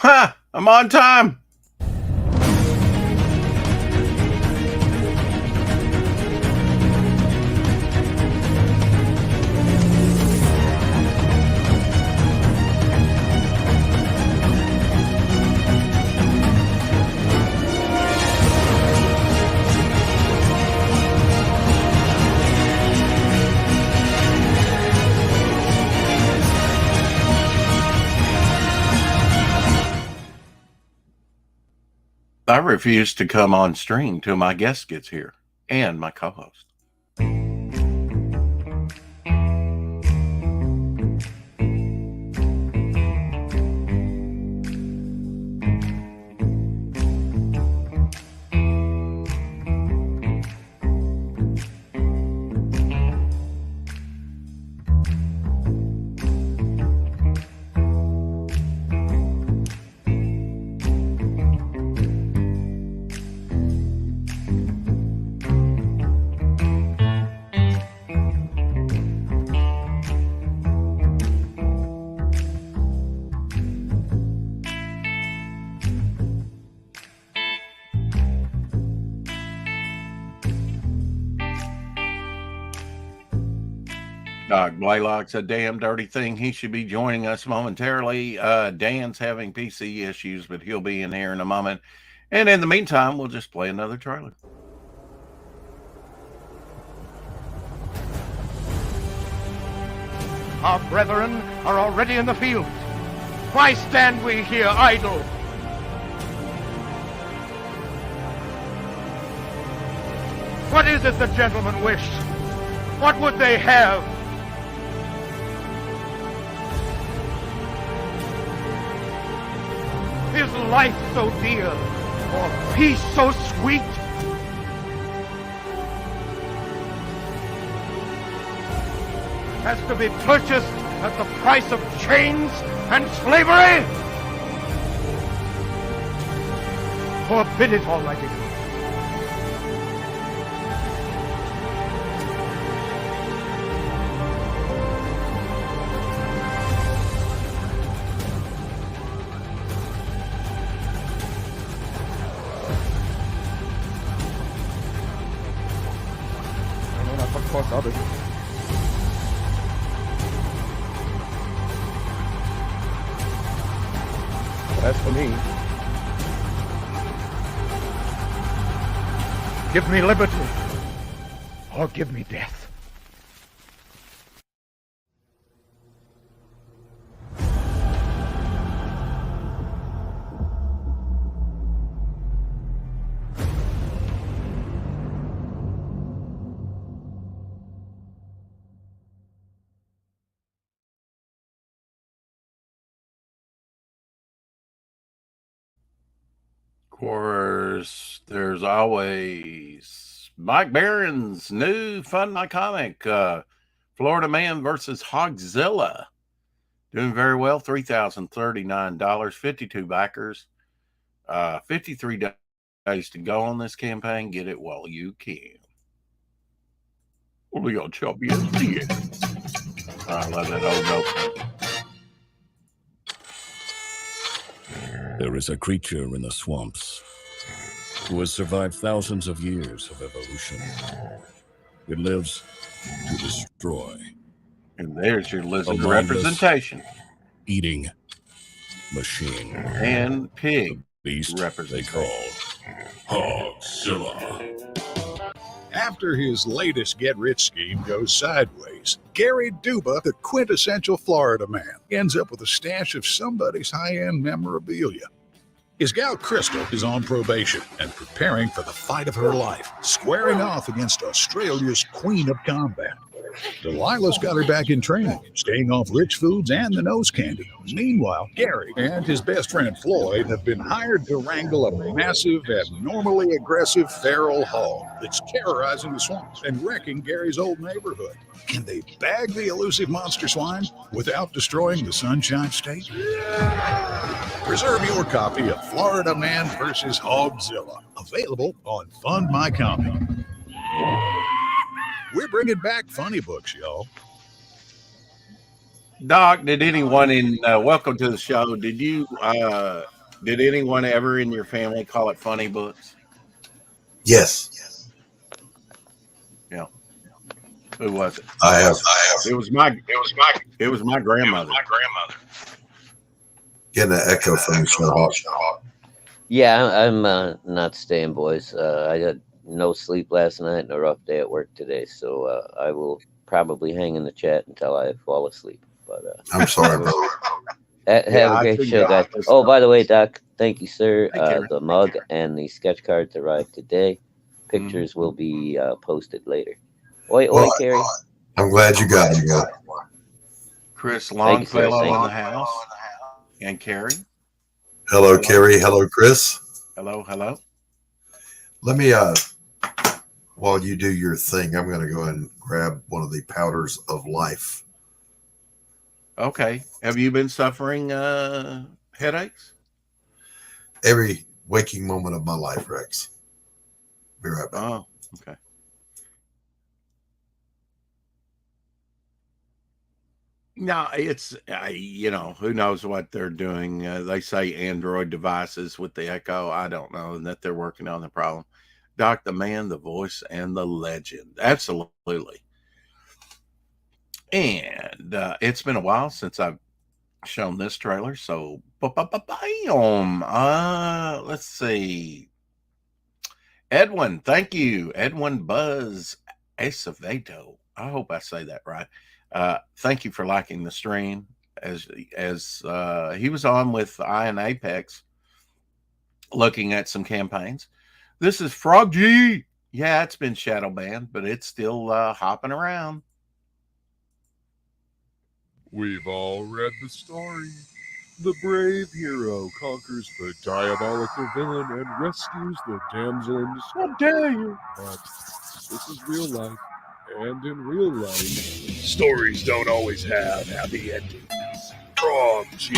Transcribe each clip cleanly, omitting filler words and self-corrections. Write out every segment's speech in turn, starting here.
Ha! I'm on time. I refuse to come on stream till my guest gets here and my co-host. Blaylock's a damn dirty thing. He should be joining us momentarily. Dan's having PC issues, but he'll be in here in a moment. And in the meantime, we'll just play another trailer. Our brethren are already in the field. Why stand we here idle? What is it the gentlemen wish? What would they have? Is life so dear, or peace so sweet? Has to be purchased at the price of chains and slavery? Forbid it, Almighty God. I know not what course others. As for me, give me liberty, or give me death. Of course, there's always Mike Barron's new Fun My Comic, Florida Man versus Hogzilla. Doing very well, $3,039, 52 backers, 53 days to go on this campaign. Get it while you can. Only on Chubby SDN. I love that old note. There is a creature in the swamps who has survived thousands of years of evolution. It lives to destroy. And there's your lizard representation. Eating machine. And pig Beast they representation. call Hogzilla. After his latest get-rich scheme goes sideways, Gary Duba, the quintessential Florida man, ends up with a stash of somebody's high-end memorabilia. His gal Crystal is on probation and preparing for the fight of her life, squaring off against Australia's Queen of Combat. Delilah's got her back in training, staying off rich foods and the nose candy. Meanwhile, Gary and his best friend Floyd have been hired to wrangle a massive, abnormally aggressive feral hog that's terrorizing the swamps and wrecking Gary's old neighborhood. Can they bag the elusive monster swine without destroying the Sunshine State? Preserve your copy of Florida Man vs. Hogzilla, available on Fund My Comic. We're bringing back funny books, y'all. Doc, did anyone in welcome to the show? Did anyone ever in your family call it funny books? Yes, Yeah. Who was it? I have. It was my grandmother. Getting an echo from you, Showhawk. Yeah, I'm not staying, boys. I had no sleep last night and a rough day at work today, so I will probably hang in the chat until I fall asleep. But I'm sorry, brother. have a great show, guys. Oh, by the way, Doc, thank you, sir. Thank you. The mug and the sketch cards arrived today. Pictures will be posted later. Oi, Well, Carrie. I'm glad you got him, bro. Chris Thank you, sir. Longfellow Thank in you. the house. And Carrie. Hello, Carrie. Hello, Chris. Hello, hello. Let me, while you do your thing, I'm going to go ahead and grab one of the powders of life. Okay. Have you been suffering headaches? Every waking moment of my life, Rex. Be right back. Oh, okay. No, it's who knows what they're doing. They say Android devices with the Echo. I don't know, and that they're working on the problem. Doc, the man, the voice, and the legend. Absolutely. And it's been a while since I've shown this trailer. So, bam. Let's see. Edwin, thank you. Edwin Buzz Acevedo. I hope I say that right. Thank you for liking the stream. As he was on with Ian Apex, looking at some campaigns. This is Frog G. Yeah, it's been shadow banned, but it's still hopping around. We've all read the story. The brave hero conquers the diabolical villain and rescues the damsel in distress. How dare you! But this is real life, and in real life, stories don't always have happy endings. Frog G,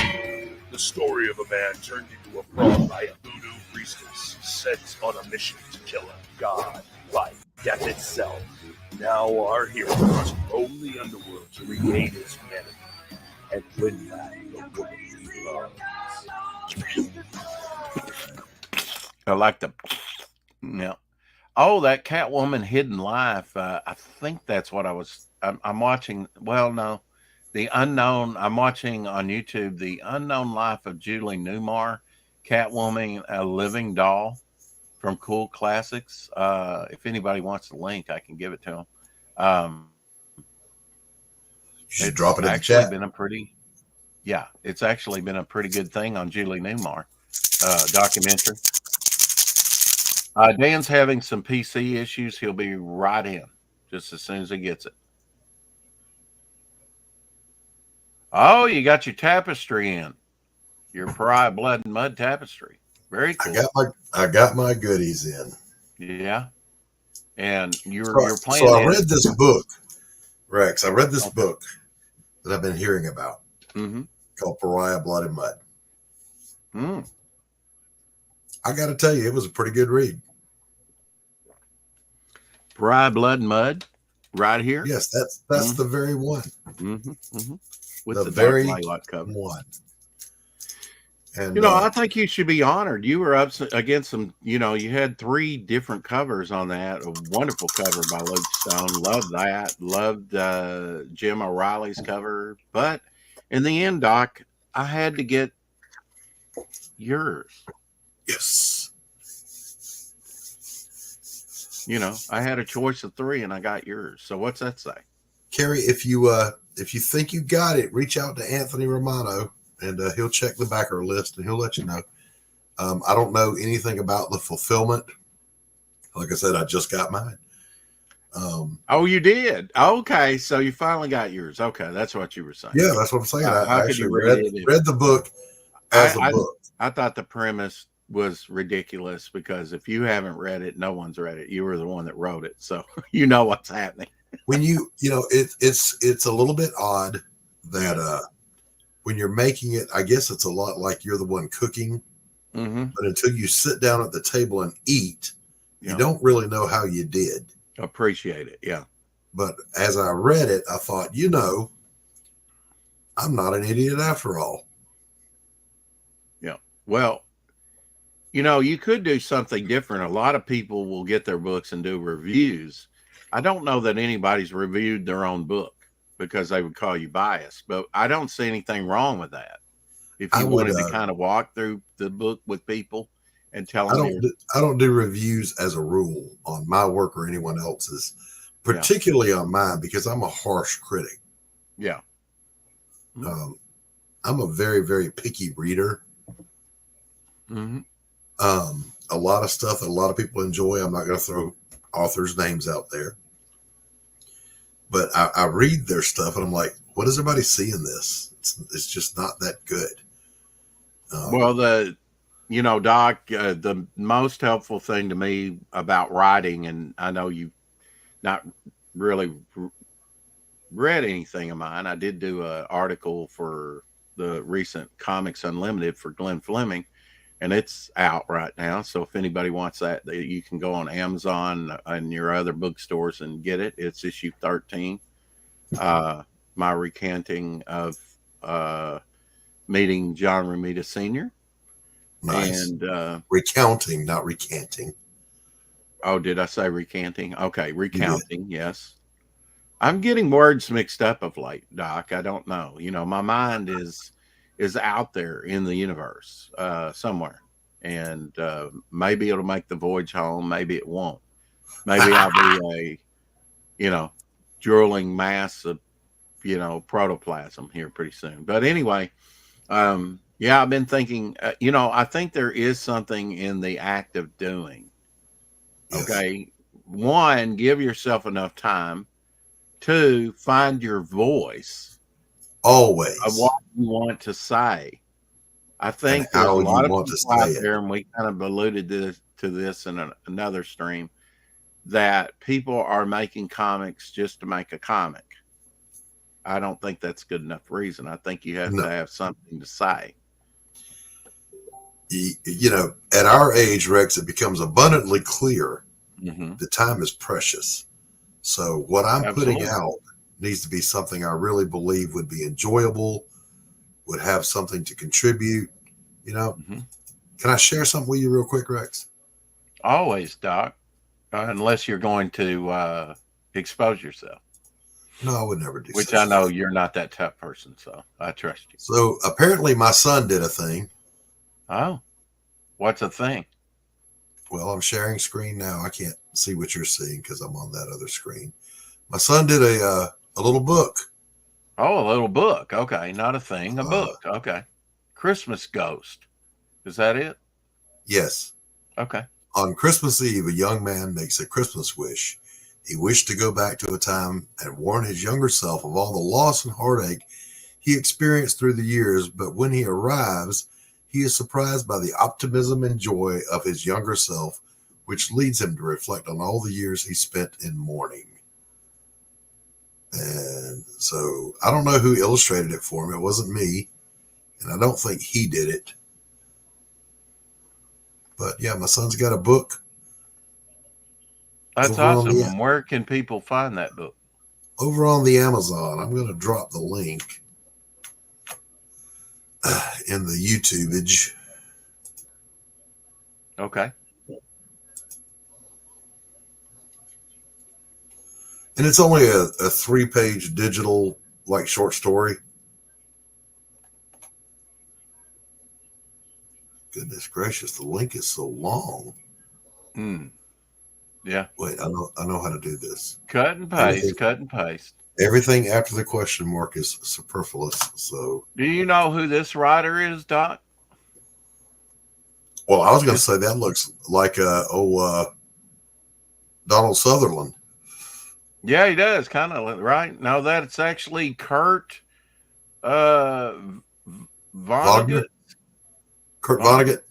the story of a man turned into a frog by a voodoo priestess sent on a mission to kill a god, life, death itself. Now our hero must roam the underworld to regain his humanity and win back the woman he loves. I like the yeah. Oh, that Catwoman Hidden Life. I think that's what I'm watching. Well, no, the unknown. I'm watching on YouTube the unknown life of Julie Newmar, Catwoman, a living doll from Cool Classics. If anybody wants the link, I can give it to them. You should drop it in the actually chat. It's actually been a pretty good thing on Julie Newmar documentary. Dan's having some PC issues. He'll be right in just as soon as he gets it. Oh, you got your tapestry in. Your Pariah Blood and Mud tapestry. Very cool. I got my goodies in. Yeah. And you're playing. So I read this book, Rex. I read this book that I've been hearing about called Pariah Blood and Mud. Mm. I got to tell you, it was a pretty good read. Pariah Blood and Mud, right here. Yes, that's the very one. With the the very dark lilac cover. One. And I think you should be honored. You were up against some. You had 3 different covers on that. A wonderful cover by Luke Stone. Loved that. Loved Jim O'Reilly's cover. But in the end, Doc, I had to get yours. Yes. I had a choice of 3 and I got yours. So what's that say? Carrie, if you think you got it, reach out to Anthony Romano and he'll check the backer list and he'll let you know. I don't know anything about the fulfillment. Like I said, I just got mine. Oh, you did? Okay. So you finally got yours. Okay. That's what you were saying. Yeah, that's what I'm saying. I How could actually you read the book as a book. I thought the premise was ridiculous because if you haven't read it, no one's read it. You were the one that wrote it. So you know what's happening. When it's a little bit odd that when you're making it, I guess it's a lot like you're the one cooking, but until you sit down at the table and eat, you don't really know how you did. Appreciate it. Yeah. But as I read it, I thought, I'm not an idiot after all. Yeah. Well, you could do something different. A lot of people will get their books and do reviews. I don't know that anybody's reviewed their own book because they would call you biased, but I don't see anything wrong with that. If I you would, wanted to kind of walk through the book with people and tell I them, don't do reviews as a rule on my work or anyone else's, particularly on mine, because I'm a harsh critic. yeah, I'm a very, very picky reader. mm-hmm. A lot of stuff that a lot of people enjoy. I'm not going to throw authors' names out there, but I read their stuff and I'm like, what does everybody see in this? It's just not that good. Well, Doc, the most helpful thing to me about writing, and I know you've not really read anything of mine. I did do an article for the recent Comics Unlimited for Glenn Fleming, and it's out right now. So if anybody wants that, you can go on Amazon and your other bookstores and get it. It's issue 13. My recanting of meeting John Romita Sr. Nice. And recounting, not recanting. Oh, did I say recanting? Okay, recounting, yes. I'm getting words mixed up of late, Doc. I don't know. My mind is out there in the universe somewhere. And maybe it'll make the voyage home. Maybe it won't. Maybe I'll be a, drooling mass of, protoplasm here pretty soon. But anyway, I've been thinking, I think there is something in the act of doing. Yes. Okay. 1, give yourself enough time. 2, find your voice. Always. Of what you want to say. I think there's a lot of people out there, and we kind of alluded to this in another stream, that people are making comics just to make a comic. I don't think that's good enough reason. I think you have to have something to say. At our age, Rex, it becomes abundantly clear Mm-hmm. the time is precious. So what I'm putting out needs to be something I really believe would be enjoyable, would have something to contribute. Mm-hmm. Can I share something with you real quick, Rex? Always, Doc, unless you're going to expose yourself. No, I would never do. Which I know you're not that tough person, so I trust you. So apparently my son did a thing. Oh, what's a thing? Well, I'm sharing screen now. I can't see what you're seeing because I'm on that other screen. My son did a little book. Oh, a little book. Okay, not a thing, a book. Okay. Christmas Ghost. Is that it? Yes. Okay. On Christmas Eve, a young man makes a Christmas wish. He wished to go back to a time and warn his younger self of all the loss and heartache he experienced through the years, but when he arrives, he is surprised by the optimism and joy of his younger self, which leads him to reflect on all the years he spent in mourning. And so I don't know who illustrated it for him. It wasn't me, and I don't think he did it. But yeah, my son's got a book. That's awesome. And where can people find that book? Over on the Amazon. I'm going to drop the link in the YouTubeage. Okay. And it's only a 3-page digital, short story. Goodness gracious, the link is so long. Yeah. Wait, I know how to do this. Cut and paste. Everything after the question mark is superfluous. So, do you know who this writer is, Doc? Well, I was going to say that looks like Donald Sutherland. Yeah, he does, kind of, right? No, that's actually Kurt Vonnegut. Kurt Vonnegut.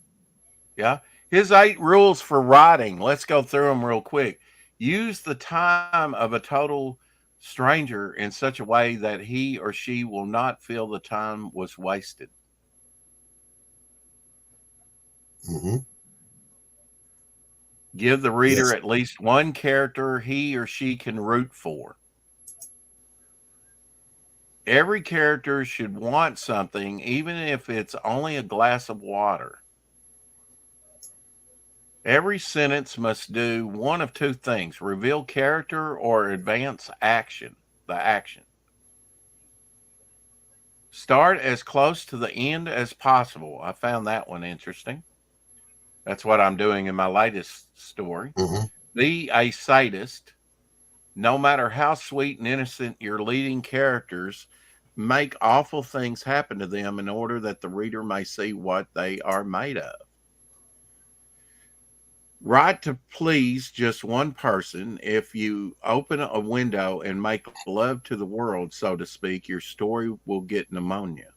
Yeah. His 8 rules for writing. Let's go through them real quick. Use the time of a total stranger in such a way that he or she will not feel the time was wasted. Mm-hmm. Give the reader at least one character he or she can root for. Every character should want something, even if it's only a glass of water. Every sentence must do one of two things: reveal character or advance action, the action. Start as close to the end as possible. I found that one interesting. That's what I'm doing in my latest story. Mhm. Be a sadist. No matter how sweet and innocent your leading characters, make awful things happen to them in order that the reader may see what they are made of. Write to please just one person. If you open a window and make love to the world, so to speak, your story will get pneumonia.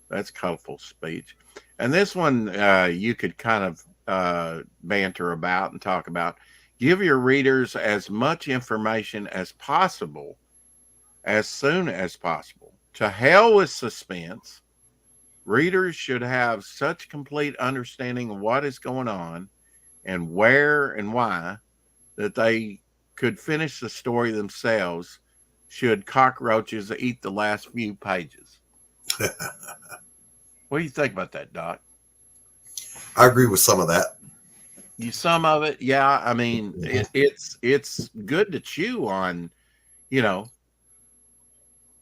That's colorful speech. And this one you could kind of banter about and talk about. Give your readers as much information as possible, as soon as possible. To hell with suspense. Readers should have such complete understanding of what is going on and where and why that they could finish the story themselves should cockroaches eat the last few pages. What do you think about that, Doc? I agree with some of that. Some of it, yeah. I mean, it's good to chew on,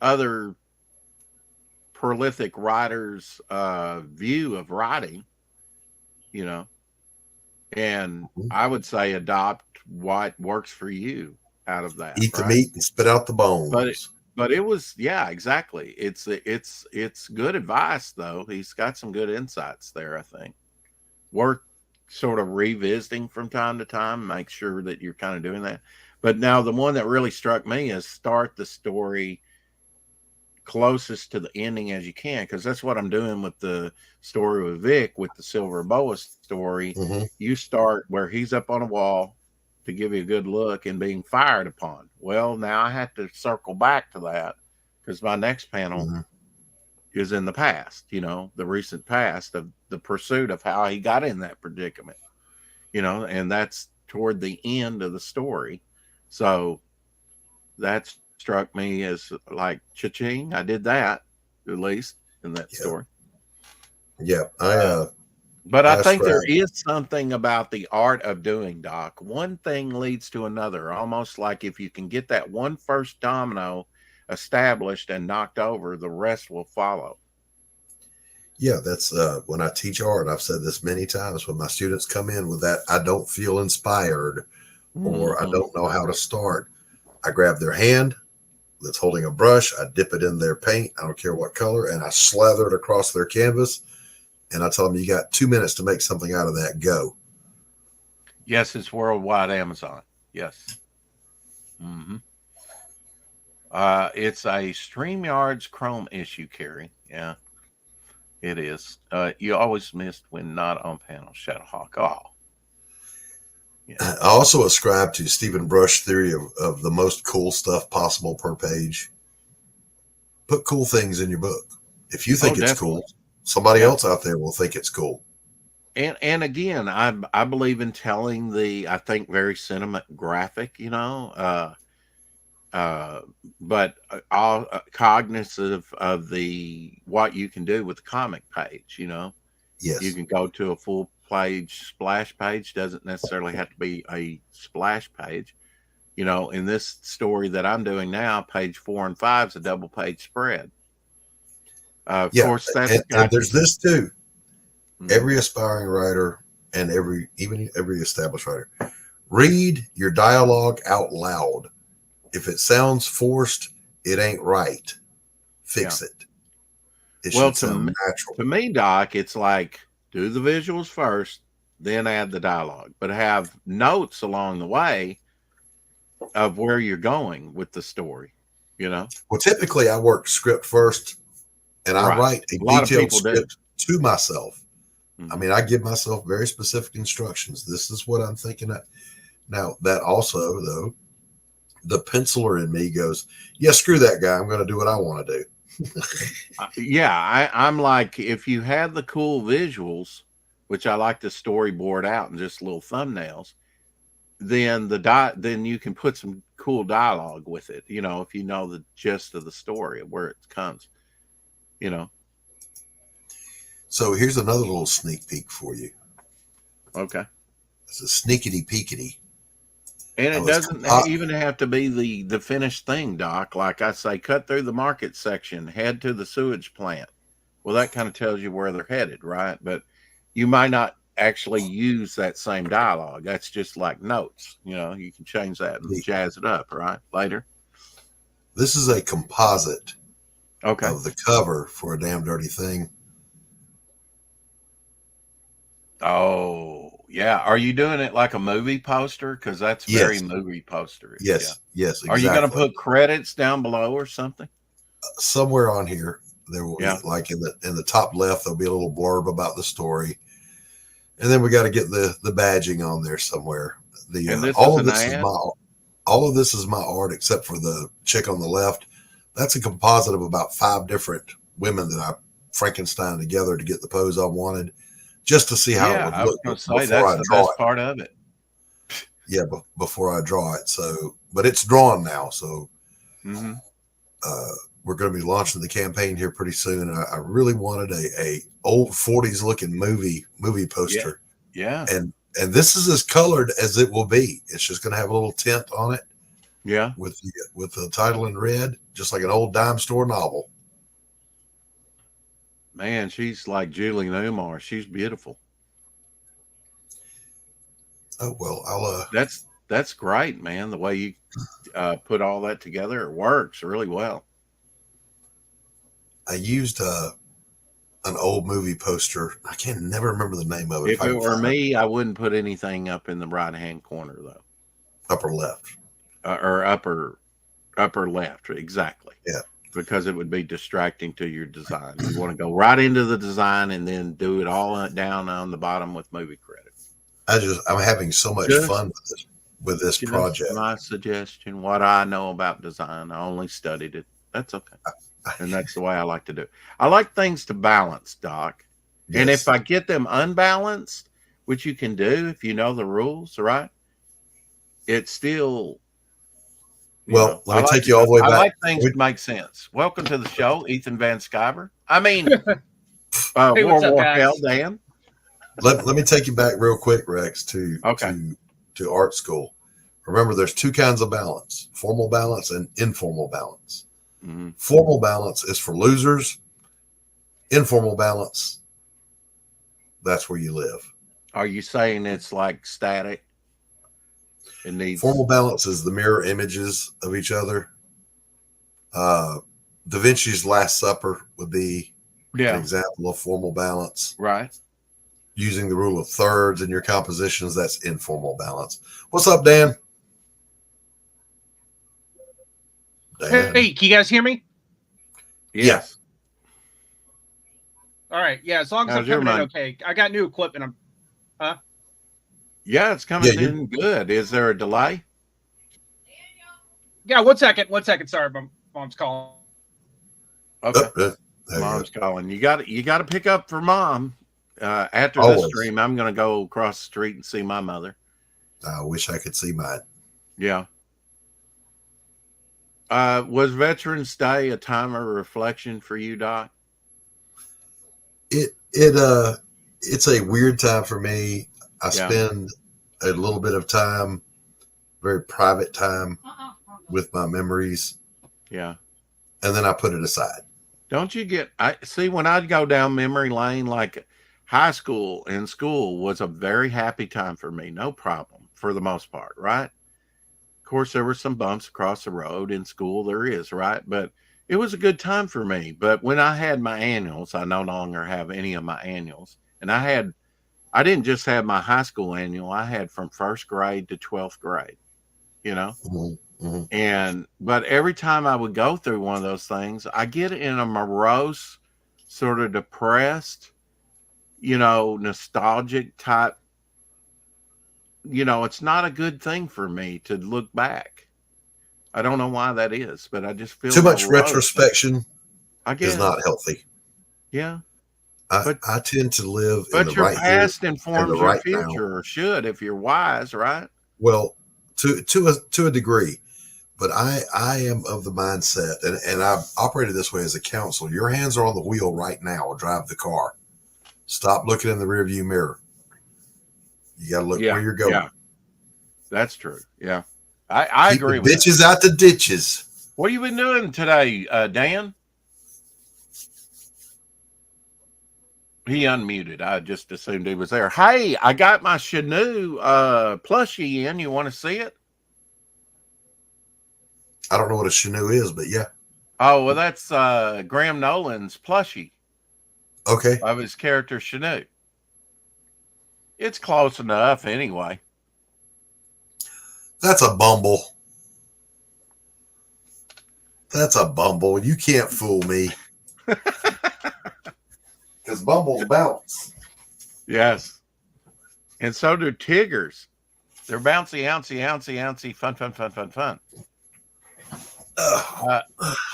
other prolific writers' view of writing, and I would say adopt what works for you out of that. Eat the meat and spit out the bones. But it was, yeah, exactly. It's good advice though. He's got some good insights there, I think. Worth sort of revisiting from time to time, make sure that you're kind of doing that. But now the one that really struck me is start the story closest to the ending as you can, because that's what I'm doing with the story with Vic, with the Silver Boa story. You start where he's up on a wall to give you a good look and being fired upon. Well, now I have to circle back to that because my next panel is in the past, the recent past of the pursuit of how he got in that predicament, and that's toward the end of the story. So that struck me as like cha-ching. I did that at least in that story. Yeah. But I think there is something about the art of doing, Doc. One thing leads to another, almost like if you can get that one first domino established and knocked over, the rest will follow. Yeah, that's when I teach art, I've said this many times, when my students come in with that, I don't feel inspired or I don't know how to start, I grab their hand that's holding a brush, I dip it in their paint, I don't care what color, and I slather it across their canvas. And I tell them, you got 2 minutes to make something out of that. Go. Yes, it's worldwide Amazon. Yes. It's a StreamYard's Chrome issue, Carrie. Yeah, it is. You always missed when not on panel, Shadowhawk. Oh. Yeah. I also ascribe to Stephen Brush theory of the most cool stuff possible per page. Put cool things in your book. If you think it's cool, somebody else out there will think it's cool. And again, I believe in telling I think very sentiment graphic, but all cognizant of what you can do with the comic page, Yes. You can go to a full page splash page. Doesn't necessarily have to be a splash page. In this story that I'm doing now, page 4 and 5 is a double page spread. Of course, that's and there's this too. Every aspiring writer and even every established writer, read your dialogue out loud. If it sounds forced, it ain't right. Fix it. It should sound natural. To me, Doc, it's like do the visuals first, then add the dialogue, but have notes along the way of where you're going with the story. Well, typically I work script first. And I write a detailed script to myself. I mean, I give myself very specific instructions. This is what I'm thinking of. Now, that also, though, the penciler in me goes, yeah, screw that guy. I'm going to do what I want to do. I'm like, if you have the cool visuals, which I like to storyboard out and just little thumbnails, then then you can put some cool dialogue with it, you know, if you know the gist of the story of where it comes, you know. So here's another little sneak peek for you. Okay. It's a sneakity peekity. And I it was doesn't compi- even have to be the finished thing, Doc. Like I say, cut through the market section, head to the sewage plant. Well, that kind of tells you where they're headed, right? But you might not actually use that same dialogue. That's just like notes. You know, you can change that and jazz it up, right? Later. This is a composite Okay. of the cover for A Damn Dirty Thing. Oh, yeah. Are you doing it like a movie poster? Because that's very Yes. movie poster. Yes, yes, exactly. Are you going to put credits down below or something? Somewhere on here there will Yeah. be, like in the top left, there'll be a little blurb about the story, and then we got to get the badging on there somewhere. And this all is of an this is ad? all of this is my art except for the chick on the left. That's a composite of about 5 different women that I Frankenstein together to get the pose I wanted, just to see how it Yeah, would I was look going to say before that's I the draw best it. part of it. Yeah, before I draw it. So, but it's drawn now, so Hmm. we're going to be launching the campaign here pretty soon. I really wanted a old 40s looking movie poster, Yeah. and this is as colored as it will be. It's just going to have a little tint on it Yeah. with the title in red, just like an old dime store novel. Man, she's like Julie Newmar. She's beautiful. Oh well, I'll That's great, man. The way you put all that together, it works really well. I used an old movie poster. I can never remember the name of it. If I it can were find me, I wouldn't put anything up in the right hand corner though, upper left. or upper left, exactly. Yeah. Because it would be distracting to your design. You want to go right into the design and then do it all down on the bottom with movie credits. I'm having so much Just- fun with this Just project. my suggestion. What I know about design, I only studied it. That's okay, and that's the way I like to do it. I like things to balance, Doc. And Yes. if I get them unbalanced, which you can do if you know the rules, right? It's still. Well, let me I take you all the way I back. like things to make sense. Welcome to the show, Ethan Van Sciver. I mean, Hey, War what's up, War guys? Hell, Dan. Let me take you back real quick, Rex, to art school. Remember, there's 2 kinds of balance: formal balance and informal balance. Mm-hmm. Formal balance is for losers. Informal balance, that's where you live. Are you saying it's like static? It needs Formal balance is the mirror images of each other. Da Vinci's Last Supper would be an example of formal balance. Right. Using the rule of thirds in your compositions, that's informal balance. What's up, Dan? Dan. Hey, can you guys hear me? Yes. All right. Yeah, as long as How's I'm your coming in mic? okay. I got new equipment. Yeah, it's coming Yeah, in good. Is there a delay? Yeah, 1 second. 1 second. Sorry, my mom's calling. Okay. There you Mom's calling. You got to pick up for mom. After Always. this stream, I'm going to go across the street and see my mother. go. I wish I could see mine. Yeah. Was Veterans Day a time of reflection for you, Doc? It's a weird time for me. I Yeah. spend a little bit of time, very private time, with my memories, Yeah. and then I put it aside. Don't you get? I see when I'd go down memory lane, like high school and school was a very happy time for me. No problem for the most part, right? Of course, there were some bumps across the road in school. There is, right? But it was a good time for me. But when I had my annuals, I no longer have any of my annuals. And I didn't just have my high school annual. I had from 1st grade to 12th grade, you know? But every time I would go through one of those things, I get in a morose, sort of depressed, nostalgic type. It's not a good thing for me to look back. I don't know why that is, but I just feel Too much morose. retrospection I guess is not healthy. Yeah. I tend to live in But the your right past here informs and the your right future, now. or should, if you're wise, right? Well, to a degree, But I am of the mindset, and I've operated this way as a counsel. Your hands are on the wheel right now. Drive the car. Stop looking in the rearview mirror. You got to look where you're going. Yeah, that's true. Yeah, I Keep agree the with bitches that. out the ditches. What have you been doing today, Dan? He unmuted. I just assumed he was there. Hey, I got my Shanu plushie in. You want to see it? I don't know what a Shanu is, but yeah. Oh, well, that's Graham Nolan's plushie Okay. of his character Shanu. It's close enough anyway. That's a bumble. That's a bumble. You can't fool me. Because bumbles bounce. Yes. And so do Tiggers. They're bouncy, ouncy, fun.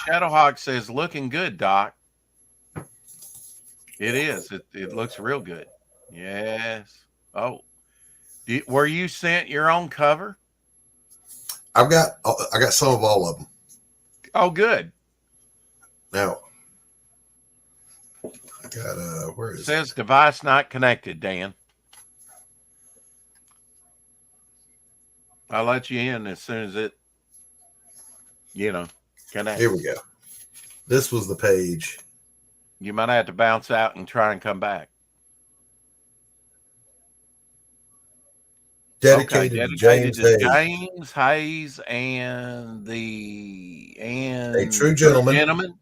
Shadowhawk says, looking good, Doc. It is. It looks real good. Yes. Oh. Were you sent your own cover? I got some of all of them. Oh, good. Now, I got where is it? Says device not connected, Dan. I'll let you in as soon as it, connects. Here we go. This was the page. You might have to bounce out and try and come back. Dedicated to James Hayes. James Hayes and a true gentleman.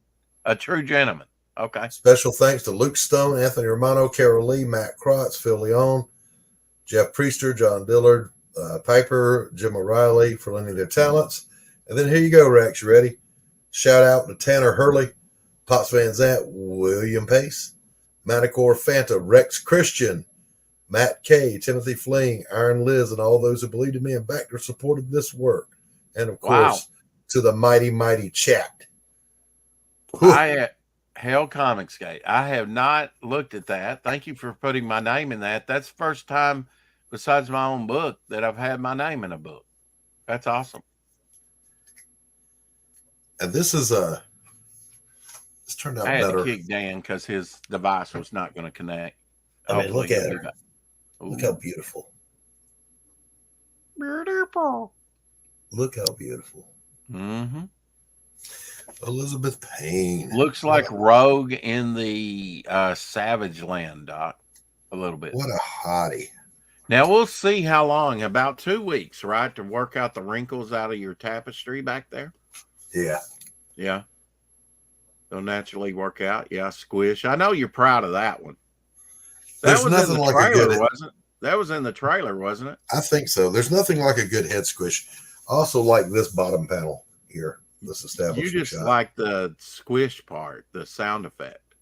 A true gentleman. Okay. Special thanks to Luke Stone, Anthony Romano, Carol Lee, Matt Krotz, Phil Leon, Jeff Priester, John Dillard, Piper, Jim O'Reilly for lending their talents. And then here you go, Rex. You ready? Shout out to Tanner Hurley, Pops Van Zant, William Pace, Manticore Fanta, Rex Christian, Matt K, Timothy Fling, Iron Liz, and all those who believed in me and backed or supported this work. And of course, to the mighty chat. Hell Comics Gate. I have not looked at that. Thank you for putting my name in that. That's the first time, besides my own book, that I've had my name in a book. That's awesome. And this is this turned out I had better. to kick Dan because his device was not going to connect. I mean, look at her. Look how beautiful. Beautiful. Look how beautiful. Mm-hmm. Elizabeth Payne. Looks like Rogue in the Savage Land, Doc. A little bit. What a hottie. Now, we'll see how long. About 2 weeks, right? To work out the wrinkles out of your tapestry back there? Yeah. Yeah. They'll naturally work out. Yeah, squish. I know you're proud of that one. There's nothing like a good, wasn't it? That was in the trailer, wasn't it? I think so. There's nothing like a good head squish. I also like this bottom panel here. This establishment. You just shot. like the squish part, the sound effect.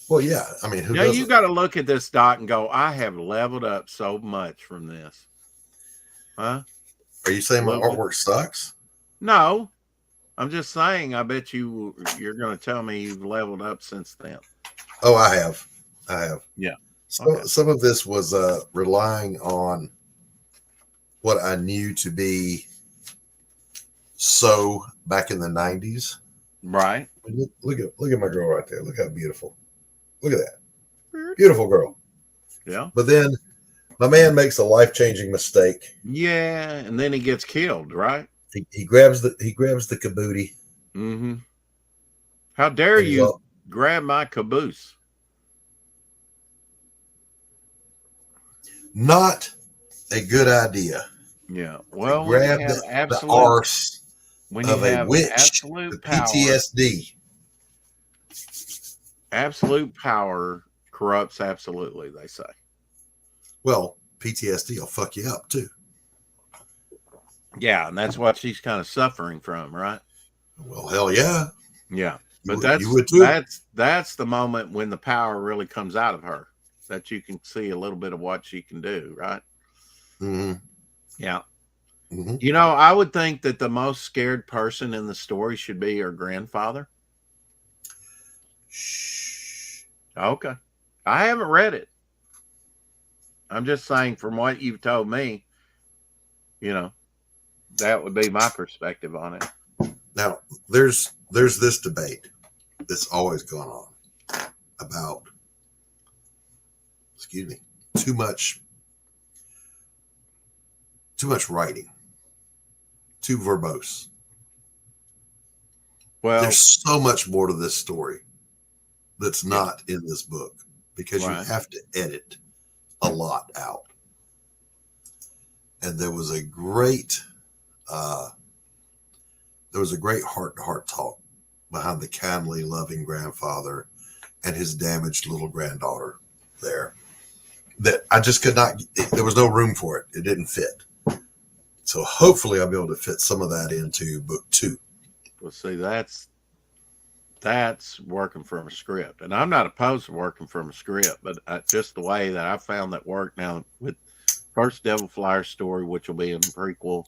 Well, yeah. I mean, who Yeah, doesn't? you got to look at this, Doc, and go, I have leveled up so much from this. Huh? Are you saying my artwork sucks? No. I'm just saying, I bet you're going to tell me you've leveled up since then. Oh, I have. Yeah. Some of this was relying on what I knew to be so back in the 90s. Right. Look at my girl right there. Look how beautiful. Look at that. Beautiful girl. Yeah. But then my man makes a life-changing mistake. Yeah, and then he gets killed, right? He grabs the caboodie. Mm-hmm. How dare you grab my caboose? Not a good idea. Yeah. Well, grab the arse of a witch. Absolute power, PTSD. Absolute power corrupts absolutely, they say. Well, PTSD will fuck you up too. Yeah, and that's what she's kind of suffering from, right? Well, hell yeah. Yeah. But you would too. that's the moment when the power really comes out of her, that you can see a little bit of what she can do, right? Mm-hmm. Yeah. Mm-hmm. You know, I would think that the most scared person in the story should be her grandfather. Shh. Okay. I haven't read it. I'm just saying from what you've told me, that would be my perspective on it. Now, there's this debate that's always gone on about, excuse me, too much writing, too verbose. Well, There's so much more to this story that's not in this book because Right. you have to edit a lot out. And there was a great heart-to-heart talk behind the kindly, loving grandfather and his damaged little granddaughter there that I just could not, there was no room for it. It didn't fit. So hopefully I'll be able to fit some of that into book 2. well, see, that's working from a script, and I'm not opposed to working from a script, but just the way that I found that work now with first Devil Flyer story, which will be in the prequel,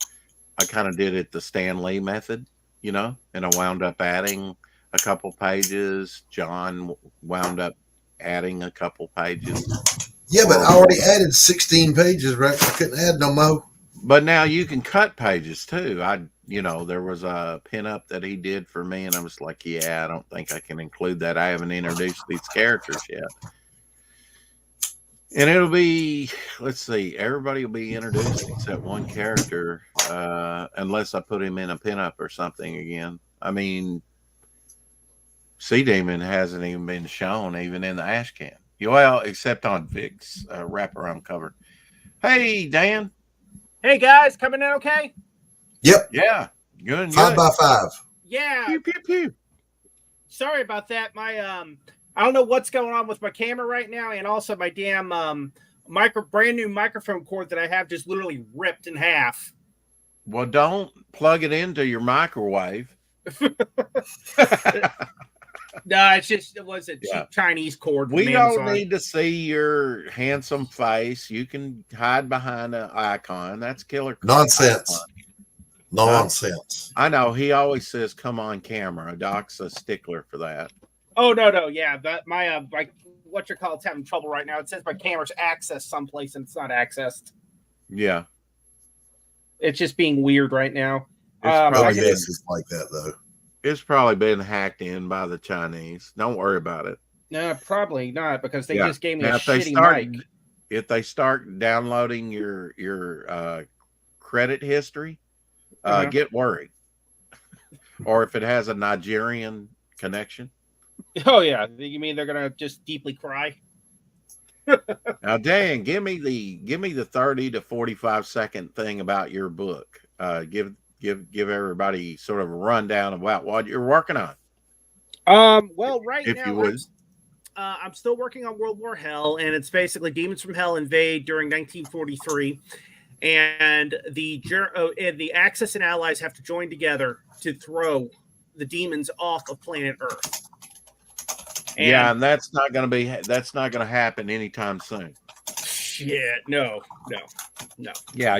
I kind of did it the Stan Lee method, you know, and I wound up adding a couple pages. John wound up adding a couple pages. Yeah, but I already added 16 pages, right? I couldn't add no more. But now you can cut pages too. There was a pinup that he did for me, and I was like, yeah, I don't think I can include that. I haven't introduced these characters yet. And it'll be, let's see, everybody will be introduced except one character, unless I put him in a pinup or something again. I mean, Sea Demon hasn't even been shown, even in the ash can. Well, except on Vic's wraparound cover. Hey, Dan. Hey guys, coming in okay? Yep. Yeah. Good. 5 by 5. Yeah. Pew, pew, pew. Sorry about that. My I don't know what's going on with my camera right now, and also my damn brand new microphone cord that I have just literally ripped in half. Well, don't plug it into your microwave. No, it was a cheap Chinese cord. We from don't Amazon. need to see your handsome face. You can hide behind an icon. That's Killer Croc Nonsense. icon. Nonsense. I know. He always says, come on camera. Doc's a stickler for that. Oh no, yeah. That my what you call it's having trouble right now. It says my camera's accessed someplace and it's not accessed. Yeah. It's just being weird right now. Probably messes like that, though. It's probably been hacked in by the Chinese. Don't worry about it. No, probably not, because they Yeah. just gave me Now, a if they shitty mic. If they start downloading your credit history, get worried. Or if it has a Nigerian connection. Oh yeah, you mean they're gonna just deeply cry? Now, Dan, give me the 30 to 45-second thing about your book. Give everybody sort of a rundown about what you're working on. Well, right If now you would. I'm still working on World War Hell, and it's basically demons from hell invade during 1943, and the Axis and Allies have to join together to throw the demons off of planet Earth. And that's not going to happen anytime soon. Shit, no. Yeah,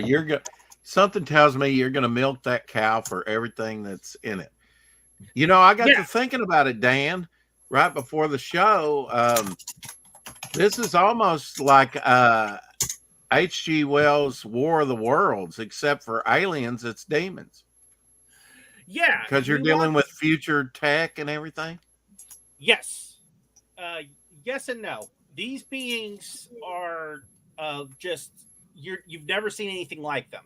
something tells me you're going to milk that cow for everything that's in it. You know, I got to thinking about it, Dan, right before the show. This is almost like H.G. Wells' War of the Worlds, except for aliens, it's demons. Yeah, Because you're dealing with future tech and everything. Yes. Yes and no. These beings are just you've never seen anything like them.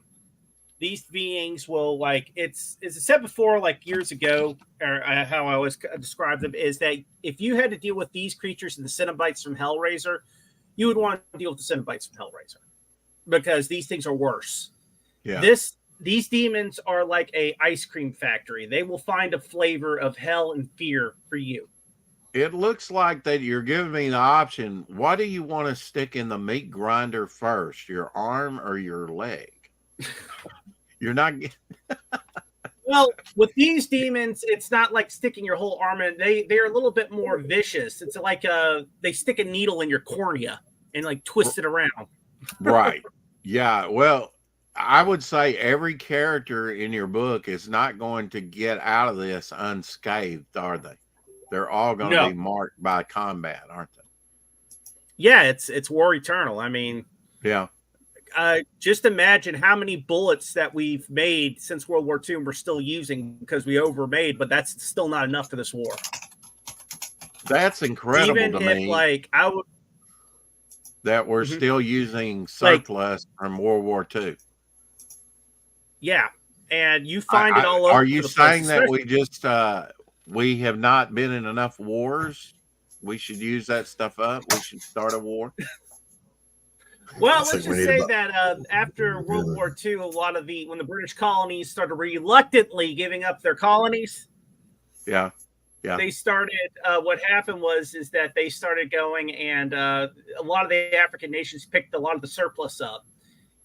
These beings will, like, it's as I said before, like years ago, or how I always describe them is that if you had to deal with these creatures and the Cenobites from Hellraiser, you would want to deal with the Cenobites from Hellraiser, because these things are worse. Yeah. These demons are like a ice cream factory. They will find a flavor of hell and fear for you. It looks like that you're giving me the option. What do you want to stick in the meat grinder first, your arm or your leg? You're not. Well, with these demons, it's not like sticking your whole arm in. They're a little bit more vicious. It's like they stick a needle in your cornea and like twist it around. Right. Yeah. Well, I would say every character in your book is not going to get out of this unscathed, are they? They're all going to be marked by combat, aren't they? Yeah, it's War Eternal. I mean, yeah. just imagine how many bullets that we've made since World War II and we're still using because we overmade, but that's still not enough for this war. That's incredible Even to if, me like, I would. that we're Mhm. still using surplus from World War II. Yeah, and you find it all over. Are you the place, saying that especially- we just we have not been in enough wars? We should use that stuff up. We should start a war. Well, I let's think we just need say about- that after World War II, a lot of when the British colonies started reluctantly giving up their colonies, Yeah. Yeah. they started. What happened is that they started going, and a lot of the African nations picked a lot of the surplus up,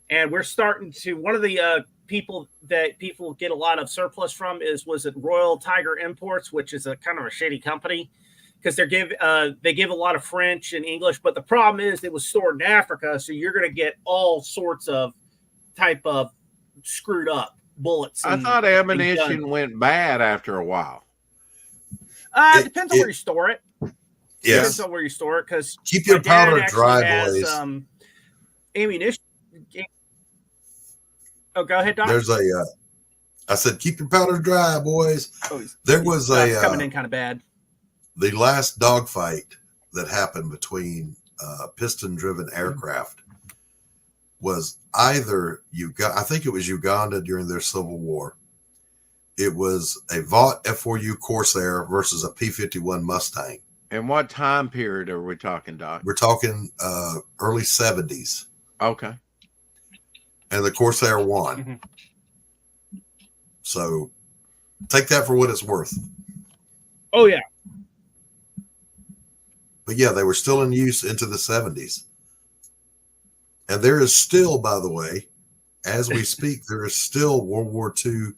and we're starting to. One of the people that people get a lot of surplus from was it Royal Tiger Imports, which is a kind of a shady company. Because they give a lot of French and English, but the problem is it was stored in Africa, so you're going to get all sorts of type of screwed up bullets. I thought ammunition went bad after a while. It depends on where you store it. Yes. Depends on where you store it. Because Keep your powder dry, boys. Ammunition. Oh, go ahead, Doc. There's I said, keep your powder dry, boys. There was It's coming in kind of bad. The last dogfight that happened between piston-driven aircraft was either I think it was Uganda during their civil war. It was a Vought F4U Corsair versus a P-51 Mustang. And what time period are we talking, Doc? We're talking early 70s. Okay. And the Corsair won. Mm-hmm. So take that for what it's worth. Oh, yeah. But yeah, they were still in use into the 70s. And there is still, by the way, as we speak, there is still World War II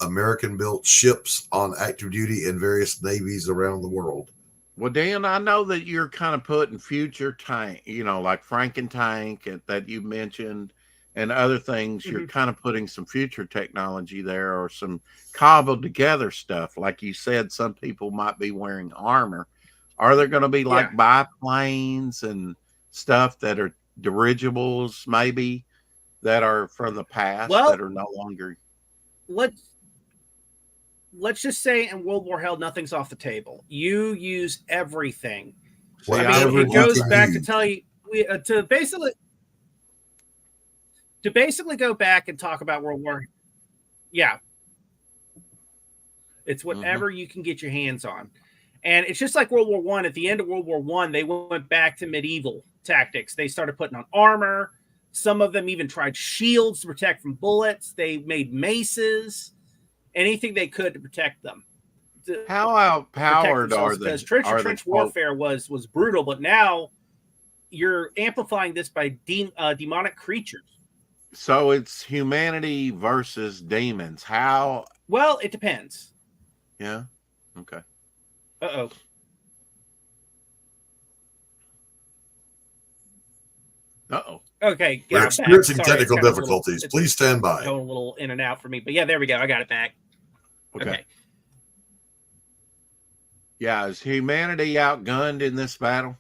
American-built ships on active duty in various navies around the world. Well, Dan, I know that you're kind of putting future tank, like Franken tank that you mentioned and other things. Mm-hmm. You're kind of putting some future technology there or some cobbled together stuff. Like you said, some people might be wearing armor. Are there going to be like biplanes and stuff that are dirigibles, maybe, that are from the past that are no longer? Let's just say in World War Hell, nothing's off the table. You use everything. Whatever it goes you can back use. to tell you to basically go back and talk about World War. Yeah, it's whatever you can get your hands on. And it's just like World War One. At the end of World War One, they went back to medieval tactics. They started putting on armor. Some of them even tried shields to protect from bullets. They made maces, anything they could to protect them. How outpowered are they? Because trench warfare was brutal, but now you're amplifying this by demonic creatures. So it's humanity versus demons. How? Well, it depends. Yeah. Okay. Uh-oh. Uh-oh. Okay. We're I'm experiencing back. Sorry, technical it's kind of a difficulties. little- Please stand by. Going a little in and out for me. But yeah, there we go. I got it back. Okay. Yeah. Is humanity outgunned in this battle?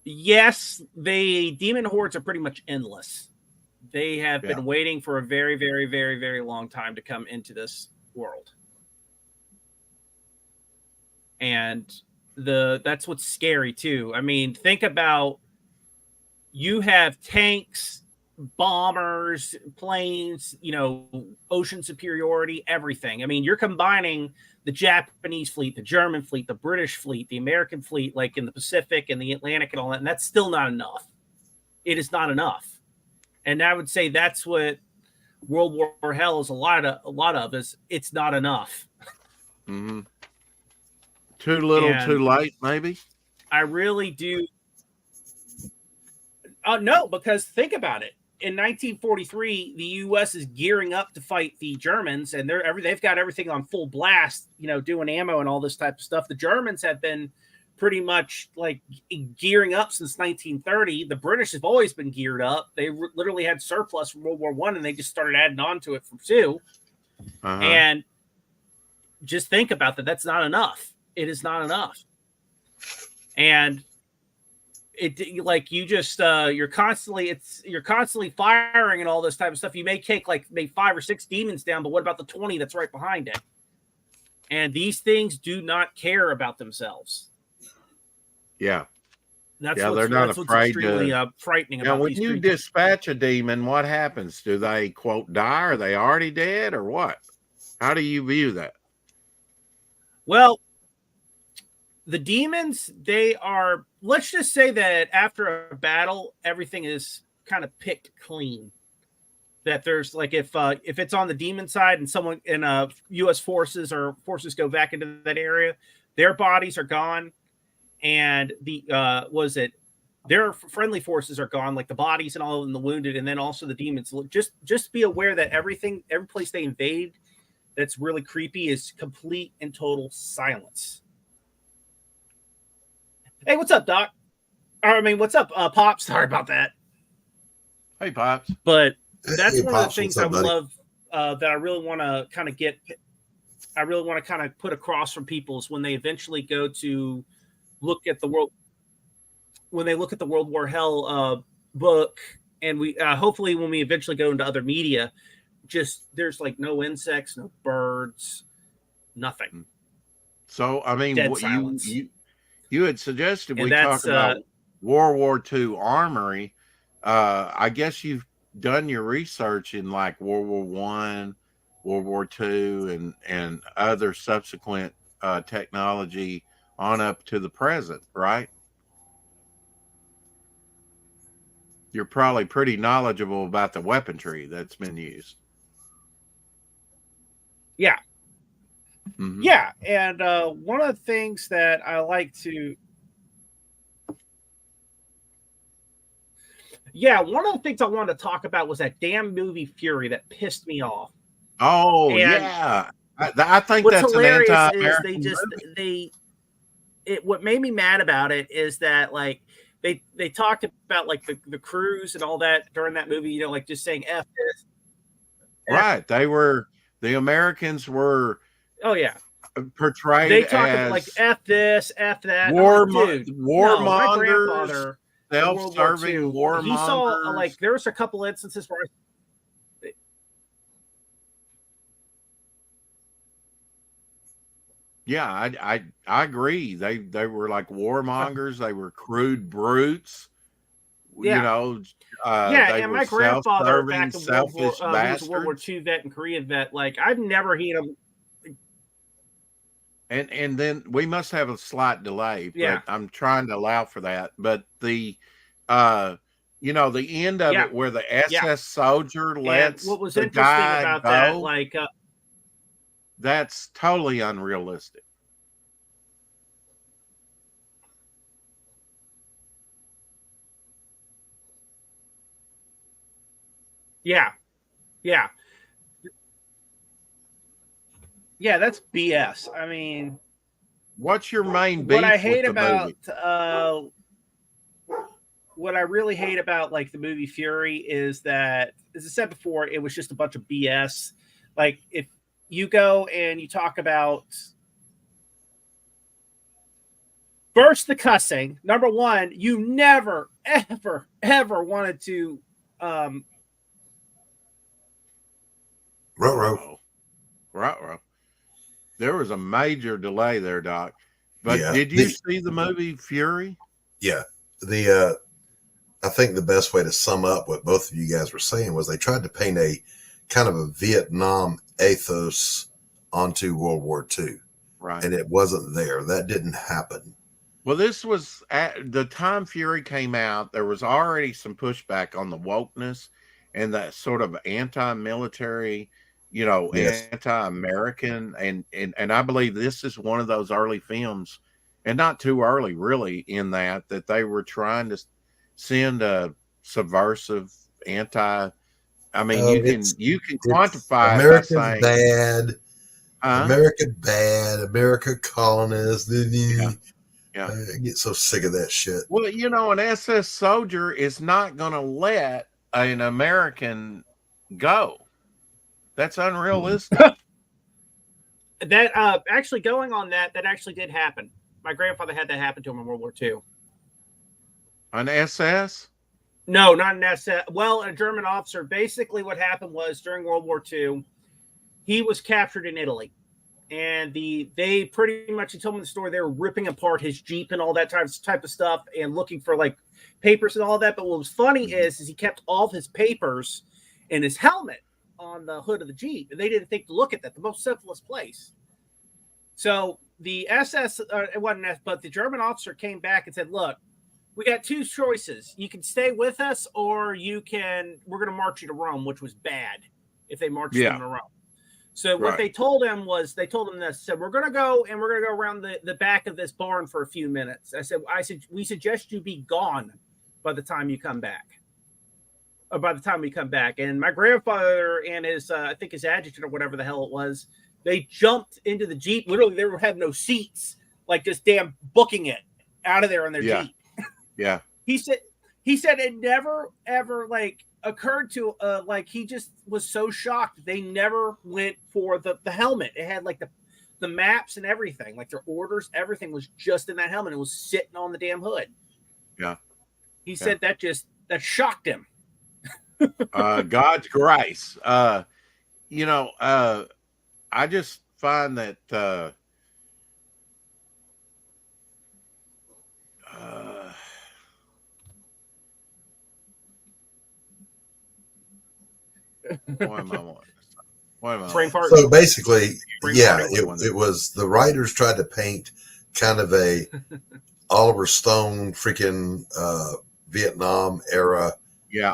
Yes, the demon hordes are pretty much endless. They have been waiting for a very, very, very, very long time to come into this world. And that's what's scary too. I mean, think about you have tanks, bombers, planes, ocean superiority, everything. I mean, you're combining the Japanese fleet, the German fleet, the British fleet, the American fleet, like in the Pacific and the Atlantic and all that, and that's still not enough. It is not enough. And I would say that's what World War Hell is a lot of is it's not enough. Mm-hmm. Too little, too late, maybe? I really do. No, because think about it. In 1943, the U.S. is gearing up to fight the Germans, and they've got everything on full blast, doing ammo and all this type of stuff. The Germans have been pretty much like gearing up since 1930. The British have always been geared up. They literally had surplus from World War I, and they just started adding on to it from II. And just think about that. That's not enough. It is not enough. And like you just you're constantly firing and all this type of stuff. You may take like maybe 5 or 6 demons down, but what about the 20 that's right behind it? And these things do not care about themselves. Yeah. That's they're not what's afraid extremely frightening Now, about when these you creatures. dispatch a demon, what happens? Do they, quote, die? Are they already dead or what? How do you view that? Well, the demons, they are, let's just say that after a battle, everything is kind of picked clean. That there's like, if it's on the demon side and someone in U.S. forces or forces go back into that area, their bodies are gone. And their friendly forces are gone, like the bodies and all of them, the wounded, and then also the demons. Just be aware that every place they invade that's really creepy is complete and total silence. Hey, what's up, Doc? What's up, Pops? Sorry about that. Hey, Pops. But that's Hey, one Pops, of the things what's I up, would buddy? love that I really want to kind of get. I really want to kind of put across from people is when they eventually go to look at the world. When they look at the World War Hell book, and we hopefully when we eventually go into other media, just there's like no insects, no birds, nothing. So, I mean, Dead what silence. you had suggested And we that's, talk about World War II armory. I guess you've done your research in like World War I, World War II, and other subsequent technology on up to the present, right? You're probably pretty knowledgeable about the weaponry that's been used. Yeah. Mhm. Yeah. And one of the things that I like to. Yeah, one of the things I wanted to talk about was that damn movie Fury that pissed me off. Oh, And yeah. I think what's that's an hilarious is anti-American movie. what made me mad about it is that like they talked about like the crews and all that during that movie, like just saying F this. Right. The Americans were Oh yeah. portrayed They talk as about like F this, F that. warmongers, My grandfather in World War self-serving II, warmongers. he saw like there was a couple instances where Yeah, I agree. They were like warmongers. They were crude brutes. Yeah. They and were my grandfather self-serving, back in World War, selfish he was a bastards. World War II vet and Korean vet. Like I've never heard him. And then we must have a slight delay, but Yeah. I'm trying to allow for that. But the the end of Yeah. it where the SS soldier And lets what was the interesting guy about go, that, like that's totally unrealistic. yeah, that's BS. I mean, What's your main beef what I with hate the about movie? what I really hate about like the movie Fury is that, as I said before, it was just a bunch of BS. Like if you go and you talk about first the cussing, number one, you never, ever wanted to Ruh-roh. Right. There was a major delay there, Doc. But Yeah. did you see the movie Fury? Yeah. I think the best way to sum up what both of you guys were saying was they tried to paint a kind of a Vietnam ethos onto World War II. Right. And it wasn't there. That didn't happen. Well, this was at the time Fury came out. There was already some pushback on the wokeness and that sort of anti-military, Yes. anti-American, and I believe this is one of those early films, and not too early, really, in that they were trying to send a subversive anti. I mean, you can quantify America's it by saying, bad. huh? America bad. America colonist. Yeah. I get so sick of that shit. Well, an SS soldier is not going to let an American go. That's unrealistic. that actually going on that actually did happen. My grandfather had that happen to him in World War II. An SS? No, not an SS. Well, a German officer. Basically, what happened was during World War II, he was captured in Italy. And they pretty much, he told me the story, they were ripping apart his Jeep and all that type of stuff and looking for like papers and all that. But what was funny is he kept all of his papers in his helmet on the hood of the Jeep. And they didn't think to look at that, the most simplest place. So the SS, it wasn't SS, but the German officer came back and said, look, we got two choices. You can stay with us, or we're going to march you to Rome, which was bad if they marched him to Rome. So what they told him was, they told him this, said, we're going to go around the back of this barn for a few minutes. I said, we suggest you be gone by the time you come back. Or by the time we come back. And my grandfather and his, I think his adjutant or whatever the hell it was, they jumped into the Jeep. Literally, they had no seats, like just damn booking it out of there in their Jeep. Yeah. He said it never ever like occurred to like he just was so shocked they never went for the helmet. It had like the maps and everything, like their orders, everything was just in that helmet. It was sitting on the damn hood. Yeah. He said that shocked him. God's grace. I just find that So basically, it was the writers tried to paint kind of a Oliver Stone freaking Vietnam era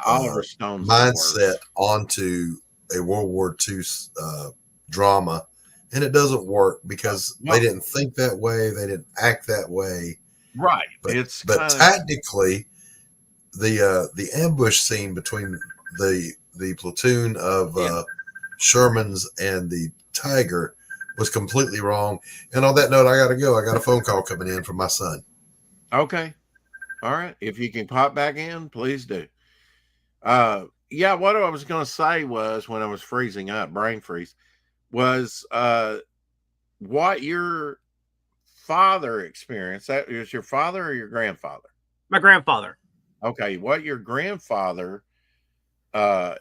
Oliver Stone mindset onto a World War II drama, and it doesn't work because they didn't think that way, they didn't act that way, right? But tactically, the ambush scene between the platoon of Shermans and the Tiger was completely wrong. And on that note, I got to go. I got a phone call coming in from my son. Okay. All right. If you can pop back in, please do. What I was going to say was, when I was freezing up, brain freeze, was what your father experienced. That was your father or your grandfather? My grandfather. Okay. What your grandfather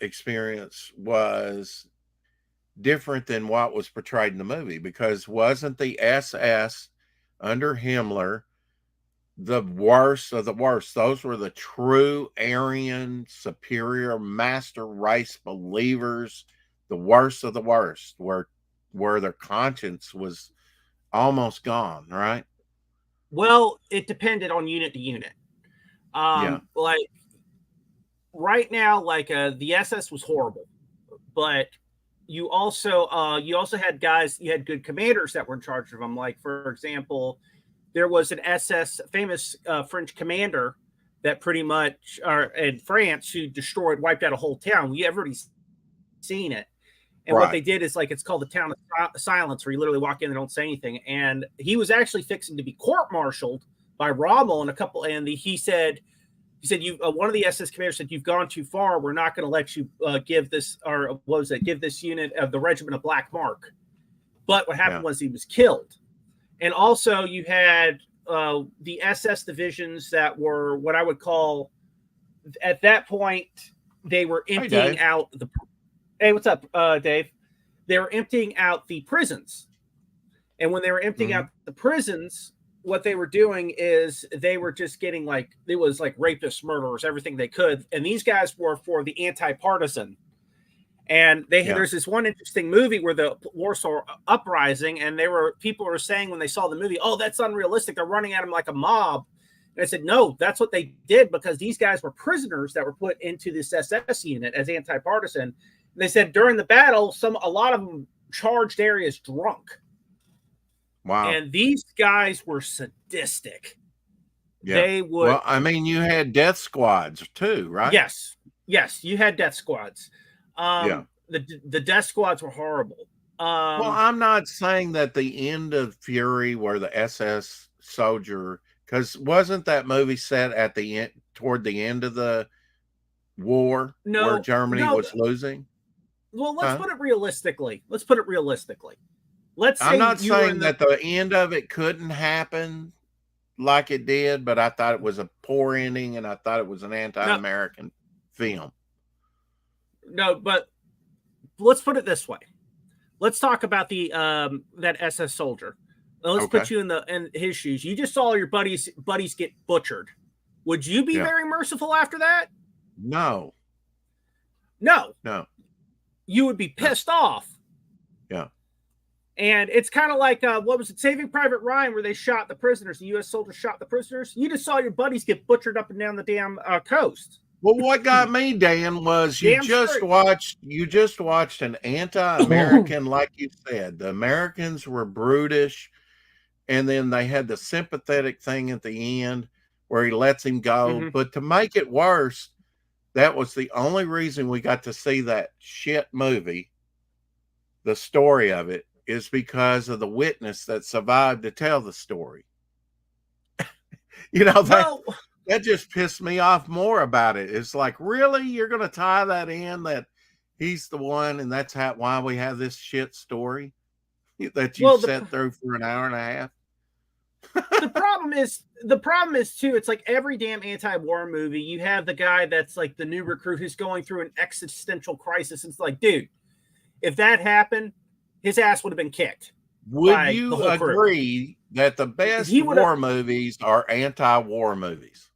experience was different than what was portrayed in the movie, because wasn't the SS under Himmler the worst of the worst? Those were the true Aryan, superior, master race believers, the worst of the worst, where their conscience was almost gone, right? Well, it depended on unit to unit. Like right now, like the SS was horrible, but you also had guys, you had good commanders that were in charge of them. Like, for example, there was an SS famous French commander that pretty much in France who wiped out a whole town. You've already seen it. And what they did is, like, it's called the Town of Silence, where you literally walk in and don't say anything. And he was actually fixing to be court-martialed by Rommel he said, one of the SS commanders said, you've gone too far. We're not going to let you give this unit of the regiment a black mark. But what happened was he was killed. And also you had the SS divisions that were what I would call, at that point, they were emptying out the... Hey, what's up, Dave? They were emptying out the prisons. And when they were emptying out the prisons, what they were doing is they were just getting it was like rapists, murderers, everything they could. And these guys were for the anti-partisan. And there's this one interesting movie where the Warsaw Uprising, and people were saying when they saw the movie, oh, that's unrealistic. They're running at them like a mob. And I said, no, that's what they did, because these guys were prisoners that were put into this SS unit as anti-partisan. And they said during the battle, a lot of them charged areas drunk. Wow. And these guys were sadistic. Yeah. They would. Well, I mean, you had death squads too, right? Yes, you had death squads. The death squads were horrible. Well, I'm not saying that the end of Fury, where the SS soldier, because wasn't that movie set at the end, toward the end of the war, where Germany was losing? Well, let's put it realistically. Let's say I'm not saying that the end of it couldn't happen like it did, but I thought it was a poor ending, and I thought it was an anti-American film. No, but let's put it this way. Let's talk about the that SS soldier. Let's put you in his shoes. You just saw your buddies get butchered. Would you be very merciful after that? No. No. No. You would be pissed off. Yeah. And it's kind of like, what was it, Saving Private Ryan, where they shot the prisoners, the U.S. soldiers shot the prisoners? You just saw your buddies get butchered up and down the damn coast. Well, what got me, Dan, was you just watched an anti-American, like you said. The Americans were brutish, and then they had the sympathetic thing at the end where he lets him go. But to make it worse, that was the only reason we got to see that shit movie. The story of it is because of the witness that survived to tell the story. That just pissed me off more about it. It's like, really? You're going to tie that in, that he's the one, and that's why we have this shit story that you sat through for an hour and a half? The problem is too, it's like every damn anti-war movie, you have the guy that's like the new recruit who's going through an existential crisis. It's like, dude, if that happened, his ass would have been kicked. Would you agree that the best war movies are anti-war movies?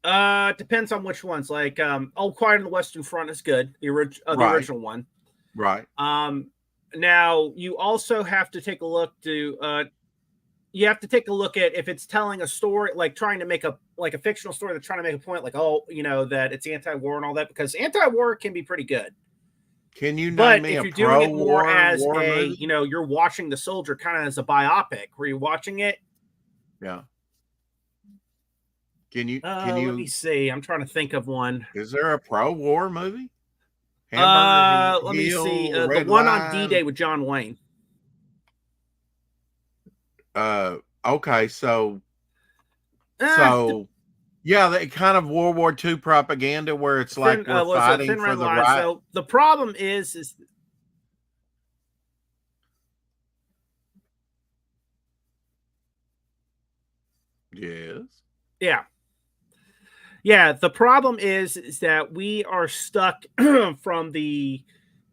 Depends on which ones. Like, All Quiet on the Western Front is good. The original one. Right. Now you also have to take a look at if it's telling a story, like trying to make a fictional story that's trying to make a point, like, that it's anti-war and all that, because anti-war can be pretty good. Can you name me a pro-war? But if you're doing it more as a, you're watching the soldier kind of as a biopic, where you're watching it. Yeah. Can you let me see. I'm trying to think of one. Is there a pro-war movie? Let me see. The one on D-Day with John Wayne. Okay, so yeah, that kind of World War II propaganda where it's like we're fighting for the right. So the problem is yes. Yeah, the problem is that we are stuck from the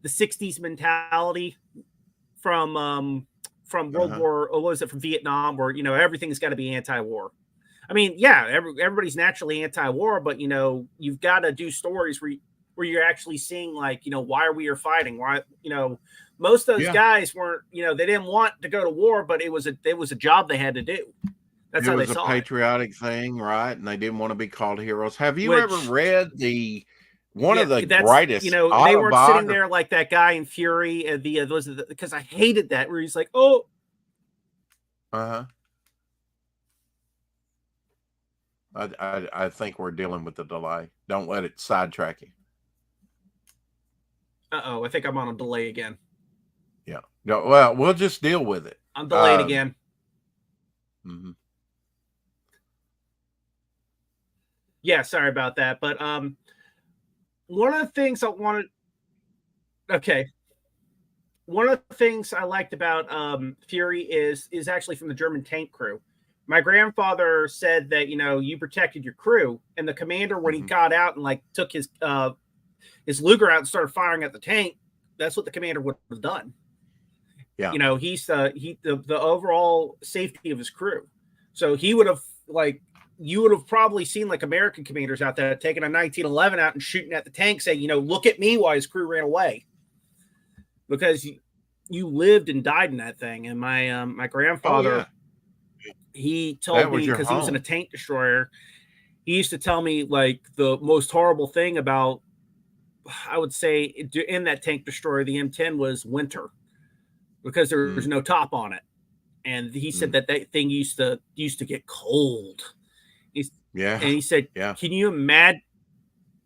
60s mentality from World War, or what was it, from Vietnam, where everything's got to be anti-war. I mean, yeah, everybody's naturally anti-war, but you've got to do stories where you're actually seeing, like, why are we fighting? Why, most of those guys weren't, they didn't want to go to war, but it was a job they had to do. That's how they saw it. It was a patriotic thing, right? And they didn't want to be called heroes. Have you ever read one of the greatest? They weren't sitting there like that guy in Fury. Because I hated that, where he's like, oh. I think we're dealing with the delay. Don't let it sidetrack you. I think I'm on a delay again. Yeah. No, well, we'll just deal with it. I'm delayed again. Mm-hmm. Yeah, sorry about that. But one of the things I wanted. Okay. One of the things I liked about Fury is actually from the German tank crew. My grandfather said that, you protected your crew, and the commander, when he got out and like took his Luger out and started firing at the tank, that's what the commander would have done. Yeah. He's the overall safety of his crew. So he would have, like, you would have probably seen like American commanders out there taking a 1911 out and shooting at the tank, saying, look at me, while his crew ran away. Because you lived and died in that thing. And my grandfather, he told me, because he was in a tank destroyer, he used to tell me, like, the most horrible thing about, I would say, in that tank destroyer, the M10, was winter, because there was no top on it. And he said that thing used to get cold. And he said, can you imagine?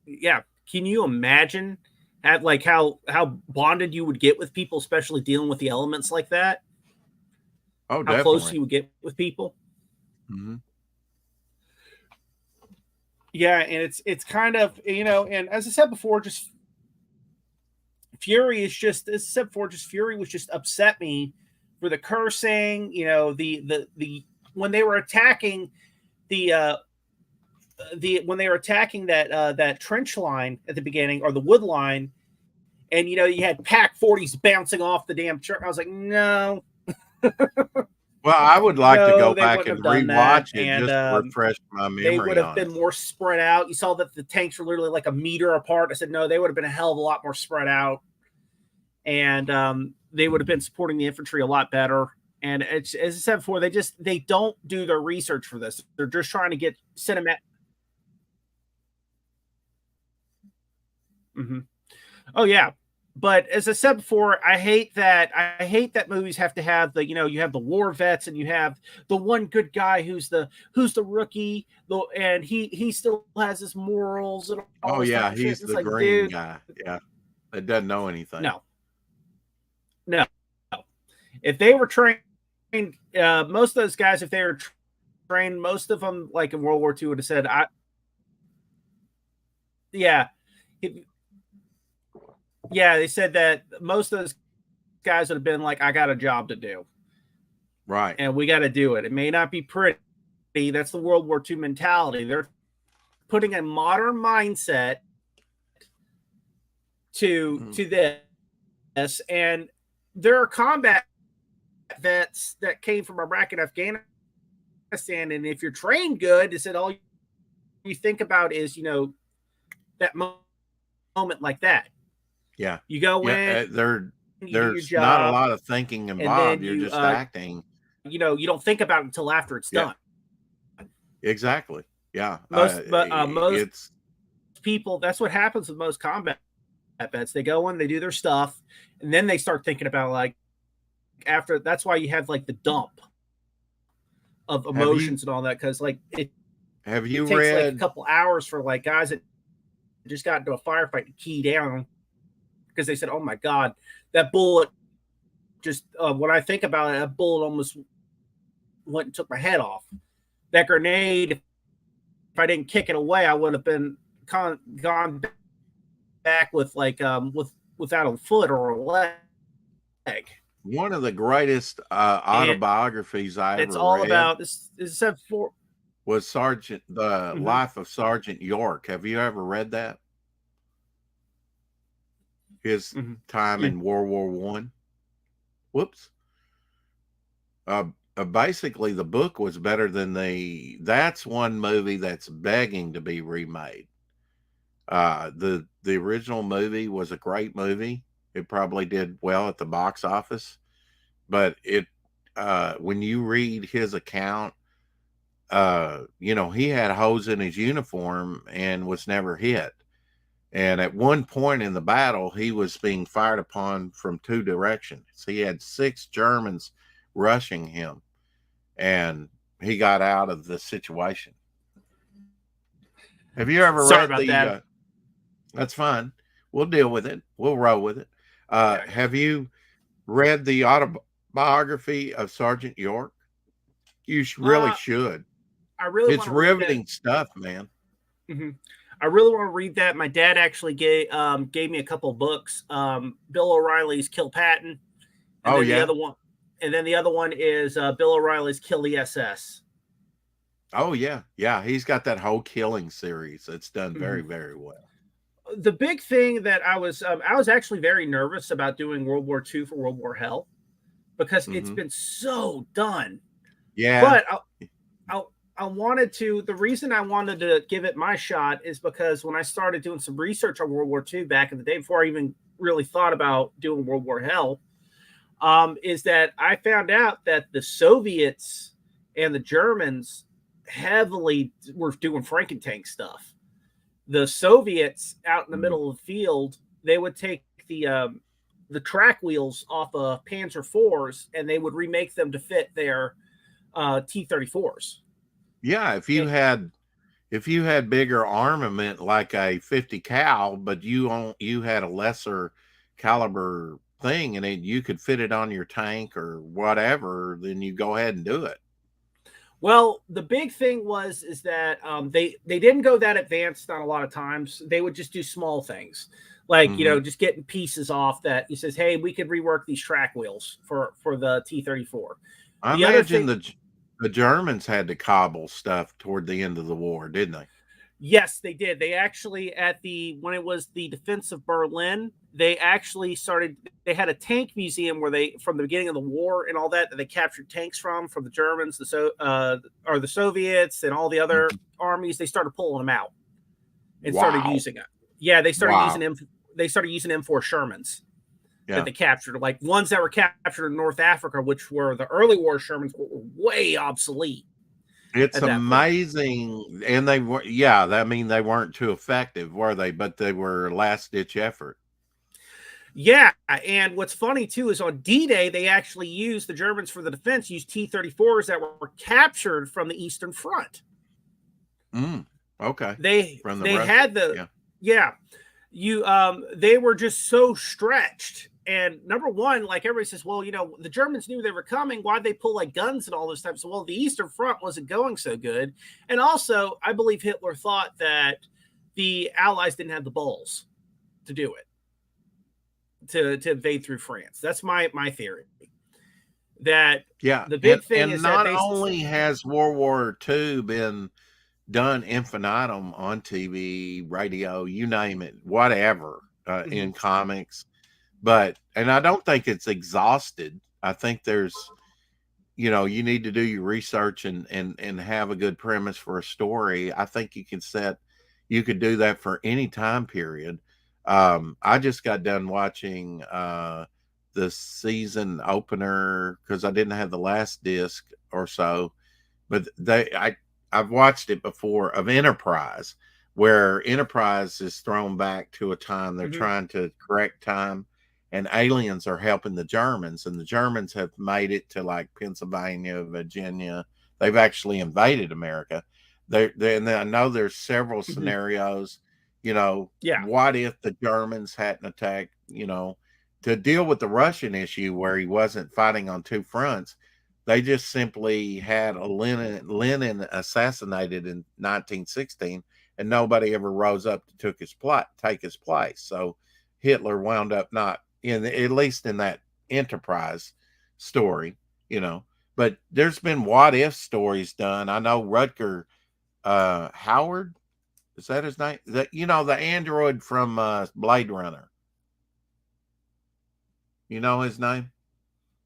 Yeah. Can you imagine how bonded you would get with people, especially dealing with the elements like that? Oh, how definitely. close you would get with people. Mm-hmm. Yeah. And it's kind of, and as I said before, Fury was just upset me for the cursing, you know, the when they were attacking when they were attacking that trench line at the beginning, or the wood line, and you know, you had Pac 40s bouncing off the damn church. I was like, no. Well, I would like to No, go they back wouldn't and have done that, rewatch it and, just to refresh my they memory would have on been it. more spread out. You saw that the tanks were literally like a meter apart. I said, no, they would have been a hell of a lot more spread out. And they would have been supporting the infantry a lot better. And it's, as I said before, they don't do their research for this. They're just trying to get cinematic. Mm-hmm. Oh yeah. But as I said before, I hate that movies have to have the, you know, you have the war vets and you have the one good guy who's the rookie, and he still has his morals and all Oh this yeah, type of shit. he's It's the like, green dude, guy. Yeah, that doesn't know anything. no. If they were trained, most of those guys, if they were trained, most of them, like in World War II, would have said, yeah, they said that most of those guys would have been like, I got a job to do. Right. And we got to do it. It may not be pretty. That's the World War II mentality. They're putting a modern mindset to this. And there are combat vets that came from Iraq and Afghanistan. And if you're trained good, they said all you think about is, you know, that moment like that. Yeah. You go in. There's not a lot of thinking involved. You're just acting. You know, you don't think about it until after it's done. Exactly. Yeah. Most people, that's what happens with most combat vets. They go in, they do their stuff, and then they start thinking about, like, after. That's why you have like the dump of emotions and all that, because like it takes like a couple hours for like guys that just got into a firefight to key down, because they said, oh my God, that bullet just, when I think about it, that bullet almost went and took my head off. That grenade, if I didn't kick it away, I would have been gone back with like, without a foot or a leg. One of the greatest autobiographies I ever read. It's all about this. Is said for was the life of Sergeant York. Have you ever read that? His time in World War I. Whoops. Basically, the book was better than that's one movie that's begging to be remade. The original movie was a great movie. It probably did well at the box office, but when you read his account, you know, he had holes in his uniform and was never hit. And at one point in the battle, he was being fired upon from two directions. He had 6 Germans rushing him, and he got out of the situation. Have you ever read that? That's fine. We'll deal with it. We'll roll with it. Have you read the autobiography of Sergeant York? You really should. It's riveting stuff, man. Mm-hmm. I really want to read that. My dad actually gave me a couple of books. Bill O'Reilly's Kill Patton. And the other one is Bill O'Reilly's Kill ESS. Oh yeah. Yeah. He's got that whole killing series. It's done very, very well. The big thing that I was actually very nervous about doing World War II for World War Hell, because it's been so done. Yeah. But I wanted to, the reason I wanted to give it my shot is because when I started doing some research on World War II back in the day, before I even really thought about doing World War Hell, is that I found out that the Soviets and the Germans heavily were doing Frankentank stuff. The Soviets out in the middle of the field, they would take the track wheels off of Panzer IVs and they would remake them to fit their T-34s. Yeah, if you had bigger armament like a 50 cal, but you had a lesser caliber thing and you could fit it on your tank or whatever, then you go ahead and do it. Well, the big thing is that they didn't go that advanced on a lot of times. They would just do small things. like just getting pieces off that he says, hey, we could rework these track wheels for the T-34. I The other imagine thing, the Germans had to cobble stuff toward the end of the war, didn't they? yes, they did. They actually when it was the defense of Berlin, they actually they had a tank museum where they, from the beginning of the war and all that they captured tanks from the Germans, or the Soviets and all the other armies. They started pulling them out and started using it. Yeah, they started using M4 Shermans that they captured, like ones that were captured in North Africa, which were the early war Shermans, were way obsolete. It's amazing. And they were, I mean, they weren't too effective, were they? But they were a last-ditch effort. Yeah, and what's funny, too, is on D-Day, they actually used, the Germans for the defense, used T-34s that were captured from the Eastern Front. Okay. They had they were just so stretched. And number one, like everybody says, well, the Germans knew they were coming. Why'd they pull like guns and all those types? Well, the Eastern Front wasn't going so good. And also, I believe Hitler thought that the Allies didn't have the balls to do it, to invade through France. That's my theory. That the big thing is not only has World War II been done infinitum on TV, radio, you name it, whatever, in comics. And I don't think it's exhausted. I think there's, you need to do your research and have a good premise for a story. I think you could do that for any time period. I just got done watching the season opener because I didn't have the last disc or so, but I've watched it before, of Enterprise, where Enterprise is thrown back to a time they're trying to correct time. And aliens are helping the Germans, and the Germans have made it to like Pennsylvania, Virginia. They've actually invaded America. And I know there's several scenarios, what if the Germans hadn't attacked, to deal with the Russian issue where he wasn't fighting on two fronts. They just simply had Lenin assassinated in 1916, and nobody ever rose up to take his place. So Hitler wound up not, at least in that Enterprise story, but there's been what if stories done. I know Rutger Howard, is that his name? The android from Blade Runner. You know his name?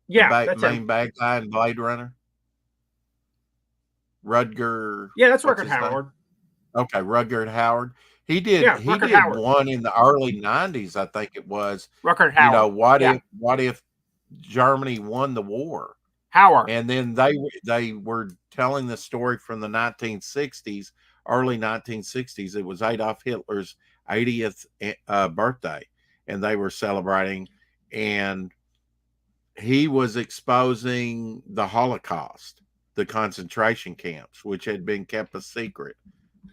Yeah, the main bad guy in Blade Runner. Rutger. Yeah, that's Rutger Howard. Name? Okay, Rutger Howard. He did Howard. One in the early 90s, I think it was. Rutger Howard. What if Germany won the war? Howard. And then they were telling the story from the 1960s, early 1960s. It was Adolf Hitler's 80th birthday, and they were celebrating, and he was exposing the Holocaust, the concentration camps, which had been kept a secret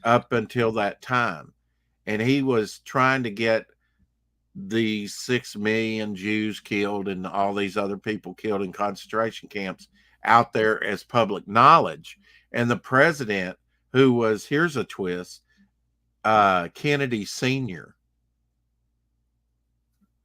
up until that time. And he was trying to get the 6 million Jews killed and all these other people killed in concentration camps out there as public knowledge. And the president, who was, here's a twist, Kennedy Sr.,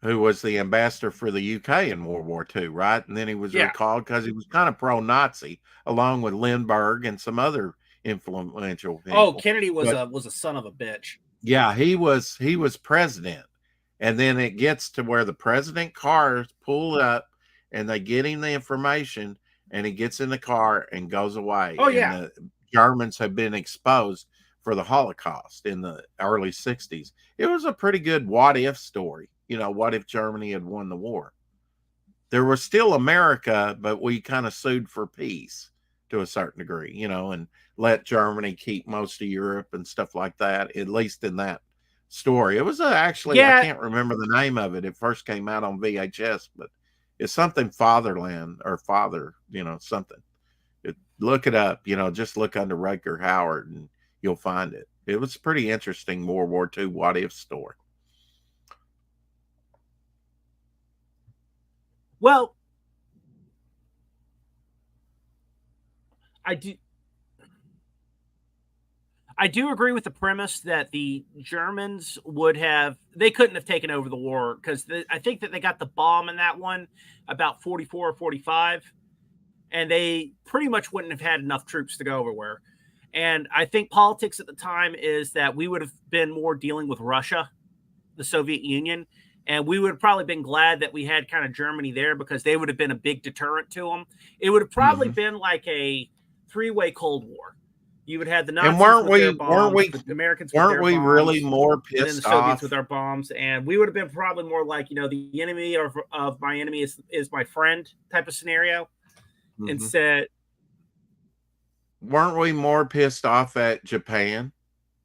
who was the ambassador for the UK in World War II, right? And then he was recalled because he was kind of pro-Nazi, along with Lindbergh and some other influential people. Oh, Kennedy was a son of a bitch. Yeah, he was president. And then it gets to where the president car is pulled up and they get him the information and he gets in the car and goes away. Oh, yeah. And the Germans have been exposed for the Holocaust in the early 60s. It was a pretty good what if story. What if Germany had won the war? There was still America, but we kind of sued for peace to a certain degree, and let Germany keep most of Europe and stuff like that, at least in that story. It was actually, I can't remember the name of it. It first came out on VHS, but it's something Fatherland or Father, something. Look it up, just look under Rutger Howard and you'll find it. It was pretty interesting World War II what if story. Well, I do agree with the premise that the Germans they couldn't have taken over the war because I think that they got the bomb in that one about 44 or 45, and they pretty much wouldn't have had enough troops to go everywhere. And I think politics at the time is that we would have been more dealing with Russia, the Soviet Union, and we would have probably been glad that we had kind of Germany there because they would have been a big deterrent to them. It would have probably been like a three-way Cold War. You would have the Nazis And weren't with their we bombs, the Americans with their bombs, really more and then the pissed Soviets off? with our bombs, and we would have been probably more like, the enemy of my enemy is my friend type of scenario. Instead, weren't we more pissed off at Japan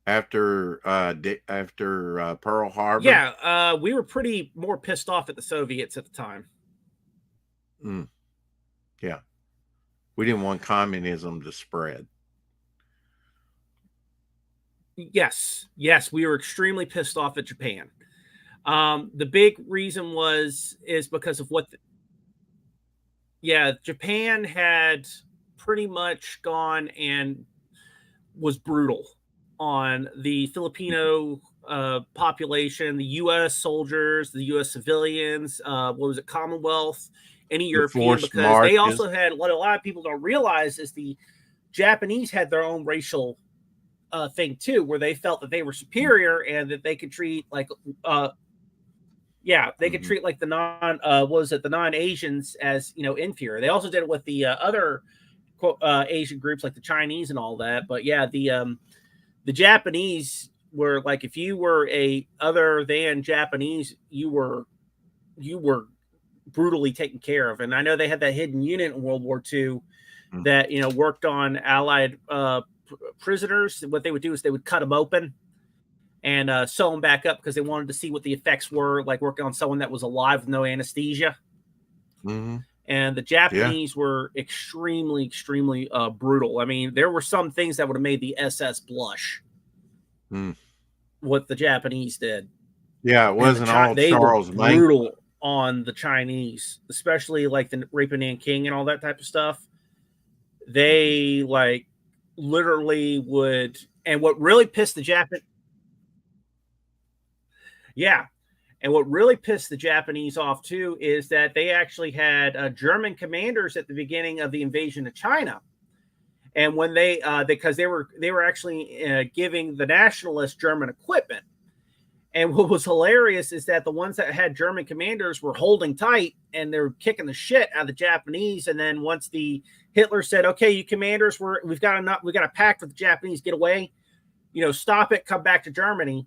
after Pearl Harbor? Yeah, we were pretty more pissed off at the Soviets at the time. Yeah, we didn't want communism to spread. Yes, we were extremely pissed off at Japan. The big reason is because of Japan had pretty much gone and was brutal on the Filipino population, the U.S. soldiers, the U.S. civilians, Commonwealth, any European, because they also had what a lot of people don't realize is the Japanese had their own racial thing too, where they felt that they were superior and that they could treat like could treat like the non-Asians as inferior. They also did it with the other Asian groups like the Chinese and all that. But yeah, the Japanese were like, if you were a other than Japanese, you were brutally taken care of. And I know they had that hidden unit in World War II that worked on Allied prisoners. What they would do is they would cut them open and sew them back up because they wanted to see what the effects were like working on someone that was alive with no anesthesia. And the Japanese were extremely, extremely brutal. I mean, there were some things that would have made the SS blush. What the Japanese did. Yeah, it wasn't all they Charles were brutal on the Chinese, especially like the rape of Nanking and all that type of stuff. They like literally would, and what really pissed the Japanese, and what really pissed the Japanese off too is that they actually had German commanders at the beginning of the invasion of China, and when because they were actually giving the nationalists German equipment, and what was hilarious is that the ones that had German commanders were holding tight and they were kicking the shit out of the Japanese, and then once Hitler said, "Okay, you commanders, we've got a pact with the Japanese, get away, stop it, come back to Germany."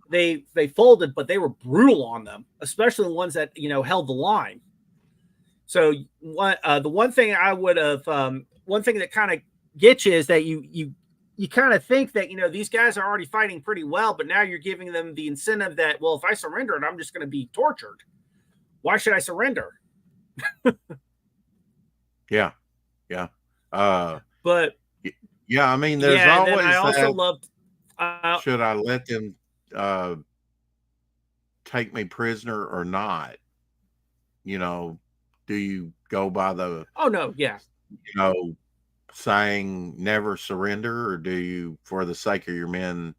They folded, but they were brutal on them, especially the ones that held the line. So the one thing I would have, one thing that kind of gets you is that you kind of think that these guys are already fighting pretty well, but now you're giving them the incentive that, well, if I surrender, and I'm just going to be tortured. Why should I surrender? Yeah. But I mean, there's always I also loved. Should I let them take me prisoner or not? Do you go by the saying never surrender, or do you, for the sake of your men,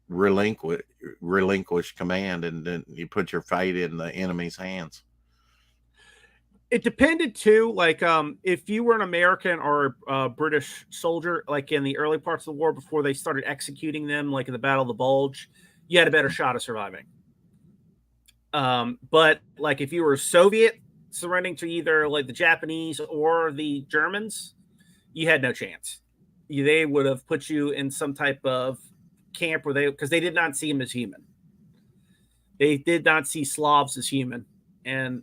relinquish command and then you put your fate in the enemy's hands? It depended too, like if you were an American or a British soldier, like in the early parts of the war before they started executing them, like in the Battle of the Bulge, you had a better shot of surviving. But like if you were a Soviet surrendering to either like the Japanese or the Germans, you had no chance. They would have put you in some type of camp because they did not see him as human. They did not see Slavs as human. And,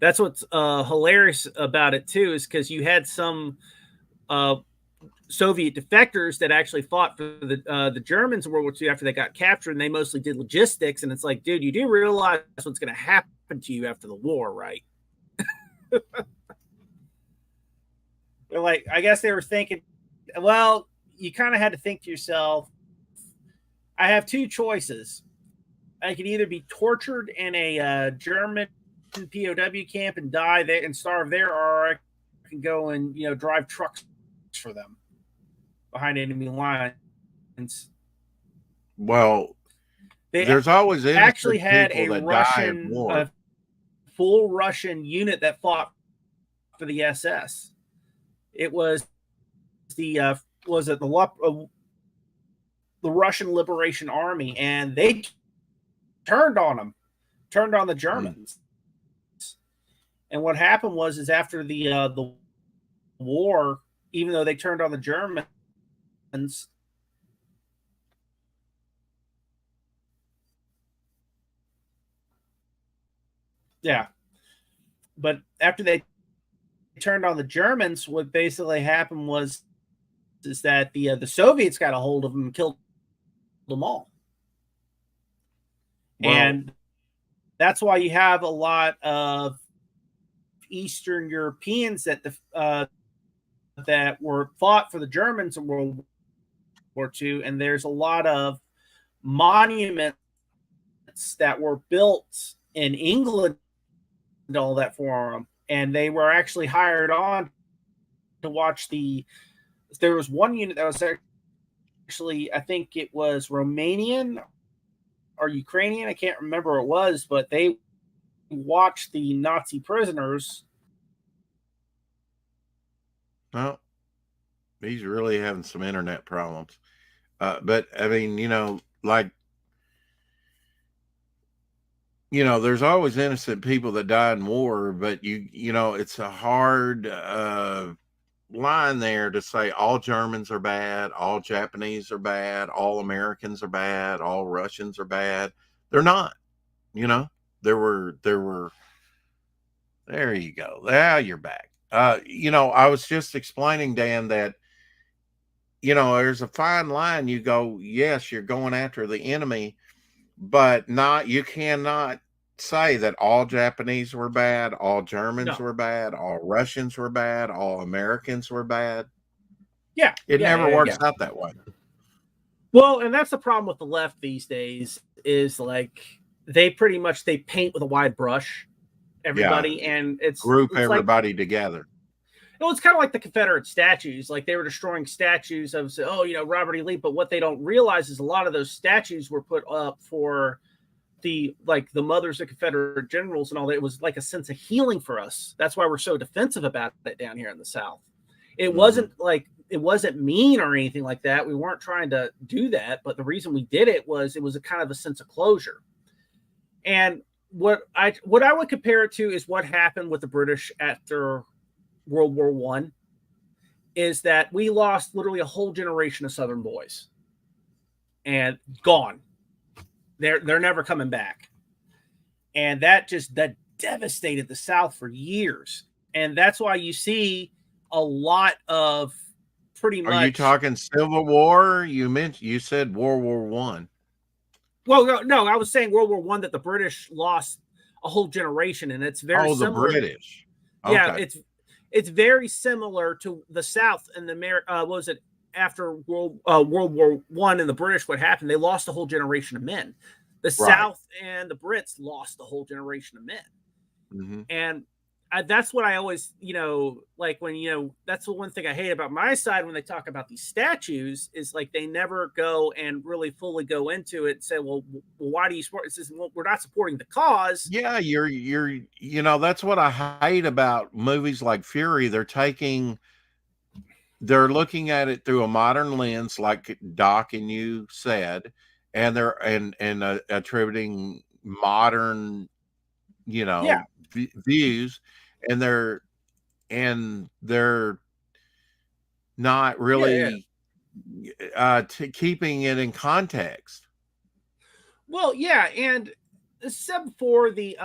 that's what's hilarious about it too, is because you had some Soviet defectors that actually fought for the Germans in World War II after they got captured, and they mostly did logistics. And it's like, dude, you do realize what's going to happen to you after the war, right? They're like, I guess they were thinking, well, you kind of had to think to yourself, I have two choices. I could either be tortured in a German POW camp and die there and starve there, or I can go and drive trucks for them. behind enemy lines. Well, They there's always actually had people a that die in Russian, war. full Russian unit that fought for the SS. It was the Russian Liberation Army, and they turned on the Germans. And what happened was after the war, even though they turned on the Germans, yeah, but after they turned on the Germans, what basically happened is that the Soviets got a hold of them and killed them all. Well, and that's why you have a lot of Eastern Europeans that were fought for the Germans in World War II, and there's a lot of monuments that were built in England and all that for them, and they were actually hired on to watch there was one unit that was actually, I think it was Romanian or Ukrainian, I can't remember what it was, but they watched the Nazi prisoners. Well, he's really having some internet problems. But I mean, there's always innocent people that die in war, but it's a hard line there to say all Germans are bad, all Japanese are bad, all Americans are bad, all Russians are bad. They're not. There were. There you go. Now you're back. I was just explaining, Dan, that there's a fine line. You go, yes, you're going after the enemy, but you cannot say that all Japanese were bad, all Germans were bad, all Russians were bad, all Americans were bad. Yeah. It never works out that way. Well, and that's the problem with the left these days is like they paint with a wide brush everybody, and it's everybody together. It's kind of like the Confederate statues. Like they were destroying statues of, Robert E. Lee. But what they don't realize is a lot of those statues were put up for the mothers of Confederate generals and all that. It was like a sense of healing for us. That's why we're so defensive about it down here in the South. It wasn't mean or anything like that. We weren't trying to do that. But the reason we did it was a kind of a sense of closure. And what I would compare it to is what happened with the British after World War I, is that we lost literally a whole generation of Southern boys, and gone. They're never coming back, and that devastated the South for years. And that's why you see a lot of pretty much. Are you talking Civil War? You said World War One. Well, no, I was saying World War One, that the British lost a whole generation, and it's very similar. The British. Okay. Yeah, it's very similar to the South and after World War One and the British? What happened? They lost a whole generation of men. The South and the Brits lost a whole generation of men, and that's what I always, that's the one thing I hate about my side when they talk about these statues is like they never go and really fully go into it and say, well, why do you support? It says, well, we're not supporting the cause. Yeah, that's what I hate about movies like Fury. They're looking at it through a modern lens, like Doc and you said, and they're attributing modern, views, and they're not really keeping it in context. Well, yeah, and except before the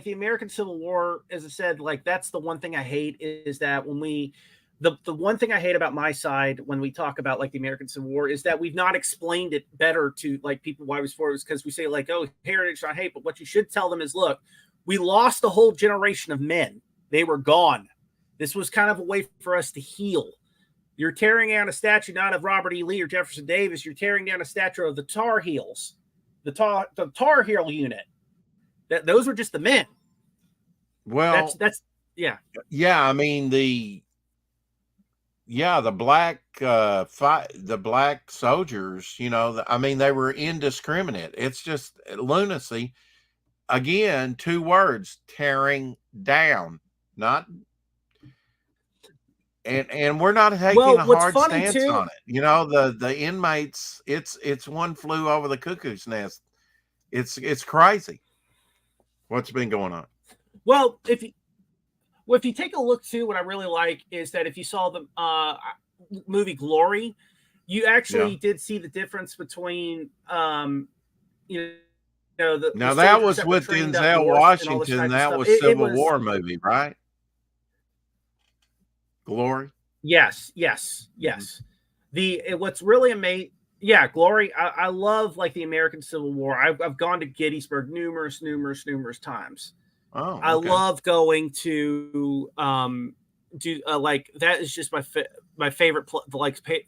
the American Civil War, as I said, that's the one thing I hate is that when the one thing I hate about my side when we talk about the American Civil War is that we've not explained it better to people why it was for it, because we say oh, heritage, not hate, but what you should tell them is, look, we lost a whole generation of men. They were gone. This was kind of a way for us to heal. You're tearing down a statue not of Robert E. Lee or Jefferson Davis. You're tearing down a statue of the Tar Heels, the Tar Heel unit. Those were just the men. Well, that's yeah. Yeah, I mean yeah, the black the black soldiers, I mean, they were indiscriminate. It's just lunacy. Again, two words: tearing down. Not and we're not taking Well, a what's hard funny stance too, on it. The inmates, it's one flew over the cuckoo's nest. It's crazy what's been going on. well, if you take a look too, what I really like is that if you saw the movie Glory, you actually Yeah. did see the difference between you know the Now that soldiers was were with trained up Denzel north and all this Washington. type of That stuff. was It Civil was War movie, right? Glory. yes. What's really amazing. Yeah, Glory. I love like the American Civil War. I've gone to Gettysburg numerous times. Oh, I okay. love going to do like that is just my favorite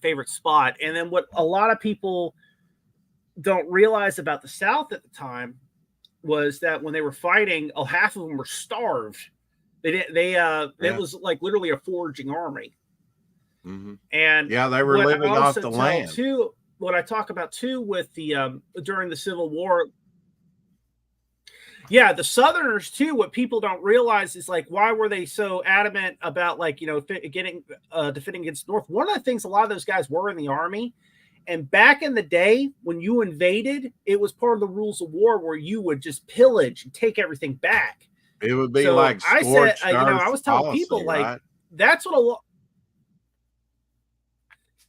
favorite spot. And then what a lot of people don't realize about the South at the time was that when they were fighting, half of them were starved. It was like literally a foraging army. Mm-hmm. And yeah, they were living off the land too. What I talk about too with the during the Civil War. Yeah, the Southerners too. What people don't realize is like why were they so adamant about like defending against the North? One of the things a lot of those guys were in the army, and back in the day when you invaded, it was part of the rules of war where you would just pillage and take everything back. It would be So like I said, scorched earth I was telling policy, people like right? that's what a lot.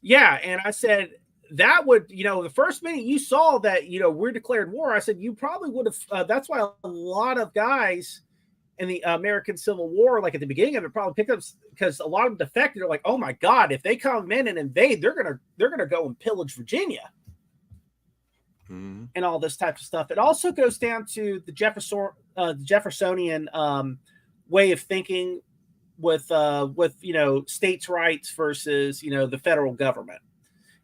Yeah, and I said that would, the first minute you saw that, we're declared war, I said you probably would have. That's why a lot of guys in the American Civil War, like at the beginning of it, probably picked up because a lot of them defected. They're like, oh my God, if they come in and invade, they're gonna go and pillage Virginia. Mm-hmm. And all this type of stuff. It also goes down to the Jeffersonian way of thinking with states' rights versus the federal government.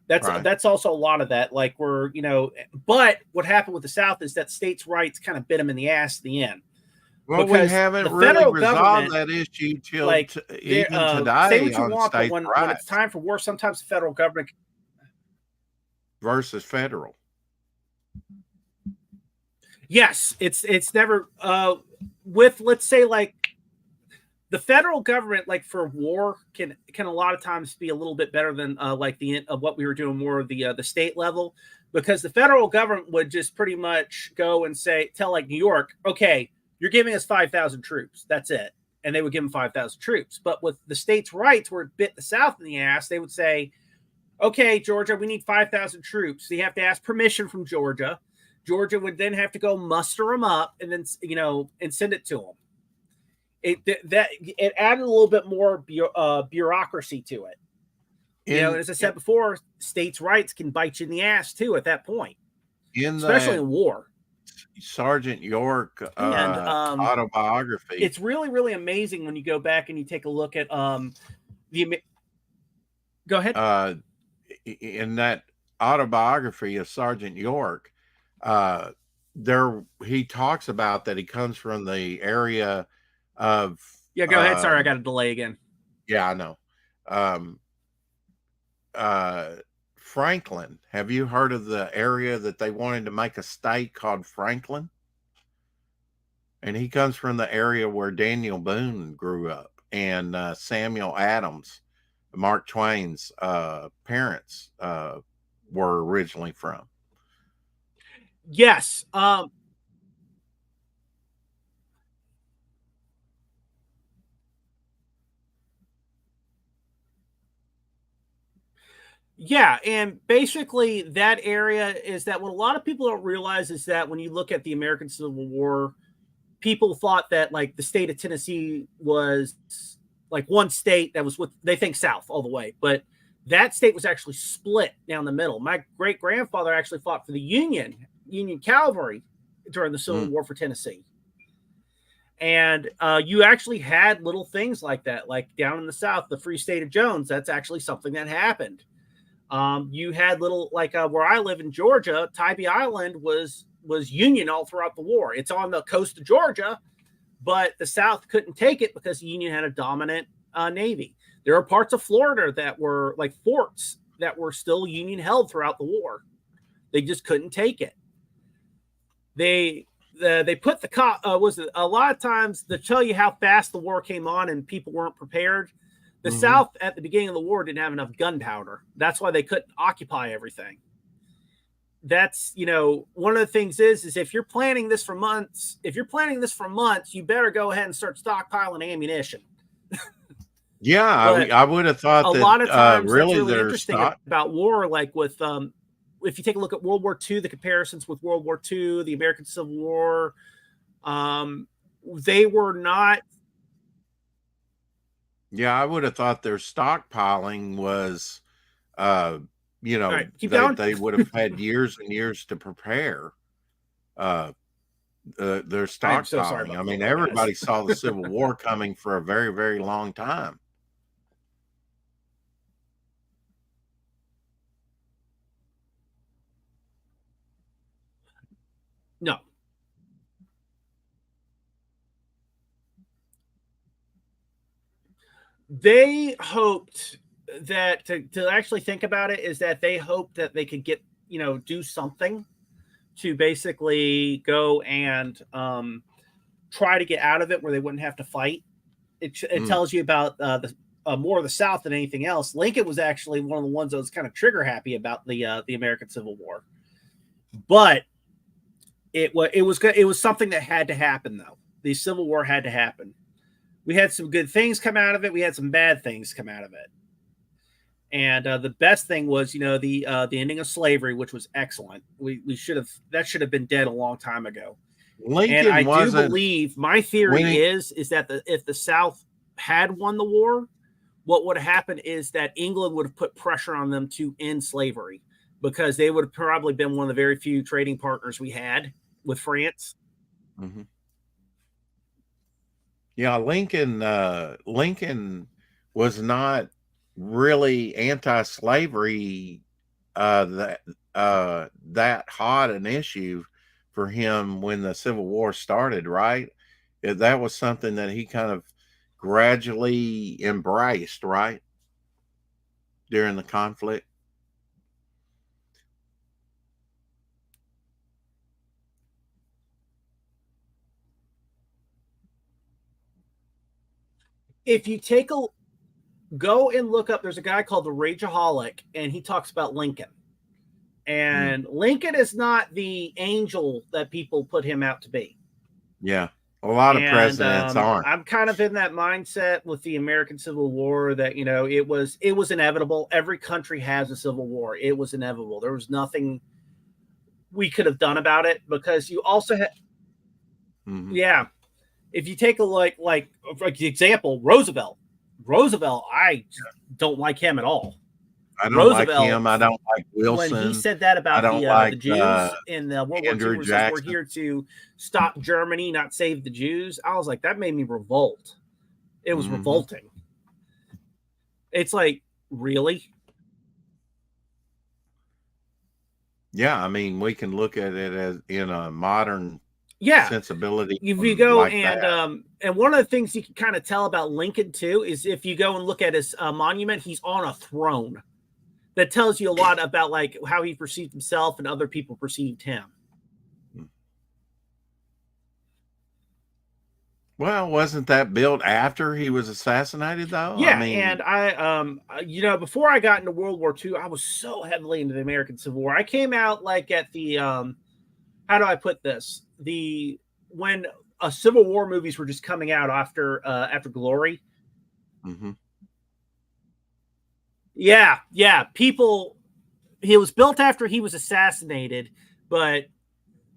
That's also a lot of that. Like but what happened with the South is that states' rights kind of bit them in the ass at the end. Well, we haven't really resolved that issue till even today. Say what you on want, but when rights it's time for war, sometimes the federal government versus federal. Yes, it's never with, let's say, like the federal government, like for war, can a lot of times be a little bit better than like what we were doing more of the state level, because the federal government would just pretty much go and tell like New York, okay, you're giving us 5,000 troops, that's it, and they would give them 5,000 troops. But with the states' rights, where it bit the South in the ass, they would say, okay, Georgia, we need 5,000 troops. So you have to ask permission from Georgia. Georgia would then have to go muster them up and then, and send it to them. It added a little bit more bureaucracy to it. And as I said before, states' rights can bite you in the ass too at that point, especially in war. Sergeant York and autobiography. It's really, really amazing when you go back and you take a look at Go ahead. In that autobiography of Sergeant York, he talks about that he comes from the area of go ahead. Sorry, I got a delay again. Yeah, I know. Franklin. Have you heard of the area that they wanted to make a state called Franklin? And he comes from the area where Daniel Boone grew up, and Samuel Adams, Mark Twain's parents, were originally from. Yes. Yeah, and basically that area is that what a lot of people don't realize is that when you look at the American Civil War, people thought that like the state of Tennessee was like one state that was they think South all the way, but that state was actually split down the middle. My great grandfather actually fought for the Union Cavalry during the Civil War for Tennessee. And you actually had little things like that, like down in the South, the Free State of Jones. That's actually something that happened. You had little, like where I live in Georgia, Tybee Island was Union all throughout the war. It's on the coast of Georgia, but the South couldn't take it because the Union had a dominant navy. There are parts of Florida that were like forts that were still Union held throughout the war. They just couldn't take it. They put was it a lot of times to tell you how fast the war came on and people weren't prepared. The South at the beginning of the war didn't have enough gunpowder. That's why they couldn't occupy everything. That's, you know, one of the things is if you're planning this for months, you better go ahead and start stockpiling ammunition. Yeah, I would have thought a that lot of times really that's really there's interesting about war, like with if you take a look at World War II, the comparisons with World War II, the American Civil War, they were not. Yeah, I would have thought their stockpiling was, you know, right, they would have had years and years to prepare their stockpiling. So I mean, everybody saw the Civil War coming for a very, very long time. No. They hoped that to actually think about it is that they hoped that they could get, you know, do something to basically go and try to get out of it where they wouldn't have to fight. It tells you about the more of the South than anything else. Lincoln was actually one of the ones that was kind of trigger happy about the American Civil War, but it was something that had to happen though. The Civil War had to happen. We had some good things come out of it. We had some bad things come out of it. And the best thing was, you know, the ending of slavery, which was excellent. That should have been dead a long time ago. Lincoln, and I do believe, my theory is that if the South had won the war, what would have happened is that England would have put pressure on them to end slavery, because they would have probably been one of the very few trading partners we had with France. Mm-hmm. Yeah, Lincoln was not really anti-slavery that hot an issue for him when the Civil War started, right? That was something that he kind of gradually embraced, right? During the conflict. If you go and look up, there's a guy called the Rageaholic, and he talks about Lincoln. And Lincoln is not the angel that people put him out to be. Yeah. A lot of presidents aren't. I'm kind of in that mindset with the American Civil War that, you know, it was inevitable. Every country has a civil war. It was inevitable. There was nothing we could have done about it, because you also had, yeah. If you take a like the example, Roosevelt, I don't like him at all. I don't like him. I don't like Wilson. When he said that about the Jews in the World War II, where we're here to stop Germany, not save the Jews, I was like, that made me revolt. It was revolting. It's like, really? Yeah, I mean, we can look at it as in a modern sensibility. If you go like and one of the things you can kind of tell about Lincoln too is if you go and look at his monument, he's on a throne. That tells you a lot about like how he perceived himself and other people perceived him. Well, wasn't that built after he was assassid though? Yeah, I mean, and you know, before I got into World War II, I was so heavily into the American Civil War. I came out like at the how do I put this? When Civil War movies were just coming out after Glory. Yeah. People, he was built after he was assassinated, but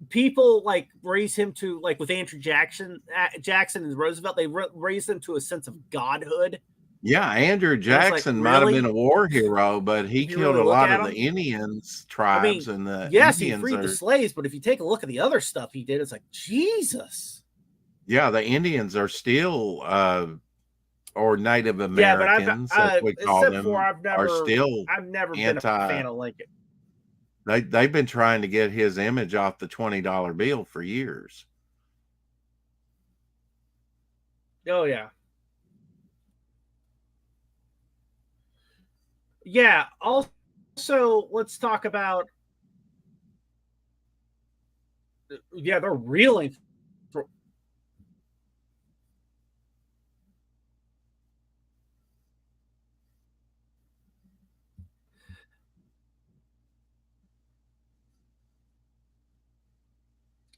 people like raise him to, like with Andrew Jackson and Roosevelt, they raised him to a sense of godhood. Yeah, Andrew Jackson might have been a war hero, but he killed a lot of the Indians tribes. I mean, and the yes, Indians he freed the slaves, but if you take a look at the other stuff he did, it's like, Jesus. Yeah, the Indians are still or Native Americans, as we call them, are still I've never been a fan of Lincoln. They've been trying to get his image off the $20 bill for years. Oh yeah. Yeah. Also, let's talk about. Yeah, they're reeling.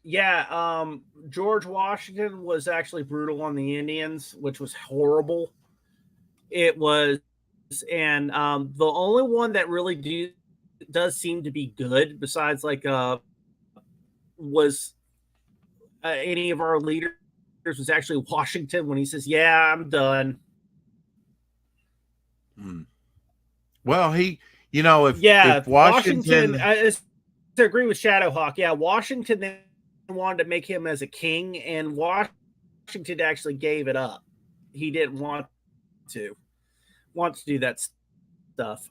Yeah, George Washington was actually brutal on the Indians, which was horrible. It was, and the only one that really does seem to be good, besides like was any of our leaders, was actually Washington when he says, "Yeah, I'm done." Well, if Washington, Washington, I agree with Shadowhawk. Yeah, Washington then wanted to make him as a king, and Washington actually gave it up. He didn't want to do that stuff.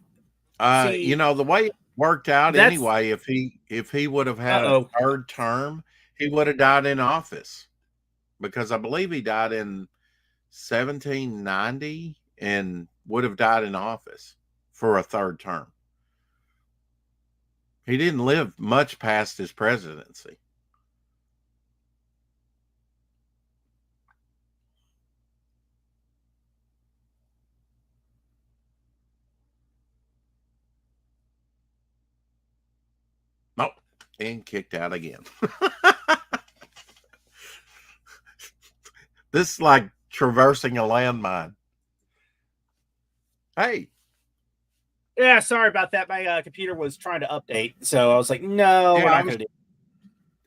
See, the way it worked out anyway, if he would have had a third term, he would have died in office, because I believe he died in 1790 and would have died in office for a third term. He didn't live much past his presidency. Nope, and kicked out again. This is like traversing a landmine. Hey. Yeah, sorry about that. My computer was trying to update, so I was like, "No, we're not going to do."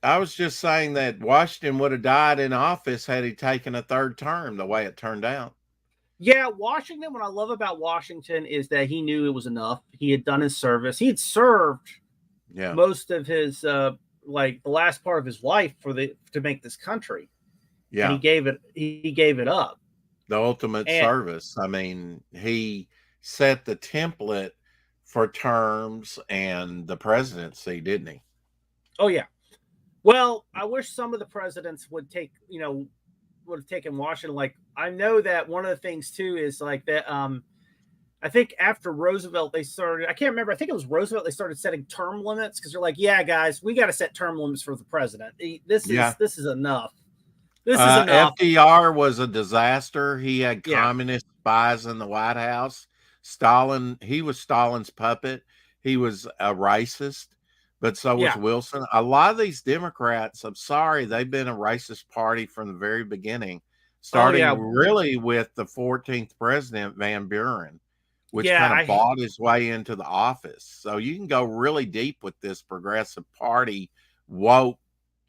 I was just saying that Washington would have died in office had he taken a third term, the way it turned out. Yeah, Washington. What I love about Washington is that he knew it was enough. He had done his service. He had served most of his like the last part of his life to make this country. Yeah, and he gave it up. The ultimate service. I mean, he set the template for terms and the presidency, didn't he? Oh yeah. Well, I wish some of the presidents would have taken Washington. Like, I know that one of the things too is like that. I think after Roosevelt, they started. I can't remember. I think it was Roosevelt. They started setting term limits because they're like, "Yeah, guys, we got to set term limits for the president. This is enough. This is enough." FDR was a disaster. He had communist spies in the White House. Stalin, he was Stalin's puppet. He was a racist, but so was Wilson. A lot of these Democrats, I'm sorry, they've been a racist party from the very beginning, starting really with the 14th president, Van Buren, which kind of bought his way into the office. So you can go really deep with this progressive party woke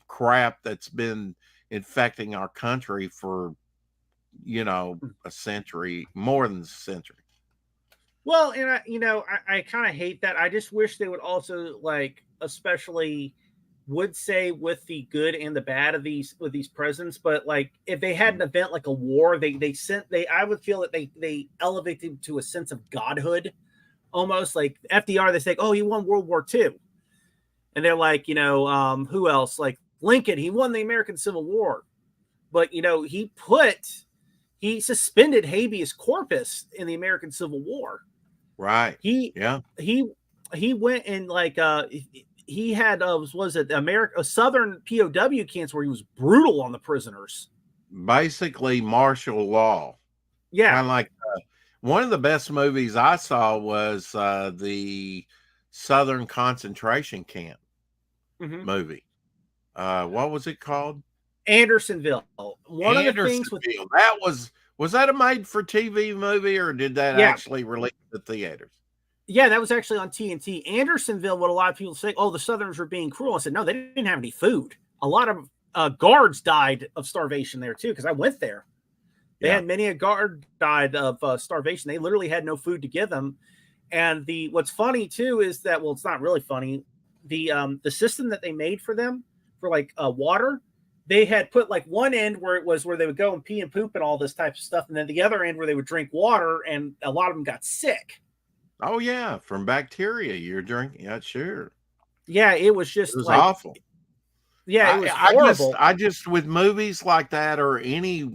crap that's been infecting our country for, a century, more than a century. Well, and I kind of hate that. I just wish they would also, like, especially would say with the good and the bad of these presidents, but like if they had an event like a war, I would feel that they elevated to a sense of godhood, almost like FDR. They say, "Oh, he won World War II," and they're like, who else? Like Lincoln, he won the American Civil War, but he suspended habeas corpus in the American Civil War. Right. He went and like he had was it a Southern POW camps where he was brutal on the prisoners. Basically martial law. Yeah. Kind of like one of the best movies I saw was the Southern concentration camp movie. What was it called? Andersonville. One of the things with that was that a made for TV movie, or did that actually release to theaters? Yeah, that was actually on TNT. Andersonville, what a lot of people say, "Oh, the Southerners were being cruel." I said, no, they didn't have any food. A lot of guards died of starvation there too, because I went there. They had many a guard died of starvation. They literally had no food to give them. And what's funny too is that, well, it's not really funny. The system that they made for them for like water, they had put like one end where they would go and pee and poop and all this type of stuff, and then the other end where they would drink water, and a lot of them got sick. Oh yeah, from bacteria you're drinking. Yeah, sure. Yeah, it was awful. Yeah, it was horrible. I just with movies like that, or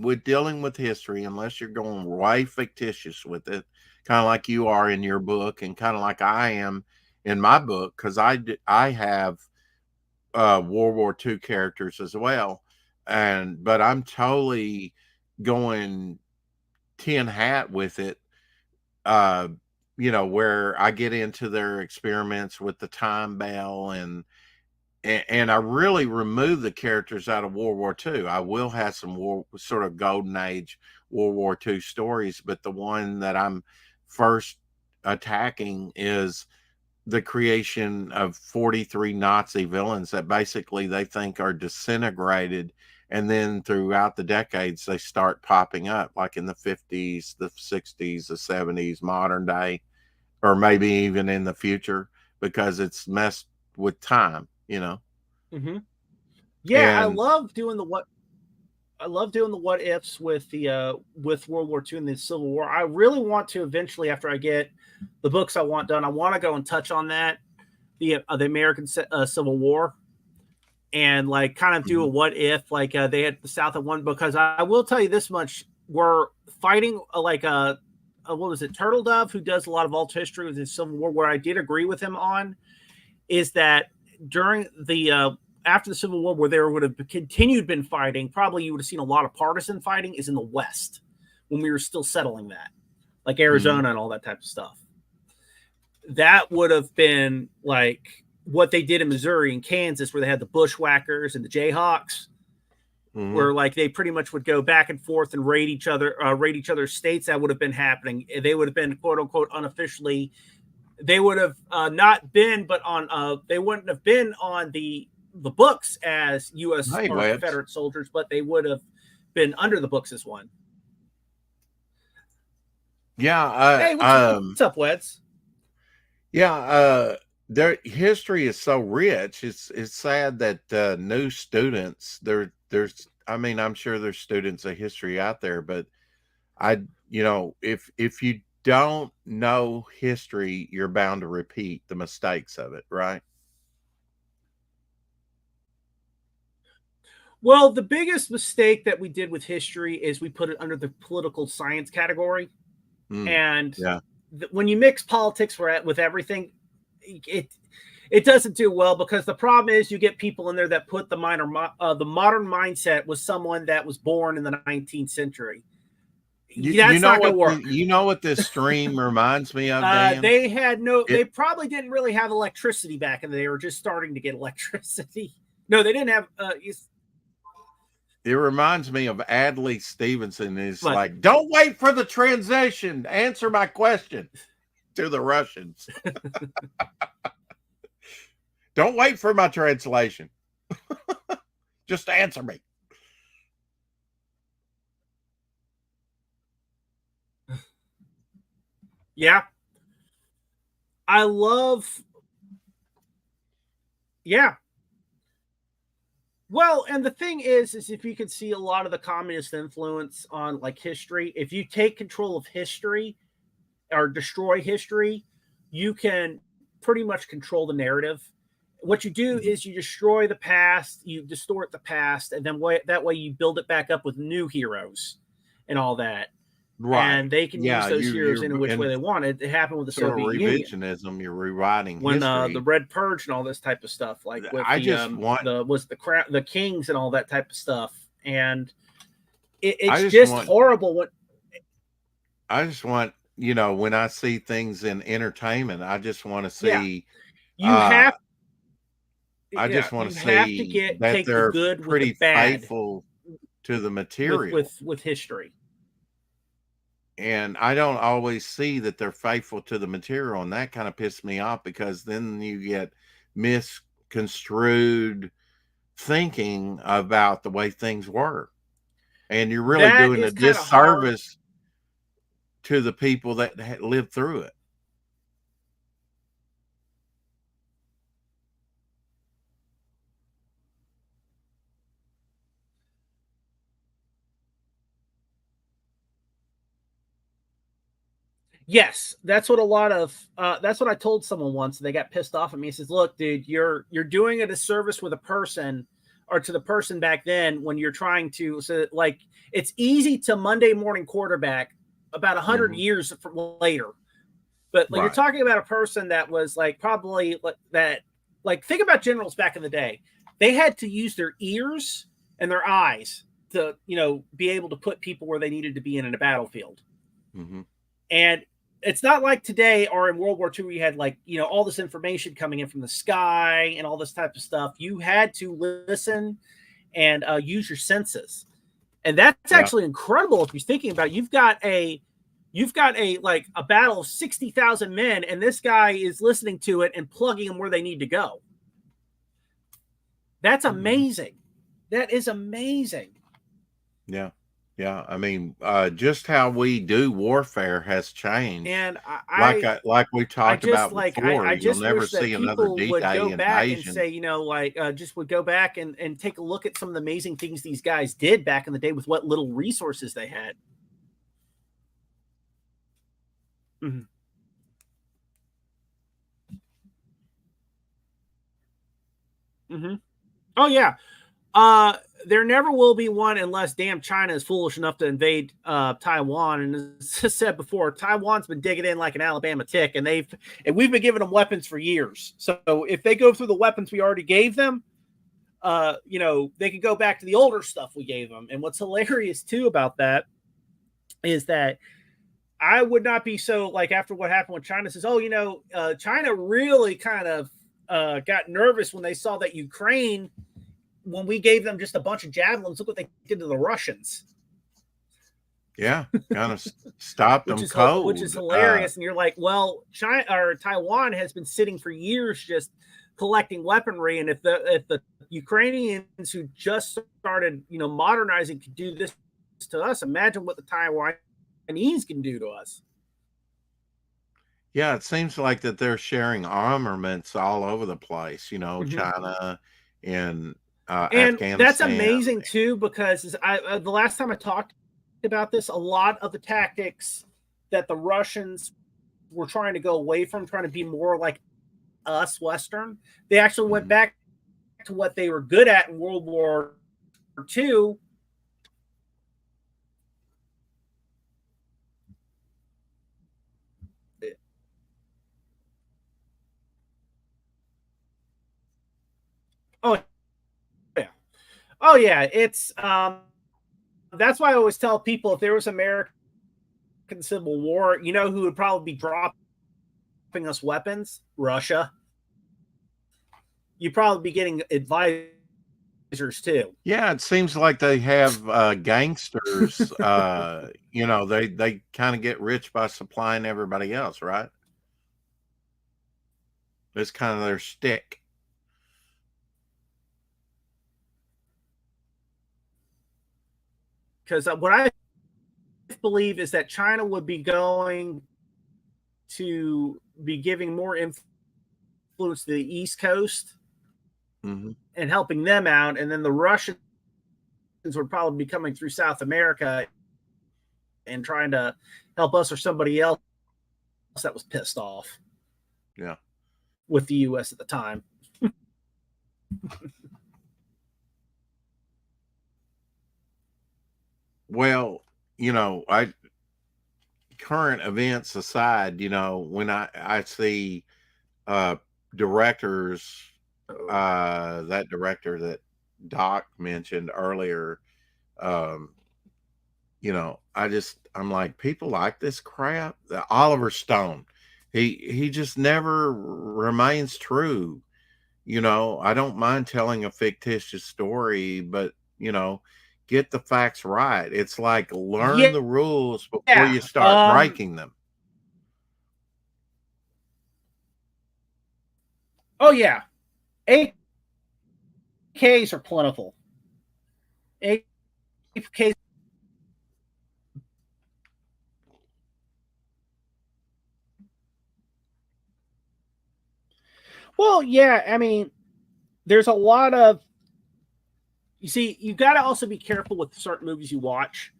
with dealing with history, unless you're going way fictitious with it, kind of like you are in your book, and kind of like I am in my book, because I have World War II characters as well, but I'm totally going tin hat with it. Where I get into their experiments with the time bell, and I really remove the characters out of World War II. I will have some sort of golden age World War II stories, but the one that I'm first attacking is the creation of 43 Nazi villains that basically they think are disintegrated, and then throughout the decades they start popping up, like in the 50s, the 60s, the 70s, modern day, or maybe even in the future, because it's messed with time, Mm-hmm. Yeah, And I love doing the what ifs with the with World War II and the Civil War. I really want to eventually, after I get the books I want done, I want to go and touch on that, the American Civil War, and like kind of do a what if, like they had the South at one, because I will tell you this much: we're fighting what was it, Turtle Dove, who does a lot of alt history with the Civil War. Where I did agree with him on is that during the after the Civil War, where there would have been fighting, probably you would have seen a lot of partisan fighting, is in the West, when we were still settling that, like Arizona and all that type of stuff. That would have been like what they did in Missouri and Kansas, where they had the bushwhackers and the Jayhawks, where like they pretty much would go back and forth and raid each other's states. That would have been happening. They would have been, quote unquote, unofficially. They would have not been, but on they wouldn't have been on the books as U.S. or Confederate soldiers, but they would have been under the books as one. Yeah. Hey, what's up, Weds? Yeah. Their history is so rich. It's sad that new students I'm sure there's students of history out there, but if you don't know history, you're bound to repeat the mistakes of it, right? Well, the biggest mistake that we did with history is we put it under the political science category. And when you mix politics with everything, it doesn't do well, because the problem is you get people in there that put the modern mindset was someone that was born in the 19th century. That's not going to work. You know what this stream reminds me of, Dan? They probably didn't really have electricity back in the day. They were just starting to get electricity. No, they didn't have. It reminds me of Adlai Stevenson. Is like, don't wait for the transition. Answer my question to the Russians. Don't wait for my translation. Just answer me. Yeah. I love. Yeah. Well, and the thing is if you can see a lot of the communist influence on like history, if you take control of history or destroy history, you can pretty much control the narrative. What you do is you destroy the past, you distort the past, and then that way you build it back up with new heroes and all that. Right. And they can use those heroes in which way they want. It happened with the Soviet Union. Revisionism, you're rewriting when history. The Red Purge and all this type of stuff, like with the Kings and all that type of stuff, and it's just horrible. I just want, when I see things in entertainment, I just want to see. I just want to see that they're pretty faithful to the material with history. And I don't always see that they're faithful to the material, and that kind of pissed me off, because then you get misconstrued thinking about the way things were, and you're really doing a disservice to the people that lived through it. Yes, that's what that's what I told someone once. They got pissed off at me. He says, "Look, dude, you're doing a disservice with a person, or to the person back then, when you're trying to." So, like, it's easy to Monday morning quarterback about 100 years from later. But like, you're talking about a person that was like probably that, like, think about generals back in the day. They had to use their ears and their eyes to, you know, be able to put people where they needed to be in a battlefield. And it's not like today or in World War II where you had, like, you know, all this information coming in from the sky and all this type of stuff. You had to listen and use your senses. And that's actually incredible if you're thinking about it. You've got a like a battle of 60,000 men, and this guy is listening to it and plugging them where they need to go. That's amazing. That is amazing. Yeah. Yeah. I mean, just how we do warfare has changed. And like we talked about before, I just you'll never wish that see another people would D-Day go back and invasion. say, you know, like just would go back and take a look at some of the amazing things these guys did back in the day with what little resources they had. Oh yeah. There never will be one unless damn China is foolish enough to invade Taiwan. And as I said before, Taiwan's been digging in like an Alabama tick, and we've been giving them weapons for years. So if they go through the weapons we already gave them, you know, they could go back to the older stuff we gave them. And what's hilarious too about that is that I would not be so, like, after what happened with China says, oh, you know, China really kind of got nervous when they saw that Ukraine, when we gave them just a bunch of javelins, look what they did to the Russians. Yeah, kind of stopped them cold. Which is hilarious. And you're like, well, China or Taiwan has been sitting for years just collecting weaponry. And if the Ukrainians who just started, you know, modernizing could do this to us, imagine what the Taiwanese can do to us. Yeah, it seems like that they're sharing armaments all over the place, you know, China and Afghanistan. That's amazing too, because the last time I talked about this, a lot of the tactics that the Russians were trying to go away from, trying to be more like us Western, they actually went back to what they were good at in World War II. Oh yeah, it's that's why I always tell people, if there was American Civil War, you know who would probably be dropping us weapons? Russia. You'd probably be getting advisors too. Yeah, it seems like they have gangsters. You know, they kind of get rich by supplying everybody else, right? It's kind of their stick. Because what I believe is that China would be going to be giving more influence to the East Coast and helping them out. And then the Russians would probably be coming through South America and trying to help us or somebody else that was pissed off. Yeah. With the U.S. at the time. Well, you know, current events aside, you know, when I see directors, that director that Doc mentioned earlier, you know, I'm like, people like this crap. Oliver Stone, he just never remains true. You know, I don't mind telling a fictitious story, but, you know, get the facts right. It's like, learn the rules before you start breaking them. Oh yeah, AKs are plentiful. AKs. Well, yeah, I mean, there's a lot of. You see, you got to also be careful with certain movies you watch.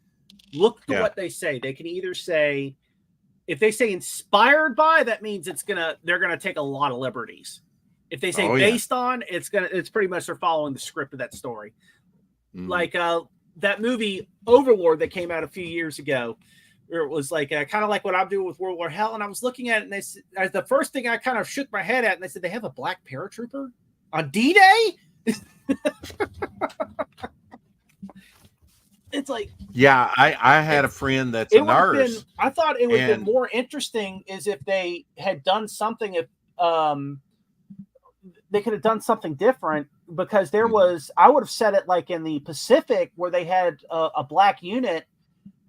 Look at what they say. They can either say, if they say inspired by, that means they're gonna take a lot of liberties. If they say based on, it's pretty much they're following the script of that story. Like that movie Overlord that came out a few years ago. where it was like kind of like what I'm doing with World War Hell. And I was looking at it, and they said, the first thing I kind of shook my head at, and they said, they have a black paratrooper on D-Day? It's like, yeah, I had a friend that's a nurse. I thought it would have been more interesting is if they had done something, if they could have done something different, because there was, I would have said it like in the Pacific where they had a black unit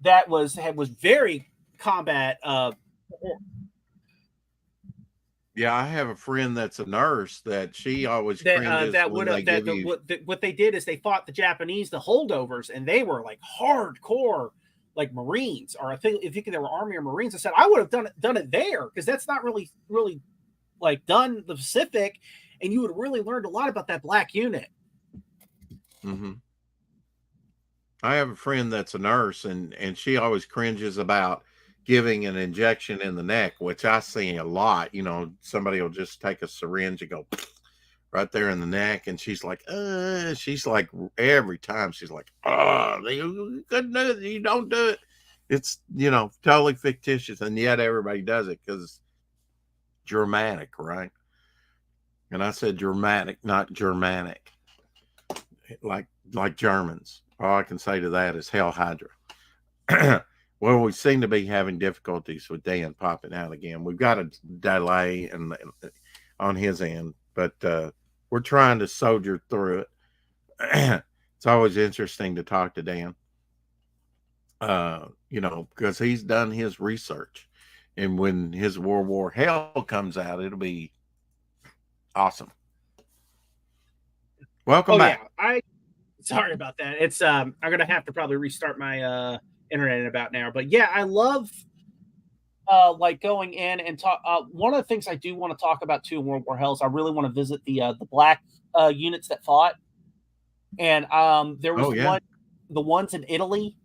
that was very combat. Yeah, I have a friend that's a nurse that she always what they did is they fought the Japanese, the holdovers, and they were like hardcore, like Marines, or I think if you think they were Army or Marines. I said I would have done it there, because that's not really like done the Pacific, and you would have really learned a lot about that black unit. Mm-hmm. I have a friend that's a nurse, and she always cringes about giving an injection in the neck, which I see a lot. You know, somebody will just take a syringe and go right there in the neck, and she's like every time she's like, oh, you couldn't do it, you don't do it. It's, you know, totally fictitious, and yet everybody does it because it's Germanic, right? And I said Germanic, not Germanic, like Germans. All I can say to that is Hell Hydra. Well, we seem to be having difficulties with Dan popping out again. We've got a delay on his end, but we're trying to soldier through it. It's always interesting to talk to Dan, you know, because he's done his research. And when his World War Hell comes out, it'll be awesome. Welcome back. Yeah. Sorry about that. It's I'm gonna have to probably restart my internet in about now. But yeah, I love like going in and talk. One of the things I do want to talk about too in World War Hell is I really want to visit the black units that fought. And there was the ones in Italy,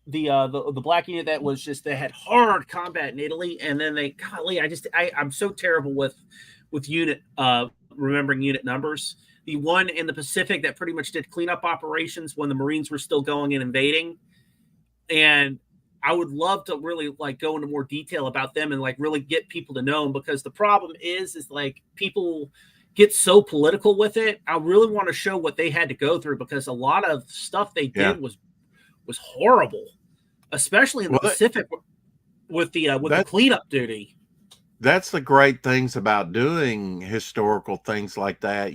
the black unit that was just, they had hard combat in Italy, and then I'm so terrible with unit remembering unit numbers. The one in the Pacific that pretty much did cleanup operations when the Marines were still going and invading. And I would love to really like go into more detail about them and like really get people to know them, because the problem is like people get so political with it. I really want to show what they had to go through, because a lot of stuff they did was horrible, especially in the Pacific with the cleanup duty. That's the great things about doing historical things like that.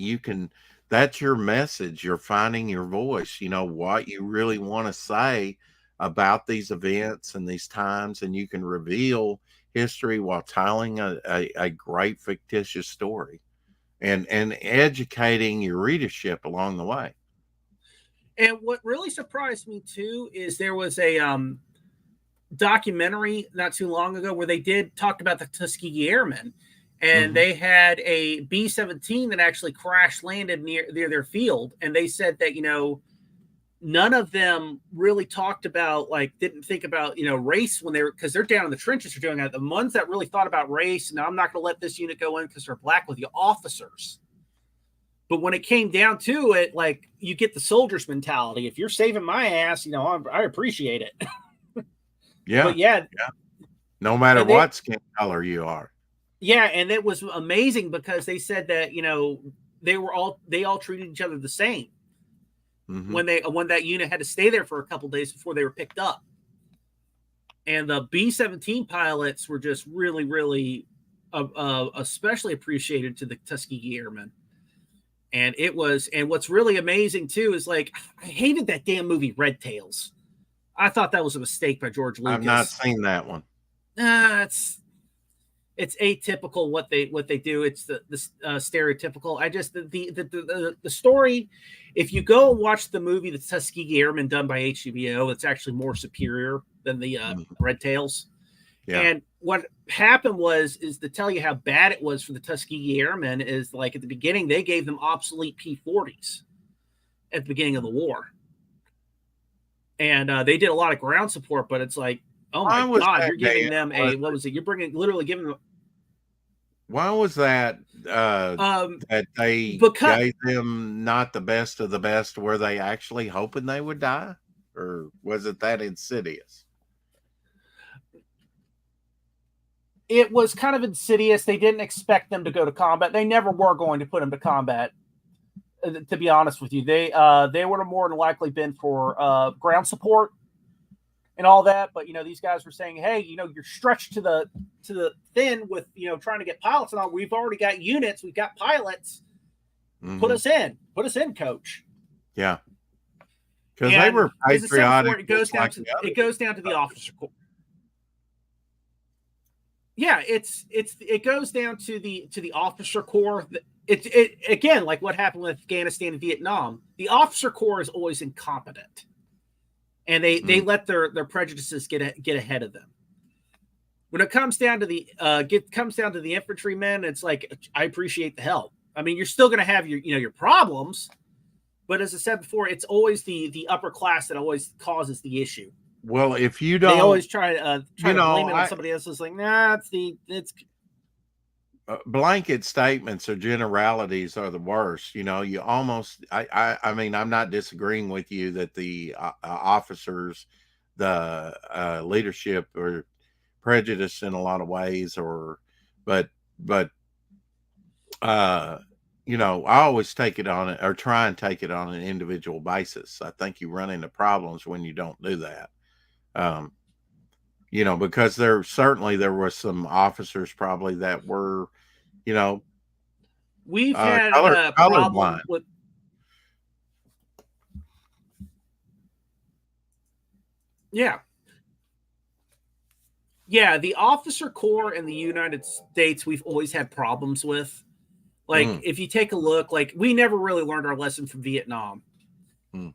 That's your message. You're finding your voice, you know, what you really want to say about these events and these times, and you can reveal history while telling a great fictitious story and educating your readership along the way. And what really surprised me too is there was a documentary not too long ago where they talked about the Tuskegee Airmen, and they had a B-17 that actually crash landed near their field, and they said that, you know, none of them really talked about, like, didn't think about, you know, race when because they're down in the trenches for doing that. The ones that really thought about race, now I'm not going to let this unit go in because they're black, with the officers. But when it came down to it, like, you get the soldier's mentality. If you're saving my ass, you know, I appreciate it. Yeah. But yeah. No matter what skin color you are. Yeah. And it was amazing because they said that, you know, they all treated each other the same. When that unit had to stay there for a couple of days before they were picked up. And the B-17 pilots were just really, really especially appreciated to the Tuskegee Airmen. And what's really amazing too is, like, I hated that damn movie Red Tails. I thought that was a mistake by George Lucas. I've not seen that one. It's atypical what they do. It's the stereotypical. I just the story. If you go and watch the movie The Tuskegee Airmen done by HBO, it's actually more superior than the Red Tails. Yeah. And what happened is to tell you how bad it was for the Tuskegee Airmen is, like, at the beginning they gave them obsolete P-40s at the beginning of the war, and they did a lot of ground support. But it's like, oh my God, you're giving them what was it? You're literally giving them. Why was that? That they gave them not the best of the best? Were they actually hoping they would die, or was it that insidious? it was kind of insidious. They didn't expect them to go to combat. They never were going to put them to combat. To be honest with you, they would have more than likely been for ground support and all that. But these guys were saying, hey, you're stretched to the thin with trying to get pilots and all. We've already got units, we've got pilots. Mhm. Put us in, coach. Yeah, because they were patriotic. It goes down to the officer corps. Yeah, it goes down to the officer corps. It again, like what happened with Afghanistan and Vietnam. The officer corps is always incompetent, and they let their prejudices get ahead of them. When it comes down to the infantrymen, it's like, I appreciate the help. I mean, you're still going to have your problems, but as I said before, it's always the upper class that always causes the issue. Well, if you don't, they always try to blame it on somebody else. It's like, nah, it's blanket statements or generalities are the worst. You almost, I mean, I'm not disagreeing with you that the officers, the leadership are prejudiced in a lot of ways, but I always take it on or try and take it on an individual basis. I think you run into problems when you don't do that. Because there were some officers probably that were, we've had a problem with. Yeah, the officer corps in the United States, we've always had problems with. Like, if you take a look, like, we never really learned our lesson from Vietnam.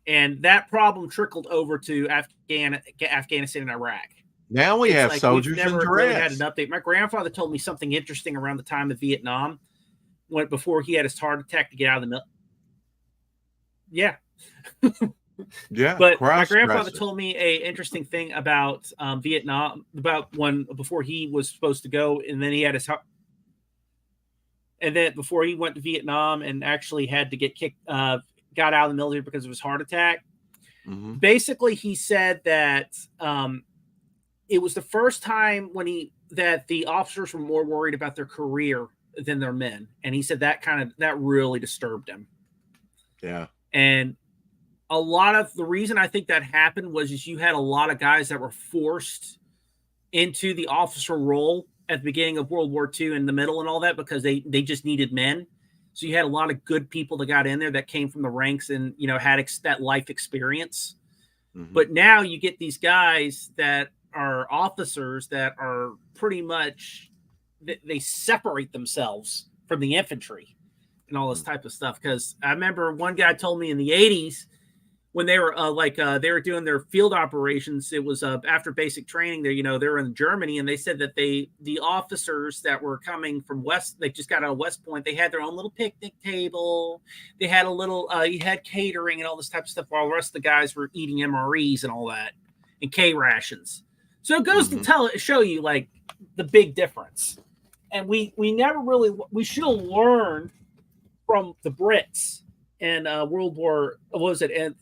And that problem trickled over to Afghanistan and Iraq. Now we have soldiers in dress. Really had an update. My grandfather told me something interesting around the time of Vietnam, before he had his heart attack to get out of the mill. Yeah. Yeah. But my grandfather told me an interesting thing about Vietnam, about before he was supposed to go, and then he had his heart. And then before he went to Vietnam and actually had to get got out of the military because of his heart attack. Basically, he said that it was the first time that the officers were more worried about their career than their men. And he said that really disturbed him. Yeah. And a lot of the reason I think that happened was you had a lot of guys that were forced into the officer role at the beginning of World War II in the middle and all that, because they just needed men. So you had a lot of good people that got in there that came from the ranks and, had that life experience. But now you get these guys that are officers that are pretty much, they separate themselves from the infantry and all this type of stuff. Because I remember one guy told me in the 80s, when they were they were doing their field operations, it was after basic training. They were in Germany, and they said that the officers that were coming from West, they just got out of West Point. They had their own little picnic table. They had a little, you had catering and all this type of stuff, while the rest of the guys were eating MREs and all that and K rations. So it goes to show you like the big difference. And we never really, we should have learned from the Brits and World War, what was it? And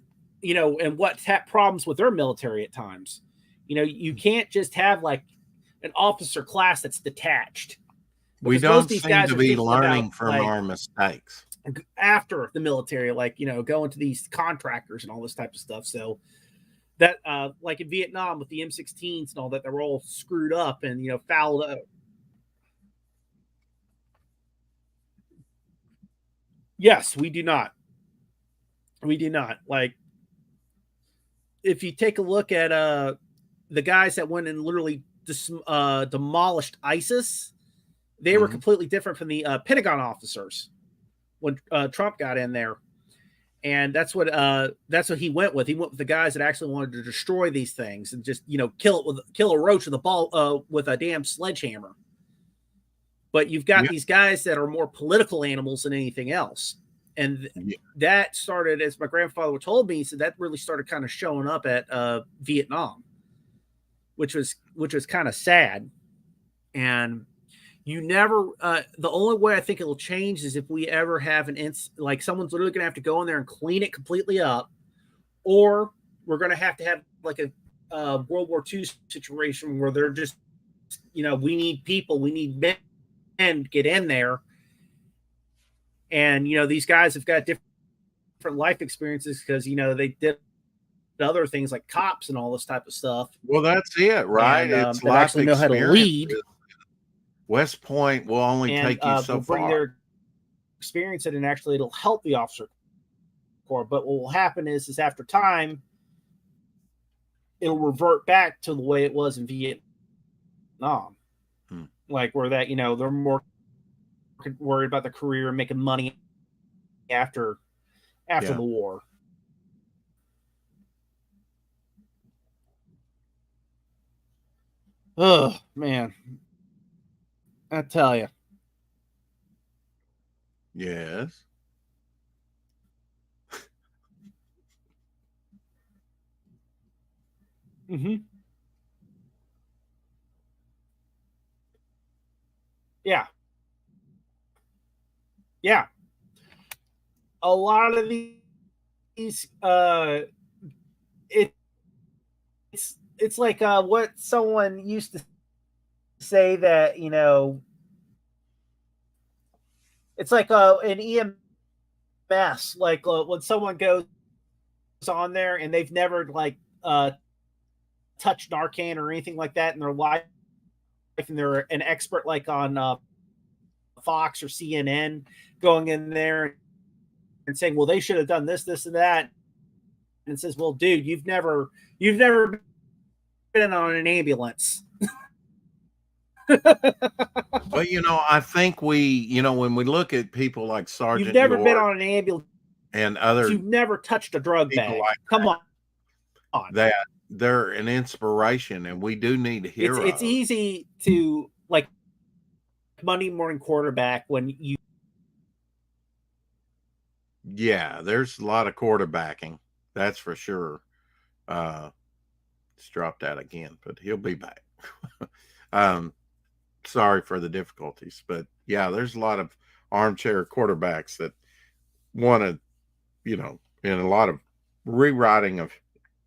and what problems with their military at times. You can't just have like an officer class that's detached. We don't seem to be learning from our mistakes after the military, going to these contractors and all this type of stuff. So that, like in Vietnam with the M16s and all that, they were all screwed up and, fouled up. Yes, we do not. We do not. Like, if you take a look at the guys that went and literally demolished ISIS, they were completely different from the Pentagon officers when Trump got in there. And that's what he went with. He went with the guys that actually wanted to destroy these things and just, kill a roach with a ball with a damn sledgehammer. But you've got these guys that are more political animals than anything else. And that started, as my grandfather told me, he said that really started kind of showing up at Vietnam, which was kind of sad. And you never, the only way I think it'll change is if we ever have like someone's literally going to have to go in there and clean it completely up, or we're going to have like a World War II situation where they're just, we need people, we need men to get in there. And, these guys have got different life experiences because, they did other things like cops and all this type of stuff. Well, that's it, right? And, it's that life actually know how to lead. West Point will only take you so bring far. their experience in, and actually it'll help the officer corps. But what will happen is after time, it'll revert back to the way it was in Vietnam. Like where that, they're more worried about the career and making money after the war. Oh, man. I tell you. Yes. Yeah. Yeah. A lot of these it's like what someone used to say that, it's like an EMS, like when someone goes on there and they've never touched Narcan or anything like that in their life, and they're an expert like on Fox or CNN, going in there and saying, well, they should have done this, this, and that. And it says, well, dude, you've never been on an ambulance. Well, I think when we look at people like Sergeant You've never York been on an ambulance and other, you've never touched a drug bag. like Come on. that they're an inspiration, and we do need heroes. It's easy to like Monday morning quarterback when you. Yeah, there's a lot of quarterbacking. That's for sure. It's dropped out again, but he'll be back. Sorry for the difficulties, but yeah, there's a lot of armchair quarterbacks that want to, in a lot of rewriting of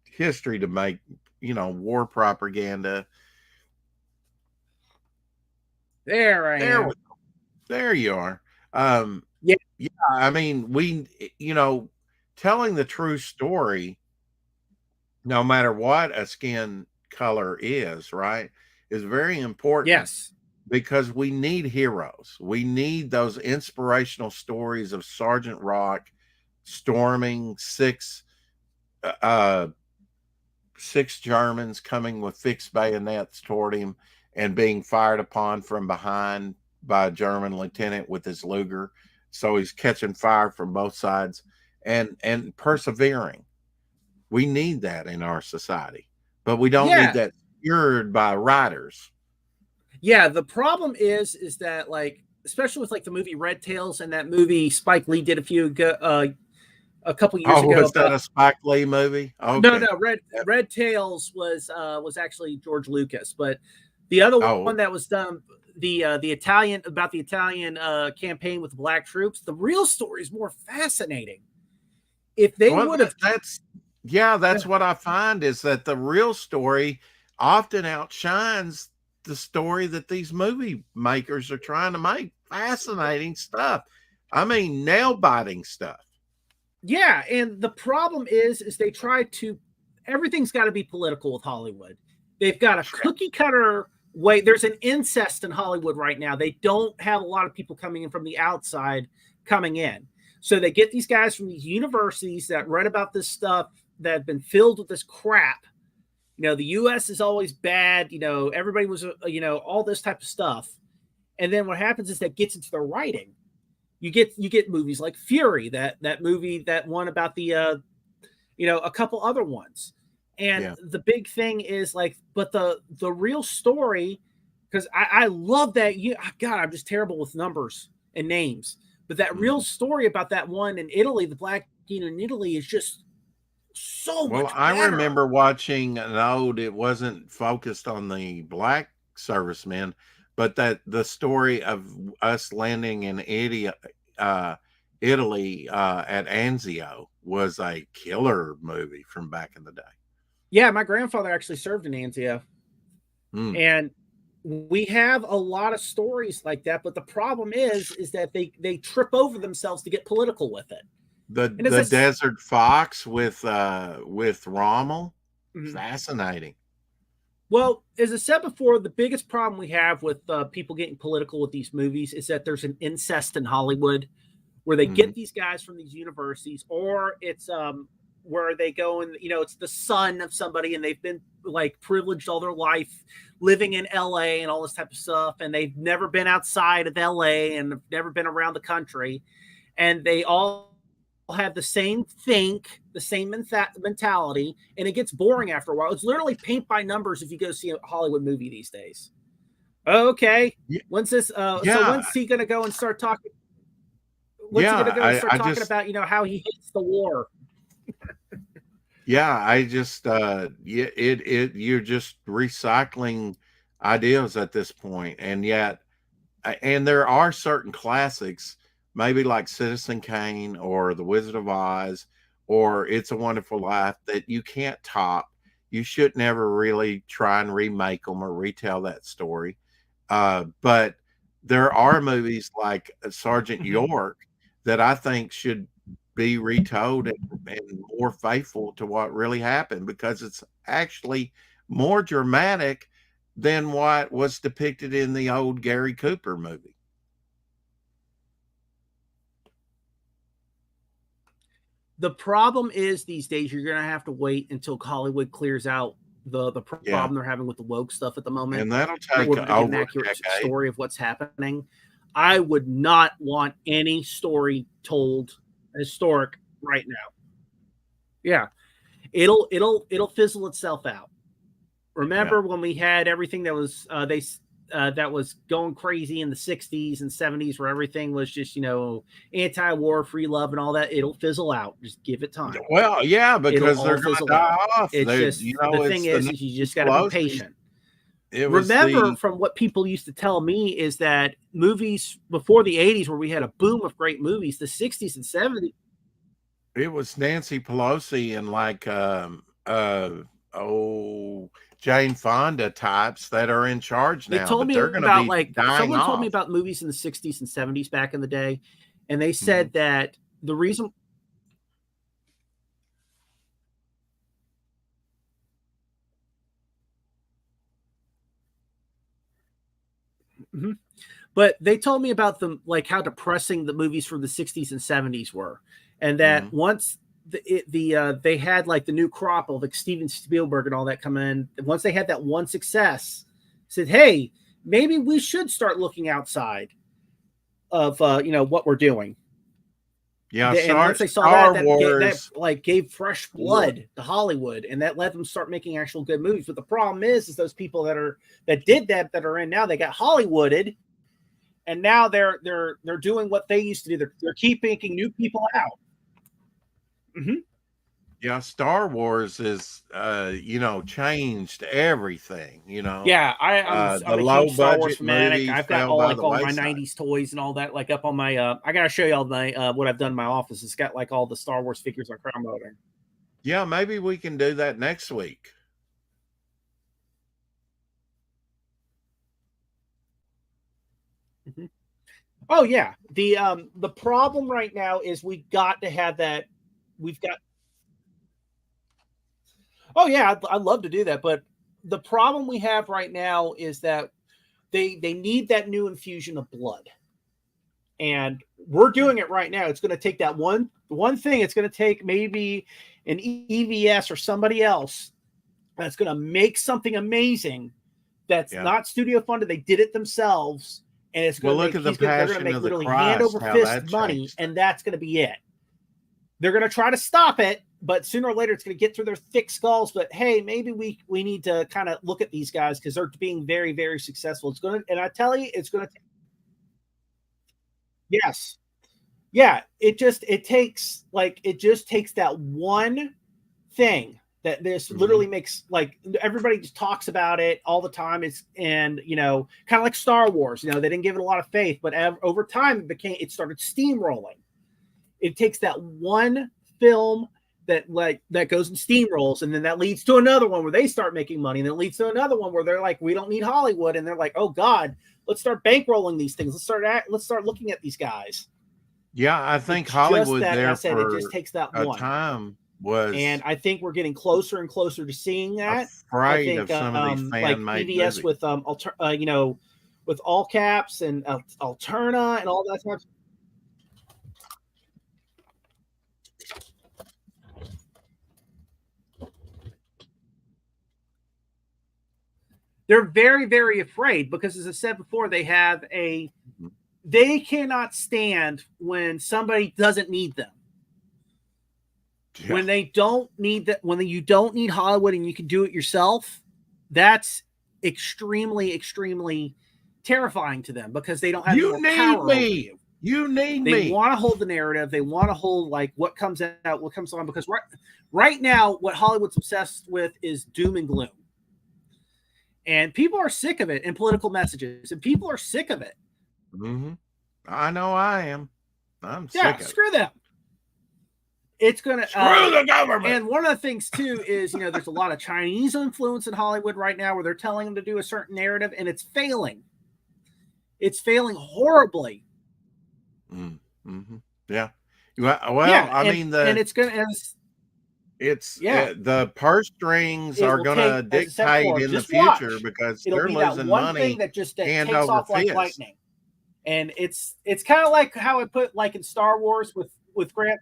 history to make, war propaganda. There I am. There you are. Yeah. I mean, we, telling the true story, no matter what a skin color is, right, is very important. Yes. Because we need heroes. We need those inspirational stories of Sergeant Rock storming six Germans coming with fixed bayonets toward him and being fired upon from behind by a German lieutenant with his Luger. So he's catching fire from both sides and persevering. We need that in our society, but we don't need that fueled by writers. Yeah, the problem is that, like, especially with like the movie Red Tails and that movie Spike Lee did a couple years ago. Was that a Spike Lee movie? Okay. No, Red Tails was actually George Lucas, but the other one that was done, the Italian campaign with the black troops, the real story is more fascinating. If they would have, that's what I find is that the real story often outshines the story that these movie makers are trying to make. Fascinating stuff. I mean, nail-biting stuff. Yeah, and the problem is they try to, everything's got to be political with Hollywood. They've got a cookie cutter way. There's an incest in Hollywood right now. They don't have a lot of people coming in from the outside coming in. So they get these guys from these universities that read about this stuff that have been filled with this crap. The U.S. is always bad. Everybody was, all this type of stuff. And then what happens is that gets into their writing. You get movies like Fury, that movie that won about the, a couple other ones. And the big thing is like, but the real story, because I love that. God, I'm just terrible with numbers and names. But that real story about that one in Italy, the black in Italy, is just so much better. I remember watching an old, it wasn't focused on the black servicemen, but that the story of us landing in Italy at Anzio was a killer movie from back in the day. Yeah, my grandfather actually served in Anzio. And we have a lot of stories like that, but the problem is that they trip over themselves to get political with it. The And it's Desert Fox with Rommel, Mhm. fascinating. Well, as I said before, the biggest problem we have with people getting political with these movies is that there's an incest in Hollywood where they get these guys from these universities, or it's where they go and, it's the son of somebody and they've been like privileged all their life living in LA and all this type of stuff. And they've never been outside of LA and have never been around the country. And they all have the same the same mentality, and it gets boring after a while. It's literally paint by numbers if you go see a Hollywood movie these days. Okay, when's this? So when's he going to go and start talking? When's he going to go and start talking about how he hates the war? Yeah, I just you're just recycling ideas at this point, and there are certain classics, maybe like Citizen Kane or The Wizard of Oz or It's a Wonderful Life, that you can't top. You should never really try and remake them or retell that story. But there are movies like Sergeant York that I think should be retold and more faithful to what really happened, because it's actually more dramatic than what was depicted in the old Gary Cooper movie. The problem is these days you're going to have to wait until Hollywood clears out the problem they're having with the woke stuff at the moment. And that'll take over an accurate story of what's happening. I would not want any story told historic right now. Yeah. It'll fizzle itself out. Remember when we had everything that was that was going crazy in the 60s and 70s, where everything was just, anti-war, free love and all that? It'll fizzle out. Just give it time. Well, yeah, because they're going to die off. It's just, the thing is you just got to be patient. Remember, from what people used to tell me, is that movies before the 80s, where we had a boom of great movies, the 60s and 70s. It was Nancy Pelosi and Jane Fonda types that are in charge now. They told me about someone told me about movies in the 60s and 70s back in the day, and they said that the reason. But they told me about them, like how depressing the movies from the 60s and 70s were, and that once they had like the new crop of like Steven Spielberg and all that come in, once they had that one success, said, hey, maybe we should start looking outside of what we're doing. Yeah, and once they saw that like gave fresh blood to Hollywood, and that let them start making actual good movies. But the problem is those people that are in now, they got Hollywooded, and now they're doing what they used to do. They're keep making new people out. Yeah, Star Wars is changed everything. Yeah, I'm a huge Star Wars fanatic. I've got all my 90s toys and all that, like up on my I gotta show you all my what I've done in my office. It's got like all the Star Wars figures on crown molding. Yeah, maybe we can do that next week. Oh yeah. The problem right now is we got to have that. Oh yeah, I'd love to do that, but the problem we have right now is that they need that new infusion of blood, and we're doing it right now. It's going to take that one thing. It's going to take maybe an EVS or somebody else that's going to make something amazing. That's not studio funded. They did it themselves, and it's going to they're going to make literally hand over fist money, and that's going to be it. They're going to try to stop it, but sooner or later it's going to get through their thick skulls. But hey, maybe we need to kind of look at these guys because they're being very, very successful. It's going to, and I tell you, it's going to. Yes, yeah. It just takes that one thing that this literally makes, like, everybody just talks about it all the time. Kind of like Star Wars. They didn't give it a lot of faith, but over time it started steamrolling. It takes that one film that goes in steamrolls, and then that leads to another one where they start making money, and then it leads to another one where they're like, we don't need Hollywood, and they're like, oh God, let's start bankrolling these things. Let's start looking at these guys. Yeah, I think It's Hollywood just that, there I said, for it just takes that a one time was and I think we're getting closer and closer to seeing that. I afraid think of some of these like fan-made PBS movies. with with all caps and Alterna and all that stuff. They're very, very afraid because, as I said before, they cannot stand when somebody doesn't need them. Yeah. When they don't need that, when you don't need Hollywood and you can do it yourself, that's extremely, extremely terrifying to them because they don't have You any need power over me. you. You need They me. want to hold the narrative. They want to hold like what comes out, what comes on. Because right now, what Hollywood's obsessed with is doom and gloom, and people are sick of it. And political messages, and people are sick of it. Mm-hmm. I know I am. I'm Yeah, sick of screw them. It's gonna Screw the government. And one of the things too is, there's a lot of Chinese influence in Hollywood right now where they're telling them to do a certain narrative, and it's failing. It's failing horribly. Mm-hmm. Yeah. Well, Yeah, I and, mean and it's gonna. the purse strings It are will going to take, as I said dictate before, in the just future watch. because It'll they're be that losing one money thing that just hand takes over off like fist. lightning. And it's kind of like how I put like in Star Wars with Grant.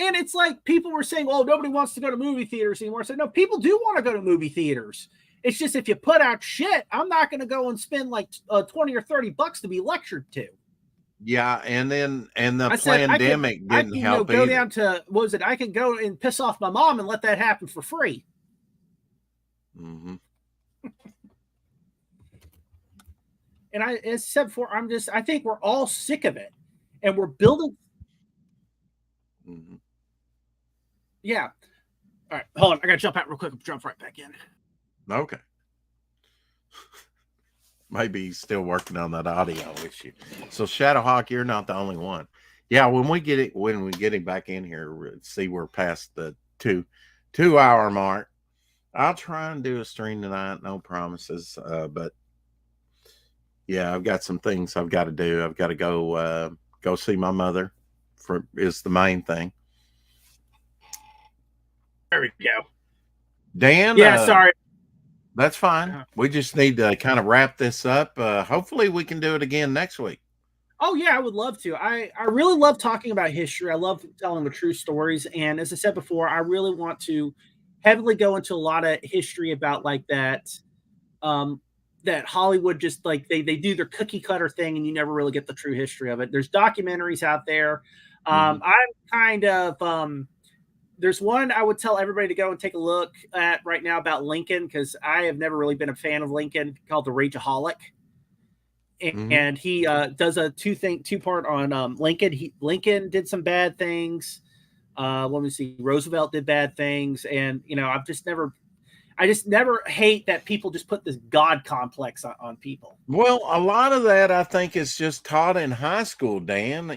And it's like people were saying, "Oh, nobody wants to go to movie theaters anymore." I said, "No, people do want to go to movie theaters. It's just if you put out shit, I'm not going to go and spend like $20 or $30 to be lectured to." Yeah, and the I said, pandemic I didn't can help go either. down to what was it? I can go and piss off my mom and let that happen for free. Mm-hmm. And as said before, I think we're all sick of it, and we're building. Mm-hmm. Yeah. All right, hold on. I got to jump out real quick. I'll jump right back in. Okay. Maybe he's still working on that audio issue. So Shadowhawk, you're not the only one. Yeah, when we get him back in here, see we're past the 2-hour mark. I'll try and do a stream tonight. No promises, but yeah, I've got some things I've got to do. I've got to go see my mother. Is the main thing. There we go. Dan. Yeah, sorry. That's fine. We just need to kind of wrap this up. Hopefully we can do it again next week. Oh yeah, I would love to. I really love talking about history. I love telling the true stories. And as I said before, I really want to heavily go into a lot of history about like that, that Hollywood just like they do their cookie cutter thing and you never really get the true history of it. There's documentaries out there. I'm kind of, there's one I would tell everybody to go and take a look at right now about Lincoln, because I have never really been a fan of Lincoln, called The Rageaholic. And he does a two-part on Lincoln. Lincoln did some bad things. Let me see. Roosevelt did bad things. And, I just never hate that people just put this God complex on people. Well, a lot of that I think is just taught in high school, Dan.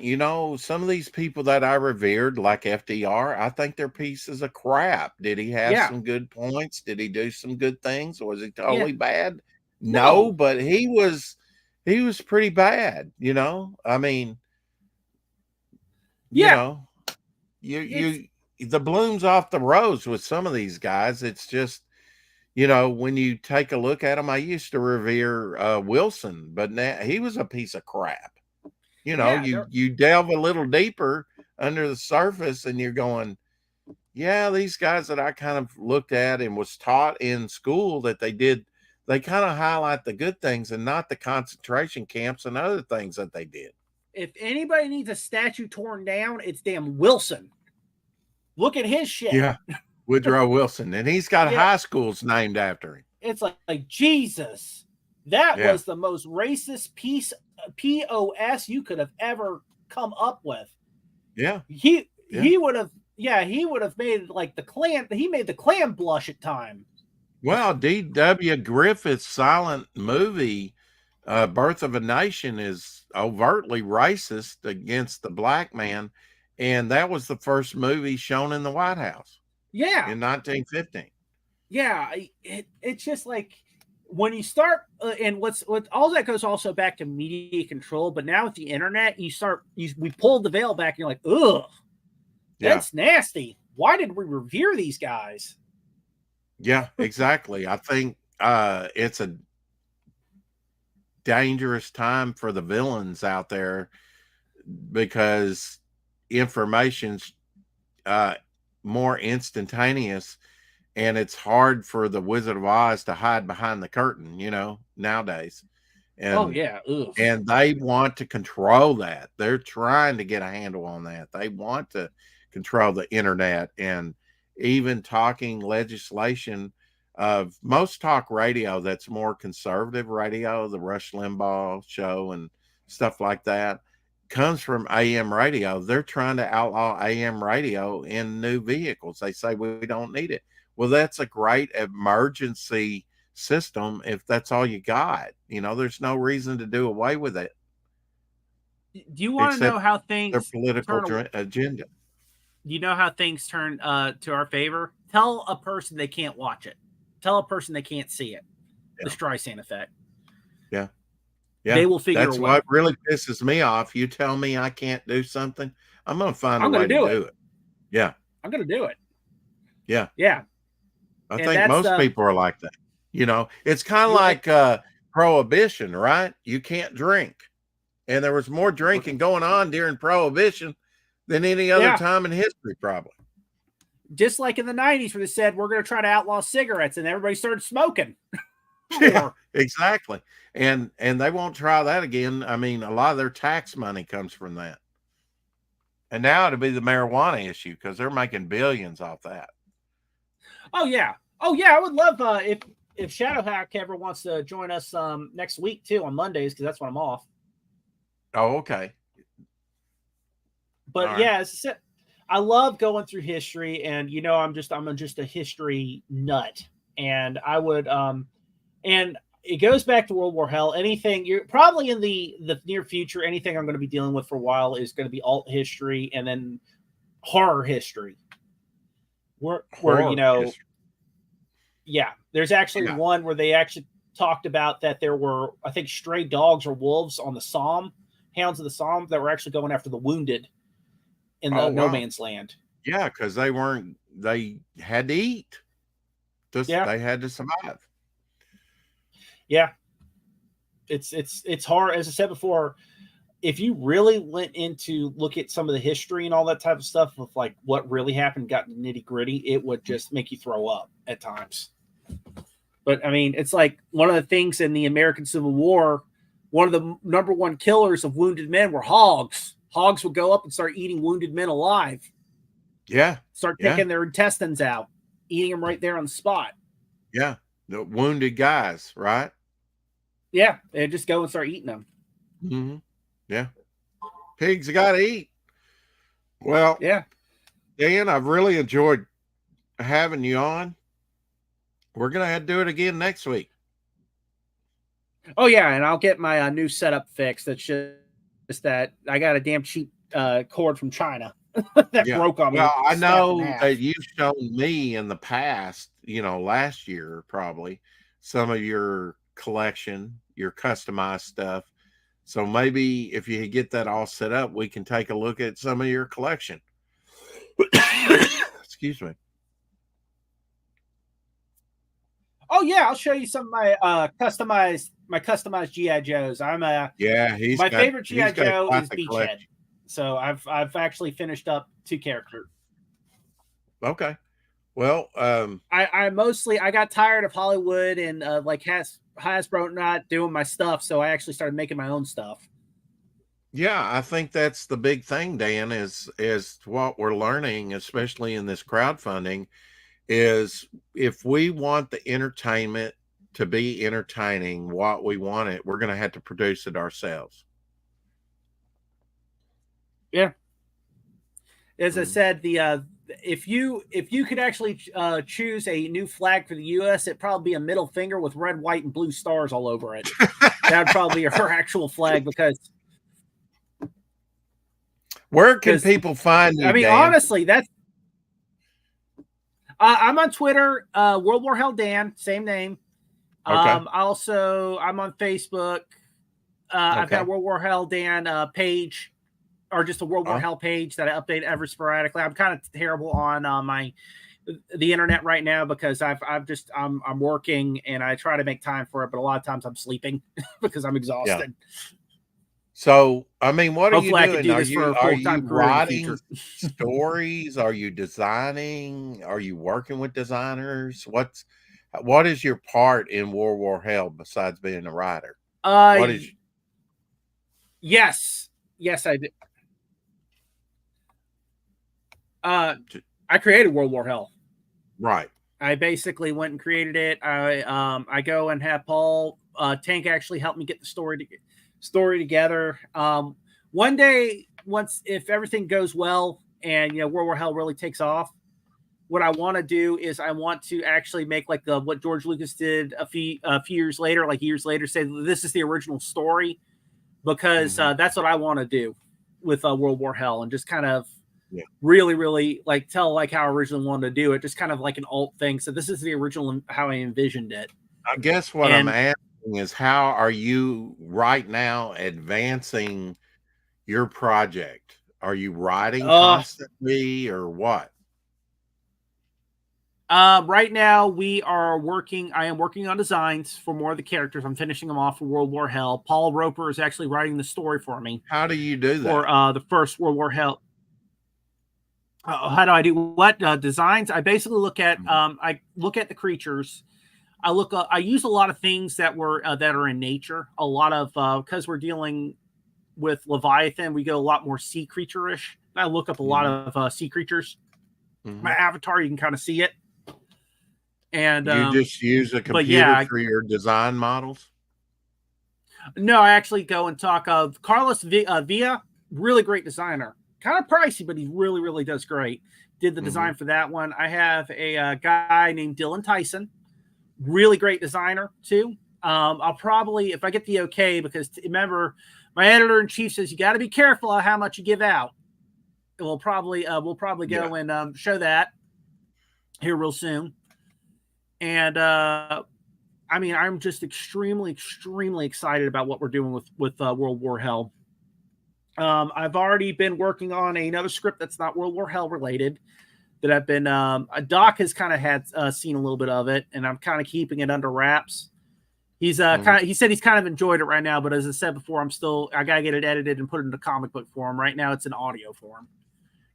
Some of these people that I revered, like FDR, I think they're pieces of crap. Did he have some good points? Did he do some good things? Or was he totally bad? No, but he was pretty bad, I mean, the bloom's off the rose with some of these guys. It's just, when you take a look at him, I used to revere Wilson, but now he was a piece of crap. You delve a little deeper under the surface and you're going, yeah, these guys that I kind of looked at and was taught in school that they kind of highlight the good things and not the concentration camps and other things that they did. If anybody needs a statue torn down, it's damn Wilson. Look at his shit. Yeah. Woodrow Wilson, and he's got high schools named after him. It's like Jesus. That was the most racist POS you could have ever come up with. Yeah. He would have made like the Klan. He made the Klan blush at times. Well, D.W. Griffith's silent movie, Birth of a Nation, is overtly racist against the black man. And that was the first movie shown in the White House Yeah. in 1915. Yeah. It's just like when you start, and what all that goes also back to media control. But now with the internet, we pulled the veil back and you're like, ugh, that's nasty. Why did we revere these guys? Yeah, exactly. I think it's a dangerous time for the villains out there because information's more instantaneous, and it's hard for the Wizard of Oz to hide behind the curtain, nowadays. And, Ugh. And they want to control that. They're trying to get a handle on that. They want to control the internet, and even talking legislation of most talk radio that's more conservative radio, the Rush Limbaugh show and stuff like that, comes from AM radio. They're trying to outlaw AM radio in new vehicles. They say we don't need it. Well, that's a great emergency system if that's all you got. There's no reason to do away with it. Do you want to know how things their political agenda? You know how things turn to our favor? Tell a person they can't watch it. Tell a person they can't see it. Yeah. The Streisand effect. Yeah. They will figure That's a way. what really pisses me off. You tell me I can't do something, I'm going to find a way to do it. Yeah. I'm going to do it. Yeah. Yeah. I think most people are like that. It's kind of like prohibition, right? You can't drink. And there was more drinking going on during prohibition than any other time in history, probably. Just like in the 90s where they said, we're going to try to outlaw cigarettes, and everybody started smoking. Yeah, exactly. And they won't try that again. I mean, a lot of their tax money comes from that. And now it'll be the marijuana issue because they're making billions off that. Oh, yeah. I would love if Shadowhack ever wants to join us next week, too, on Mondays, because that's when I'm off. Oh, okay. But yeah, as I said, I love going through history, and I'm just a history nut, and I would and it goes back to World War Hell. Anything you're probably in the near future, anything I'm going to be dealing with for a while is going to be alt history and then horror history. Where history. Yeah, there's actually one where they actually talked about that there were, I think, stray dogs or wolves on the Somme, Hounds of the Somme, that were actually going after the wounded in the no man's land. Yeah, because they had to eat. They had to survive. Yeah. It's hard. As I said before, if you really went into look at some of the history and all that type of stuff of like what really happened, got nitty gritty, it would just make you throw up at times. But I mean, it's like one of the things in the American Civil War, one of the number one killers of wounded men were hogs. Hogs would go up and start eating wounded men alive. Yeah. Start picking their intestines out, eating them right there on the spot. Yeah. The wounded guys, right? Yeah. They just go and start eating them. Mm-hmm. Yeah. Pigs got to eat. Well, yeah. Dan, I've really enjoyed having you on. We're going to have to do it again next week. Oh, yeah. And I'll get my new setup fixed. That's just that I got a damn cheap cord from China that broke on me. Well, I know that you've shown me in the past, last year probably, some of your collection, your customized stuff. So maybe if you get that all set up, we can take a look at some of your collection. Excuse me. Oh yeah, I'll show you some of my customized GI Joes. My favorite GI Joe is Beachhead. So I've actually finished up 2 characters. Okay. Well, I got tired of Hollywood and Hasbro not doing my stuff, so I actually started making my own stuff. Yeah, I think that's the big thing, Dan, is what we're learning, especially in this crowdfunding, is if we want the entertainment to be entertaining, what we want it, we're going to have to produce it ourselves. Yeah. As I said, the if you could actually choose a new flag for the U.S., it'd probably be a middle finger with red, white, and blue stars all over it. That'd probably be her actual flag because. Where can people find you? I mean, Dan? honestly, that's. I'm on Twitter, World War Hell Dan, same name. Okay. Also, I'm on Facebook. I've got a World War Hell Dan page, or just a World War Hell page that I update ever sporadically. I'm kind of terrible on the internet right now because I'm working and I try to make time for it, but a lot of times I'm sleeping because I'm exhausted. Yeah. So, I mean, what are you Hopefully I doing? can do this for a Are full-time you career in the writing future. stories? Are you designing? Are you working with designers? What is your part in World War Hell besides being a writer? What is? Yes, I did. I created World War Hell. Right. I basically went and created it. I go and have Paul Tank actually help me get the story together. One day, if everything goes well and World War Hell really takes off, what I want to do is I want to actually make like what George Lucas did a few years later, say this is the original story, because that's what I want to do with World War Hell, and just kind of really, really like tell like how I originally wanted to do it, just kind of like an alt thing. So this is the original how I envisioned it. I guess what I'm asking is, how are you right now advancing your project? Are you writing constantly or what? Right now I am working on designs for more of the characters. I'm finishing them off for World War Hell. Paul Roper is actually writing the story for me. How do you do that? For the first World War Hell. How do I do what? Designs? I basically look at the creatures. I use a lot of things that are in nature. A lot of because we're dealing with Leviathan, we go a lot more sea creature-ish. I look up a lot of sea creatures. My avatar, you can kind of see it. And you just use a computer for your design models? No, I actually go and talk of Carlos Villa, really great designer. Kind of pricey, but he really, really does great. Did the design for that one. I have a guy named Dylan Tyson, really great designer too. I'll probably, if I get the okay, because remember, my editor-in-chief says you got to be careful of how much you give out. We'll probably go and show that here real soon. And I mean, I'm just extremely, extremely excited about what we're doing with World War Hell. I've already been working on another script that's not World War Hell related. That I've been Doc has kind of had seen a little bit of it, and I'm kind of keeping it under wraps. He's he said he's kind of enjoyed it right now, but as I said before, I gotta get it edited and put it into comic book form. Right now, it's in audio form.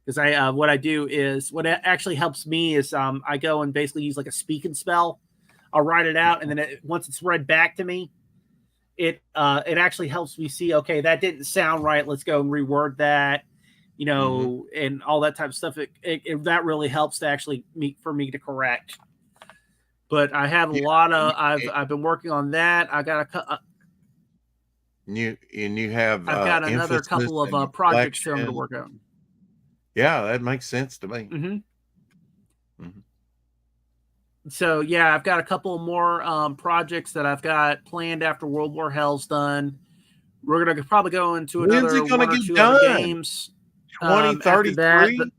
Because what I do is what actually helps me is I go and basically use like a speak and spell. I'll write it out, and then once it's read back to me, it actually helps me see, okay, that didn't sound right. Let's go and reword that, and all that type of stuff. That really helps to actually for me to correct. But I have a lot of I've been working on that. I got I've got another couple of projects I'm going to work on. Yeah, that makes sense to me. So yeah, I've got a couple more projects that I've got planned after World War Hell's done. We're gonna probably go into another one or two other games. 2033.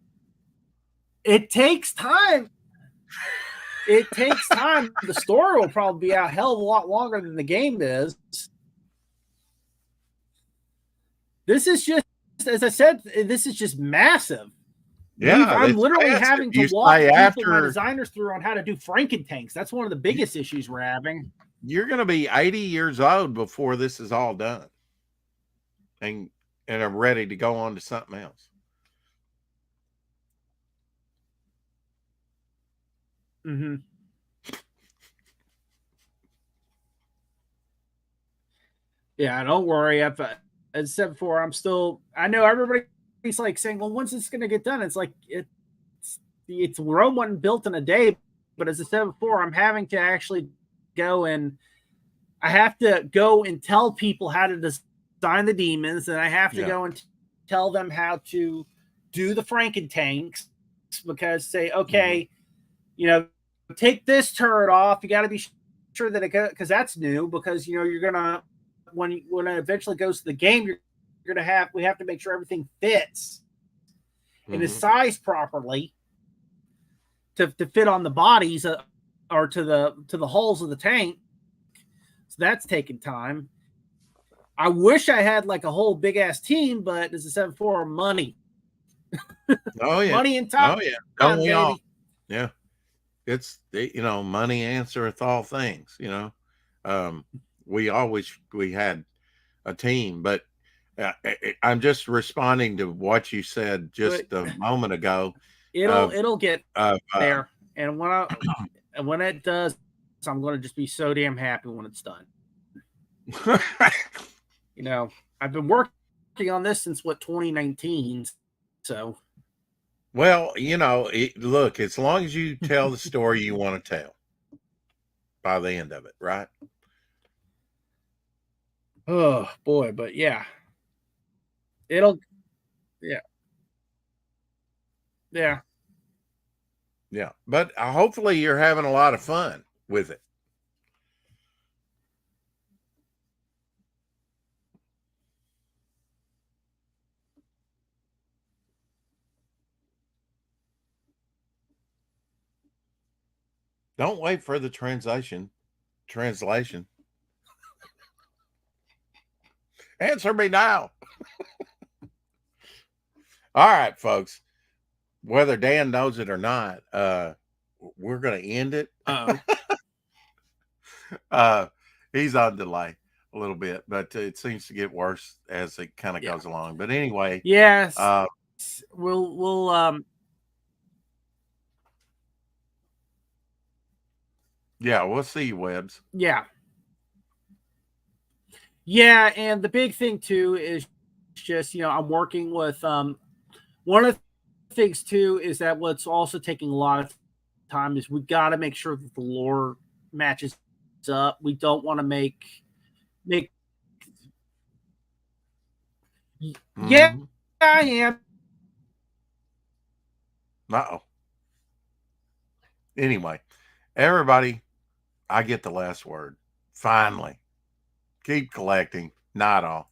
It takes time. It takes time. The story will probably be out a hell of a lot longer than the game is. This is just, as I said, this is just massive. Yeah, I'm literally having to walk my designers through on how to do Frankentanks. That's one of the biggest issues we're having. You're going to be 80 years old before this is all done, and I'm ready to go on to something else. Yeah, don't worry. As I said before, I know everybody's like saying, well, when's this going to get done? It's like, it's Rome wasn't built in a day, but as I said before, I'm having to actually go and tell people how to design the demons, and I have to go and tell them how to do the Frankentanks, because say, okay, you know, take this turret off. You got to be sure that it because that's new because you know you're gonna when it eventually goes to the game, you're gonna we have to make sure everything fits and is sized properly to fit on the bodies or to the hulls of the tank. So that's taking time. I wish I had like a whole big ass team, but as I said before, money. Oh yeah, money and time. Oh yeah, don't we baby. all? Yeah, it's you know, money answereth all things. You know, we had a team, but I'm just responding to what you said just a moment ago. It'll get there, and when it does, I'm going to just be so damn happy when it's done. You know, I've been working on this since 2019, so. Well, you know, look, as long as you tell the story you want to tell by the end of it, right? Oh boy, but yeah, yeah. But hopefully you're having a lot of fun with it. Don't wait for the translation. Answer me now. All right, folks. Whether Dan knows it or not, we're going to end it. He's on delay a little bit, but it seems to get worse as it kind of goes along. But anyway, yes, we'll yeah, we'll see you, Webbs. Yeah, and the big thing too is just, you know, I'm working with one of the things too is that what's also taking a lot of time is we got to make sure that the lore matches up. We don't want to make yeah, I am. Uh-oh. Anyway, everybody, I get the last word. Finally. Keep collecting. Not all.